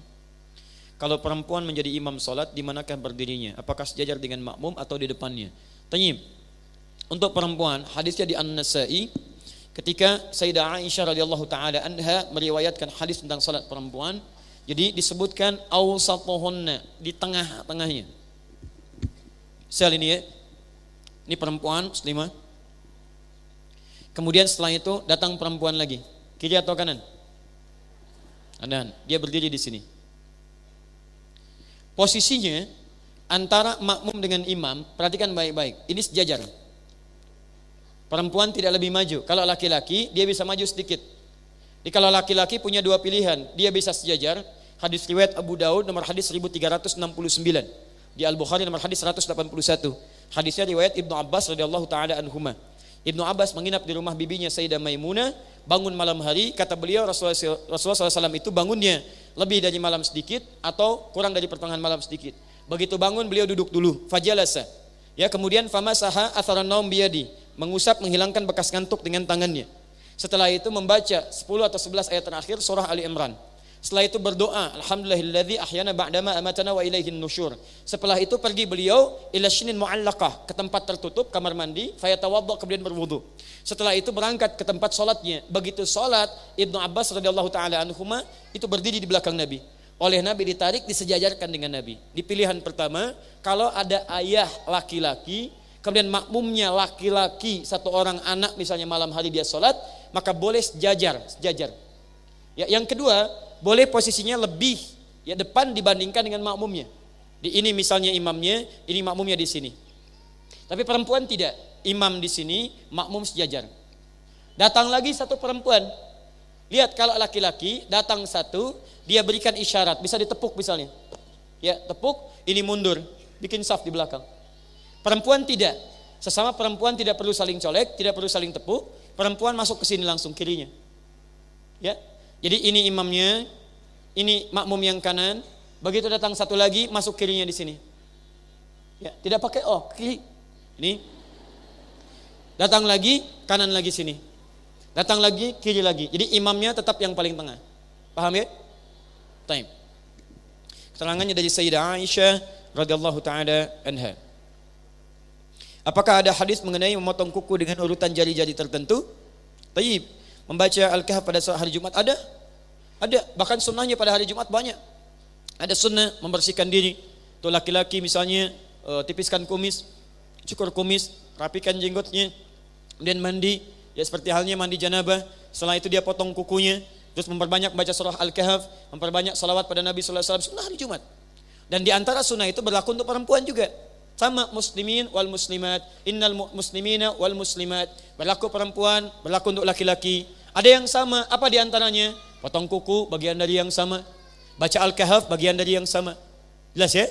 Kalau perempuan menjadi imam sholat, di manakah berdirinya? Apakah sejajar dengan makmum atau di depannya? Tayyib. Untuk perempuan, hadisnya di An-Nasa'i ketika Sayyidah Aisyah radhiyallahu taala anha meriwayatkan hadis tentang salat perempuan. Jadi disebutkan awsatuhunna, di tengah-tengahnya. Sel ini ya. Ini perempuan muslimah. Kemudian setelah itu datang perempuan lagi. Kiri atau kanan? Kanan. Dia berdiri di sini. Posisinya antara makmum dengan imam, perhatikan baik-baik. Ini sejajar. Perempuan tidak lebih maju. Kalau laki-laki dia bisa maju sedikit. Jadi kalau laki-laki punya dua pilihan, dia bisa sejajar. Hadis riwayat Abu Daud nomor hadis 1369. Di Al-Bukhari nomor hadis 181. Hadisnya riwayat Ibnu Abbas radhiyallahu taala anhuma. Ibnu Abbas menginap di rumah bibinya Sayyidah Maimunah, bangun malam hari, kata beliau Rasulullah SAW itu bangunnya lebih dari malam sedikit atau kurang dari pertengahan malam sedikit. Begitu bangun beliau duduk dulu, fajalasa. Ya, kemudian famasaha atharan naum biyadi, mengusap menghilangkan bekas ngantuk dengan tangannya. Setelah itu membaca 10 atau 11 ayat terakhir surah Ali Imran. Setelah itu berdoa, alhamdulillahilladzi ahyana ba'dama amatana wa ilaihin nusyur. Setelah itu pergi beliau ila syinin mu'allaqah, ke tempat tertutup kamar mandi, fayatawadda, kemudian berwudu. Setelah itu berangkat ke tempat salatnya. Begitu salat, Ibnu Abbas radhiyallahu taala anhuma itu berdiri di belakang Nabi. Oleh Nabi ditarik, disejajarkan dengan Nabi. Di pilihan pertama, kalau ada ayah laki-laki, kemudian makmumnya laki-laki, satu orang anak misalnya malam hari dia salat, maka boleh sejajar. Ya, yang kedua, boleh posisinya lebih ya depan dibandingkan dengan makmumnya. Di ini misalnya imamnya, ini makmumnya di sini. Tapi perempuan tidak, imam di sini, makmum sejajar. Datang lagi satu perempuan. Lihat kalau laki-laki datang satu, dia berikan isyarat, bisa ditepuk misalnya. Ya, tepuk, ini mundur, bikin saf di belakang. Perempuan tidak. Sesama perempuan tidak perlu saling colek, tidak perlu saling tepuk. Perempuan masuk ke sini langsung kirinya. Ya. Jadi ini imamnya, ini makmum yang kanan. Begitu datang satu lagi, masuk kirinya di sini. Ya, tidak pakai kiri. Ini. Datang lagi, kanan lagi sini. Datang lagi, kiri lagi. Jadi imamnya tetap yang paling tengah. Paham ya? Taib. Keterangannya dari Sayyidah Aisyah radhiyallahu taala anha. Apakah ada hadis mengenai memotong kuku dengan urutan jari-jari tertentu? Taib. Membaca Al-Kahf pada hari Jumat ada? Ada. Bahkan sunnahnya pada hari Jumat banyak. Ada sunnah membersihkan diri. Tuh laki-laki misalnya tipiskan kumis, cukur kumis, rapikan jenggotnya, kemudian mandi. Ya seperti halnya mandi janabah. Setelah itu dia potong kukunya, terus memperbanyak baca surah Al-Kahf, memperbanyak salawat pada Nabi sallallahu alaihi wasallam. Sunnah hari Jumat. Dan di antara sunnah itu berlaku untuk perempuan juga. Sama muslimin wal muslimat, innal muslimina wal muslimat. Berlaku perempuan, berlaku untuk laki-laki. Ada yang sama, apa di antaranya? Potong kuku, bagian dari yang sama. Baca Al-Kahf, bagian dari yang sama. Jelas ya?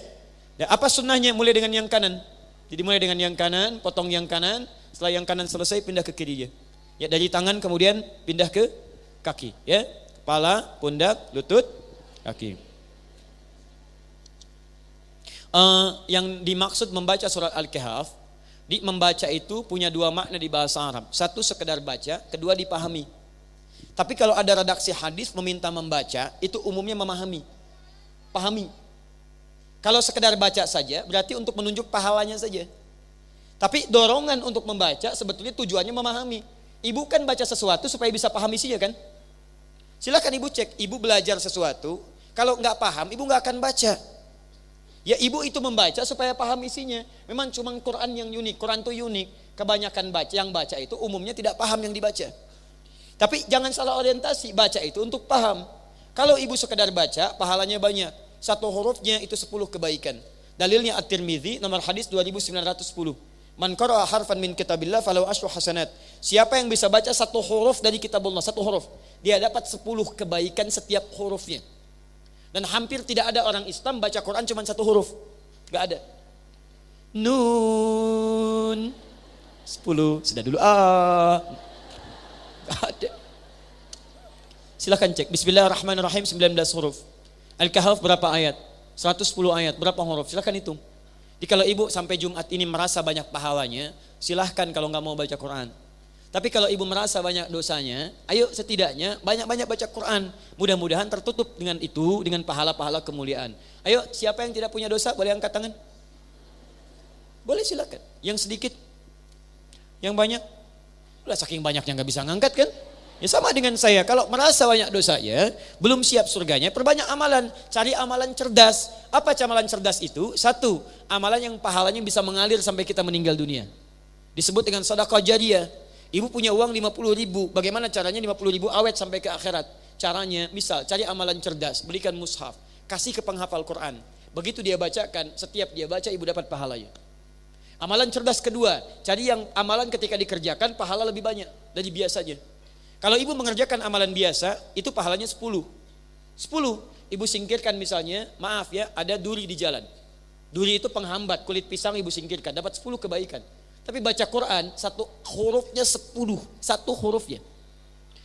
Ya, apa sunnahnya? Mulai dengan yang kanan. Jadi mulai dengan yang kanan, potong yang kanan. Setelah yang kanan selesai, pindah ke kirinya. Ya, dari tangan kemudian pindah ke kaki. Ya, kepala, pundak, lutut, kaki. Yang dimaksud membaca surat Al-Kahf, membaca itu punya dua makna di bahasa Arab. Satu sekedar baca, kedua dipahami. Tapi kalau ada redaksi hadis meminta membaca, itu umumnya memahami, pahami. Kalau sekedar baca saja, berarti untuk menunjuk pahalanya saja. Tapi dorongan untuk membaca sebetulnya tujuannya memahami. Ibu kan baca sesuatu supaya bisa paham isinya kan? Silakan ibu cek, ibu belajar sesuatu, kalau nggak paham, ibu nggak akan baca. Ya ibu itu membaca supaya paham isinya. Memang cuma Quran yang unik, Quran itu unik. Kebanyakan yang baca itu umumnya tidak paham yang dibaca. Tapi jangan salah orientasi, baca itu untuk paham. Kalau ibu sekedar baca, pahalanya banyak. Satu hurufnya itu 10 kebaikan. Dalilnya At-Tirmidzi nomor hadis 2910. Man qara'a harfan min kitabillah falahu asyru hasanat. Siapa yang bisa baca satu huruf dari kitabullah, satu huruf, dia dapat 10 kebaikan setiap hurufnya. Dan hampir tidak ada orang Islam baca Quran cuma satu huruf. Gak ada. Nun 10, sudah dulu gak ada. Silahkan cek. Bismillahirrahmanirrahim 19 huruf. Al-Kahf berapa ayat? 110 ayat, berapa huruf? Silahkan hitung. Jadi kalau ibu sampai Jumat ini merasa banyak pahalanya, silahkan kalau gak mau baca Quran. Tapi kalau ibu merasa banyak dosanya, ayo setidaknya banyak-banyak baca Quran. Mudah-mudahan tertutup dengan itu, dengan pahala-pahala kemuliaan. Ayo, siapa yang tidak punya dosa boleh angkat tangan? Boleh silakan. Yang sedikit. Yang banyak, udah saking banyaknya nggak bisa ngangkat kan? Ya sama dengan saya, kalau merasa banyak dosanya, belum siap surganya, perbanyak amalan, cari amalan cerdas. Apa amalan cerdas itu? Satu, amalan yang pahalanya bisa mengalir sampai kita meninggal dunia. Disebut dengan sedekah jariyah. Ibu punya uang 50.000, bagaimana caranya 50.000 awet sampai ke akhirat? Caranya, misal cari amalan cerdas, belikan mushaf, kasih ke penghafal Quran. Begitu dia bacakan, setiap dia baca ibu dapat pahalanya. Amalan cerdas kedua, cari yang amalan ketika dikerjakan pahala lebih banyak dari biasanya. Kalau ibu mengerjakan amalan biasa, itu pahalanya 10. 10, ibu singkirkan misalnya, maaf ya, ada duri di jalan. Duri itu penghambat, kulit pisang ibu singkirkan, dapat 10 kebaikan. Tapi baca Quran, satu hurufnya 10, satu hurufnya.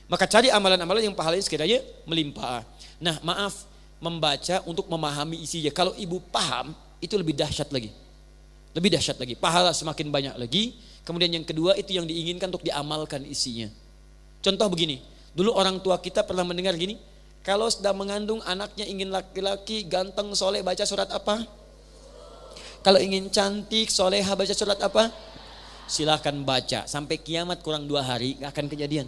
Maka cari amalan-amalan yang pahalanya sekiranya melimpah. Nah maaf, membaca untuk memahami isinya. Kalau ibu paham, itu lebih dahsyat lagi. Lebih dahsyat lagi, pahala semakin banyak lagi. Kemudian yang kedua, itu yang diinginkan untuk diamalkan isinya. Contoh begini, dulu orang tua kita pernah mendengar gini, kalau sedang mengandung anaknya ingin laki-laki, ganteng, soleh, baca surat apa? Kalau ingin cantik, soleha, baca surat apa? Silahkan baca, sampai kiamat kurang 2 hari gak akan kejadian.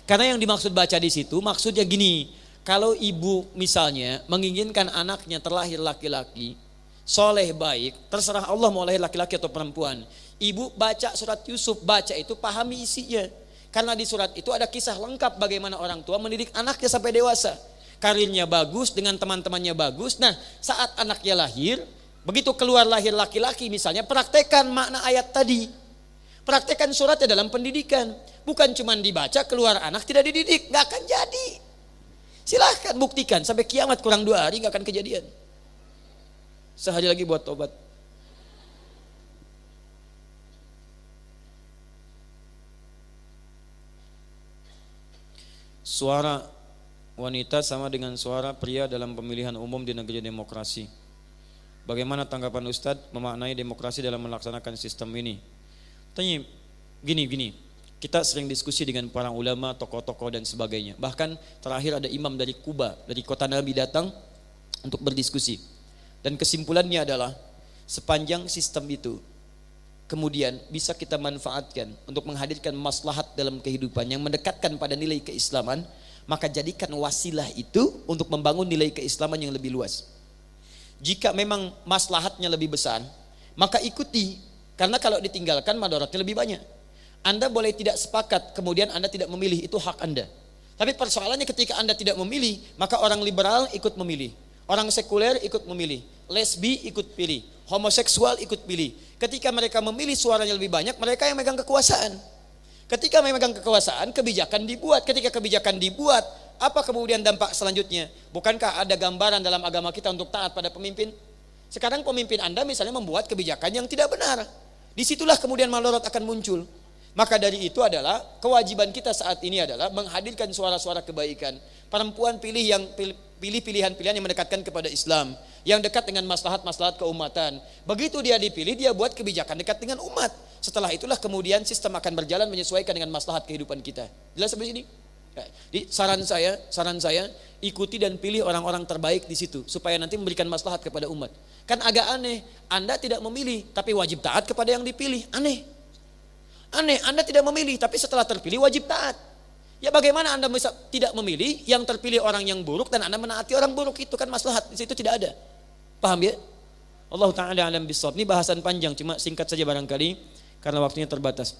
Karena yang dimaksud baca di situ, maksudnya gini, kalau ibu misalnya menginginkan anaknya terlahir laki-laki, soleh baik, terserah Allah mau lahir laki-laki atau perempuan. Ibu baca surat Yusuf, baca itu pahami isinya. Karena di surat itu ada kisah lengkap bagaimana orang tua mendidik anaknya sampai dewasa. Karirnya bagus, dengan teman-temannya bagus. Nah saat anaknya lahir, begitu keluar lahir laki-laki misalnya, praktekkan makna ayat tadi. Praktekkan suratnya dalam pendidikan. Bukan cuma dibaca, keluar anak tidak dididik, gak akan jadi. Silahkan buktikan, sampai kiamat kurang 2 hari gak akan kejadian. Sehari lagi buat tobat. Suara wanita sama dengan suara pria dalam pemilihan umum di negeri demokrasi. Bagaimana tanggapan Ustadz memaknai demokrasi dalam melaksanakan sistem ini? Tanya gini, kita sering diskusi dengan para ulama, tokoh-tokoh dan sebagainya. Bahkan terakhir ada imam dari Kuba, dari kota Nabi datang untuk berdiskusi. Dan kesimpulannya adalah sepanjang sistem itu kemudian bisa kita manfaatkan untuk menghadirkan maslahat dalam kehidupan yang mendekatkan pada nilai keislaman, maka jadikan wasilah itu untuk membangun nilai keislaman yang lebih luas. Jika memang maslahatnya lebih besar, maka ikuti, karena kalau ditinggalkan madaratnya lebih banyak. Anda boleh tidak sepakat, kemudian Anda tidak memilih, itu hak Anda. Tapi persoalannya ketika Anda tidak memilih, maka orang liberal ikut memilih, orang sekuler ikut memilih, lesbi ikut pilih, homoseksual ikut pilih. Ketika mereka memilih suaranya lebih banyak, mereka yang megang kekuasaan. Ketika memegang kekuasaan, kebijakan dibuat. Ketika kebijakan dibuat, apa kemudian dampak selanjutnya? Bukankah ada gambaran dalam agama kita untuk taat pada pemimpin? Sekarang pemimpin Anda misalnya membuat kebijakan yang tidak benar. Disitulah kemudian madarat akan muncul. Maka dari itu adalah kewajiban kita saat ini adalah menghadirkan suara-suara kebaikan. Perempuan pilih pilihan-pilihan yang mendekatkan kepada Islam, yang dekat dengan maslahat-maslahat keumatan. Begitu dia dipilih, dia buat kebijakan dekat dengan umat. Setelah itulah kemudian sistem akan berjalan menyesuaikan dengan maslahat kehidupan kita. Jelas sampai sini? Jadi saran saya ikuti dan pilih orang-orang terbaik di situ supaya nanti memberikan maslahat kepada umat. Kan agak aneh, Anda tidak memilih tapi wajib taat kepada yang dipilih. Aneh, Anda tidak memilih tapi setelah terpilih wajib taat. Ya bagaimana Anda bisa tidak memilih yang terpilih orang yang buruk dan Anda menaati orang buruk? Itu kan maslahat, di situ tidak ada. Paham ya? Allah Ta'ala alam bisawab. Ini bahasan panjang, cuma singkat saja barangkali karena waktunya terbatas.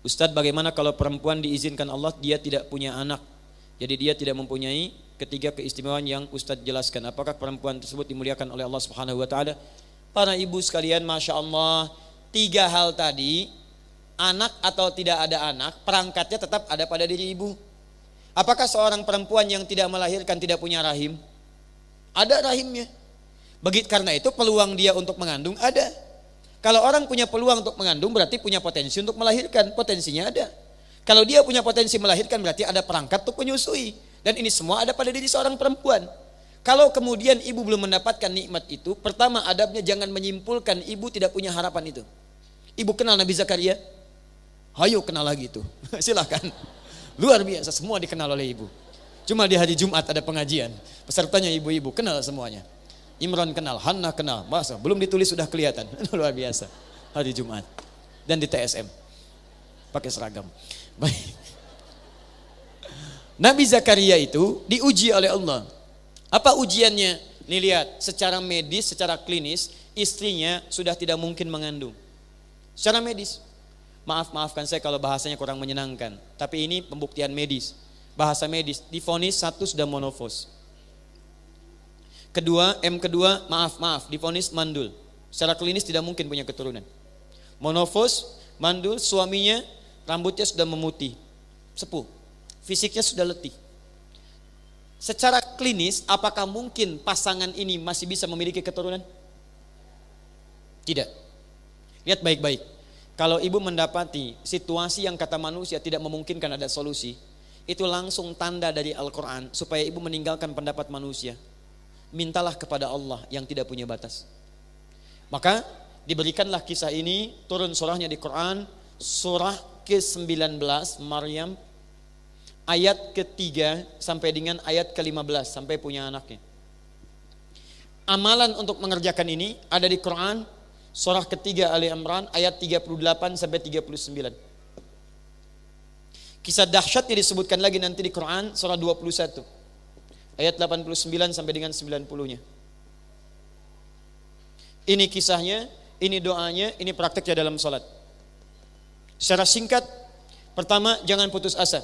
Ustadz, bagaimana kalau perempuan diizinkan Allah dia tidak punya anak, jadi dia tidak mempunyai ketiga keistimewaan yang Ustadz jelaskan? Apakah perempuan tersebut dimuliakan oleh Allah Subhanahu Wa Ta'ala? Para ibu sekalian, Masya Allah, 3 hal tadi, anak atau tidak ada anak, perangkatnya tetap ada pada diri ibu. Apakah seorang perempuan yang tidak melahirkan tidak punya rahim? Ada rahimnya. Karena itu peluang dia untuk mengandung ada. Kalau orang punya peluang untuk mengandung berarti punya potensi untuk melahirkan, potensinya ada. Kalau dia punya potensi melahirkan berarti ada perangkat untuk menyusui. Dan ini semua ada pada diri seorang perempuan. Kalau kemudian ibu belum mendapatkan nikmat itu, pertama adabnya jangan menyimpulkan ibu tidak punya harapan itu. Ibu kenal Nabi Zakaria? Hayo kenal lagi itu. Silahkan. Luar biasa, semua dikenal oleh ibu. Cuma di hari Jumat ada pengajian, pesertanya ibu-ibu, kenal semuanya. Imran kenal, Hannah kenal, masa belum ditulis sudah kelihatan. Luar biasa. hari Jumat dan di TSM pakai seragam. Baik. Nabi Zakaria itu diuji oleh Allah. Apa ujiannya? Nih lihat, secara medis, secara klinis, istrinya sudah tidak mungkin mengandung. Secara medis. Maafkan saya kalau bahasanya kurang menyenangkan, tapi ini pembuktian medis. Bahasa medis, divonis 1 sudah monofos. Kedua, divonis mandul. Secara klinis tidak mungkin punya keturunan. Monofos, mandul, suaminya rambutnya sudah memutih, sepuh, fisiknya sudah letih. Secara klinis, apakah mungkin pasangan ini masih bisa memiliki keturunan? Tidak. Lihat baik-baik. Kalau ibu mendapati situasi yang kata manusia tidak memungkinkan ada solusi, itu langsung tanda dari Al-Quran supaya ibu meninggalkan pendapat manusia. Mintalah kepada Allah yang tidak punya batas. Maka diberikanlah kisah ini, turun surahnya di Quran, surah ke-19 Maryam, ayat ke-3 sampai dengan ayat ke-15 sampai punya anaknya. Amalan untuk mengerjakan ini ada di Quran, surah ke-3 Ali Imran ayat 38 sampai 39. Kisah dahsyatnya disebutkan lagi nanti di Quran surah 21 ayat 89 sampai dengan 90-nya. Ini kisahnya, ini doanya, ini prakteknya dalam salat. Secara singkat, pertama jangan putus asa.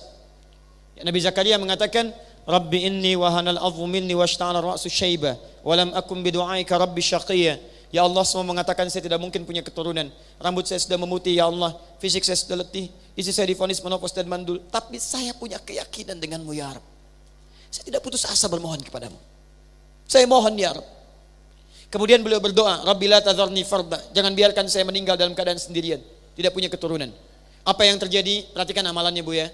Nabi Zakaria mengatakan, Rabbi inni wahanal azmu minni washta'ala ra'su syaiba wa lam akum bidu'aika rabbi syaqiyya. Ya Allah, semua mengatakan saya tidak mungkin punya keturunan. Rambut saya sudah memutih ya Allah, fisik saya sudah letih, istri saya divonis menopause dan mandul, tapi saya punya keyakinan denganmu ya Rabb. Saya tidak putus asa bermohon kepadamu. Saya mohon ya Rabb. Kemudian beliau berdoa, Rabbi la tadharni farda. Jangan biarkan saya meninggal dalam keadaan sendirian, tidak punya keturunan. Apa yang terjadi? Perhatikan amalannya Bu ya.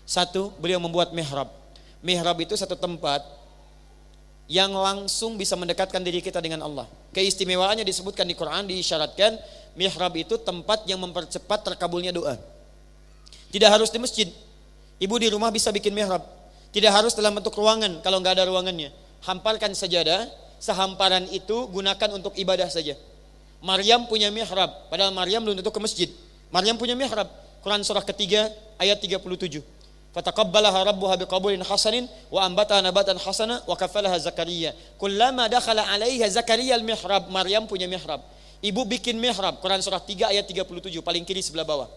1, beliau membuat mihrab. Mihrab itu satu tempat yang langsung bisa mendekatkan diri kita dengan Allah. Keistimewaannya disebutkan di Quran, diisyaratkan mihrab itu tempat yang mempercepat terkabulnya doa. Tidak harus di masjid. Ibu di rumah bisa bikin mihrab. Tidak harus dalam bentuk ruangan kalau nggak ada ruangannya. Hamparkan sajadah, sehamparan itu gunakan untuk ibadah saja. Maryam punya mihrab, padahal Maryam belum tentu ke masjid. Maryam punya mihrab. Quran surah ketiga ayat 37. Fataqabbalaha rabbuha biqabulin hasanin wa ambataha nabatan hasana wa kafalaha Zakaria. Kullama dakhala 'alaiha Zakaria al-mihrab, Maryam punya mihrab. Ibu bikin mihrab, Quran surah 3 ayat 37 paling kiri sebelah bawah.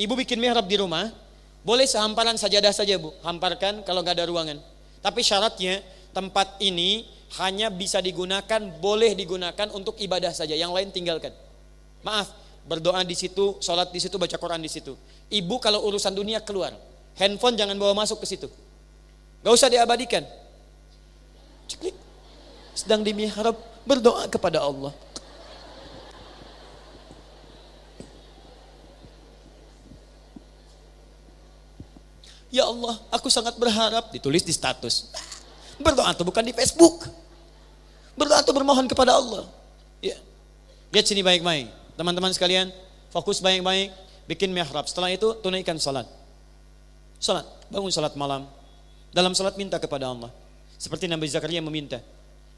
Ibu bikin mihrab di rumah, boleh sehamparan sajadah saja Bu, hamparkan kalau enggak ada ruangan. Tapi syaratnya tempat ini hanya bisa digunakan, boleh digunakan untuk ibadah saja, yang lain tinggalkan. Maaf, berdoa di situ, sholat di situ, baca Quran di situ. Ibu kalau urusan dunia keluar. Handphone jangan bawa masuk ke situ. Gak usah diabadikan. Ceklik. Sedang di mihrab berdoa kepada Allah. Ya Allah, aku sangat berharap, ditulis di status. Berdoa itu bukan di Facebook. Berdoa itu bermohon kepada Allah. Ya. Lihat sini baik-baik. Teman-teman sekalian, fokus baik-baik, bikin mihrab. Setelah itu tunaikan salat. Salat, bangun salat malam. Dalam salat minta kepada Allah. Seperti Nabi Zakaria meminta.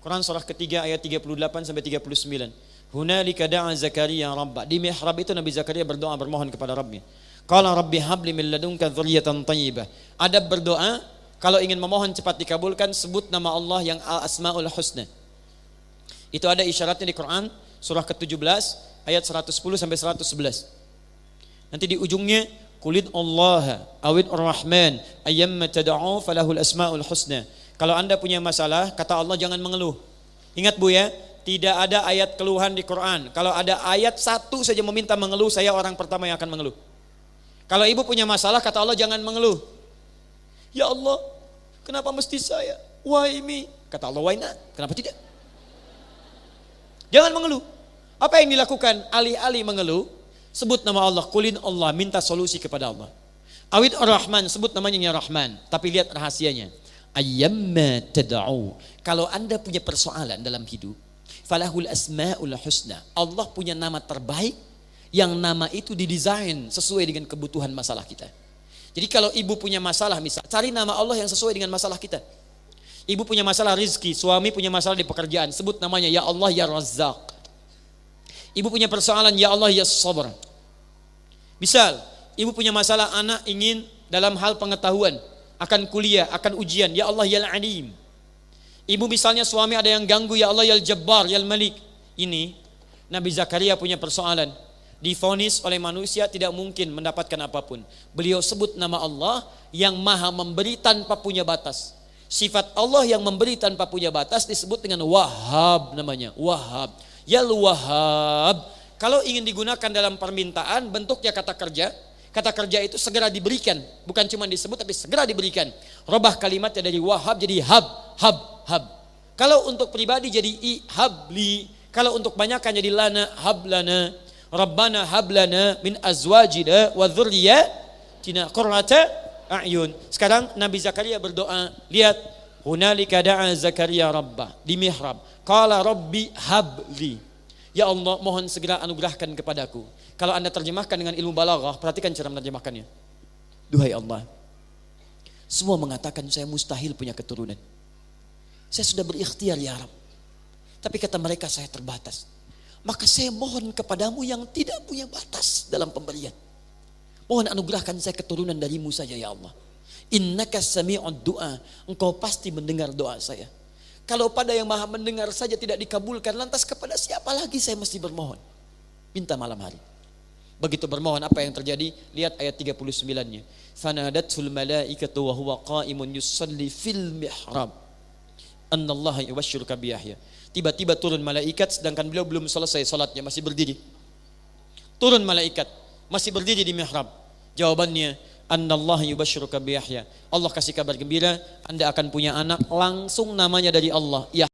Quran surah ketiga ayat 38 sampai 39. Hunalika da'a Zakaria Rabbah. Di mihrab itu Nabi Zakaria berdoa bermohon kepada Rabbnya. Qala Rabbi habli min ladunka dzurriyyatan thayyibah. Adab berdoa, kalau ingin memohon cepat dikabulkan, sebut nama Allah yang Al-Asmaul Husna. Itu ada isyaratnya di Quran surah ke-17 ayat 110 sampai 111. Nanti di ujungnya Qulid Allah awid ar-Rahman ayyamma tad'u falahul asmaul husna. Kalau Anda punya masalah, kata Allah jangan mengeluh. Ingat Bu ya, tidak ada ayat keluhan di Quran. Kalau ada ayat satu saja meminta mengeluh, saya orang pertama yang akan mengeluh. Kalau ibu punya masalah, kata Allah jangan mengeluh. Ya Allah, kenapa mesti saya? Why me? Kata Allah, why not? Kenapa tidak? Jangan mengeluh. Apa yang dilakukan? Alih-alih mengeluh, sebut nama Allah, kulin Allah, minta solusi kepada Allah. Awid ar-Rahman, sebut namanya ya Rahman. Tapi lihat rahasianya. Ayyamma tad'u. Kalau Anda punya persoalan dalam hidup, falahul asmaul husna. Allah punya nama terbaik, yang nama itu didesain sesuai dengan kebutuhan masalah kita. Jadi kalau ibu punya masalah, misal, cari nama Allah yang sesuai dengan masalah kita. Ibu punya masalah rizki, suami punya masalah di pekerjaan, sebut namanya ya Allah ya Razzaq. Ibu punya persoalan, ya Allah ya sabar. Misal, ibu punya masalah anak ingin dalam hal pengetahuan, akan kuliah, akan ujian, ya Allah ya alim. Ibu misalnya suami ada yang ganggu, ya Allah ya Jabbar, ya Malik. Ini Nabi Zakaria punya persoalan. Divonis oleh manusia tidak mungkin mendapatkan apapun. Beliau sebut nama Allah yang maha memberi tanpa punya batas. Sifat Allah yang memberi tanpa punya batas disebut dengan Wahhab namanya. Wahhab. Ya Wahhab. Kalau ingin digunakan dalam permintaan, bentuknya kata kerja. Kata kerja itu segera diberikan. Bukan cuma disebut tapi segera diberikan. Robah kalimatnya dari Wahhab jadi hab. Kalau untuk pribadi jadi habli. Kalau untuk banyakan jadi lana, hablana. Rabbana hablana min azwajina wa dzurriyyatina qurrata a'yun. Sekarang Nabi Zakaria berdoa. Lihat, hunalika da'a Zakaria rabbah di mihrab. Qala rabbi habli. Ya Allah, mohon segera anugerahkan kepadaku. Kalau Anda terjemahkan dengan ilmu balaghah, perhatikan cara menerjemahkannya. Duhai Allah, semua mengatakan saya mustahil punya keturunan. Saya sudah berikhtiar ya Rabb. Tapi kata mereka saya terbatas. Maka saya mohon kepadamu yang tidak punya batas dalam pemberian. Mohon anugerahkan saya keturunan darimu saja ya Allah. Innaka sami'ud du'a. Engkau pasti mendengar doa saya. Kalau pada yang maha mendengar saja tidak dikabulkan, lantas kepada siapa lagi saya mesti bermohon? Minta malam hari. Begitu bermohon apa yang terjadi? Lihat ayat 39-nya. Fanadatul malaikatu wa huwa qa'imun yusalli fil mihrab. Annallaha yubashshiruka bi Yahya. Tiba-tiba turun malaikat sedangkan beliau belum selesai salatnya, masih berdiri. Turun malaikat, masih berdiri di mihrab. Jawabannya, Annallaha yubashshiruka bi Yahya. Allah kasih kabar gembira, Anda akan punya anak langsung namanya dari Allah, Yahya.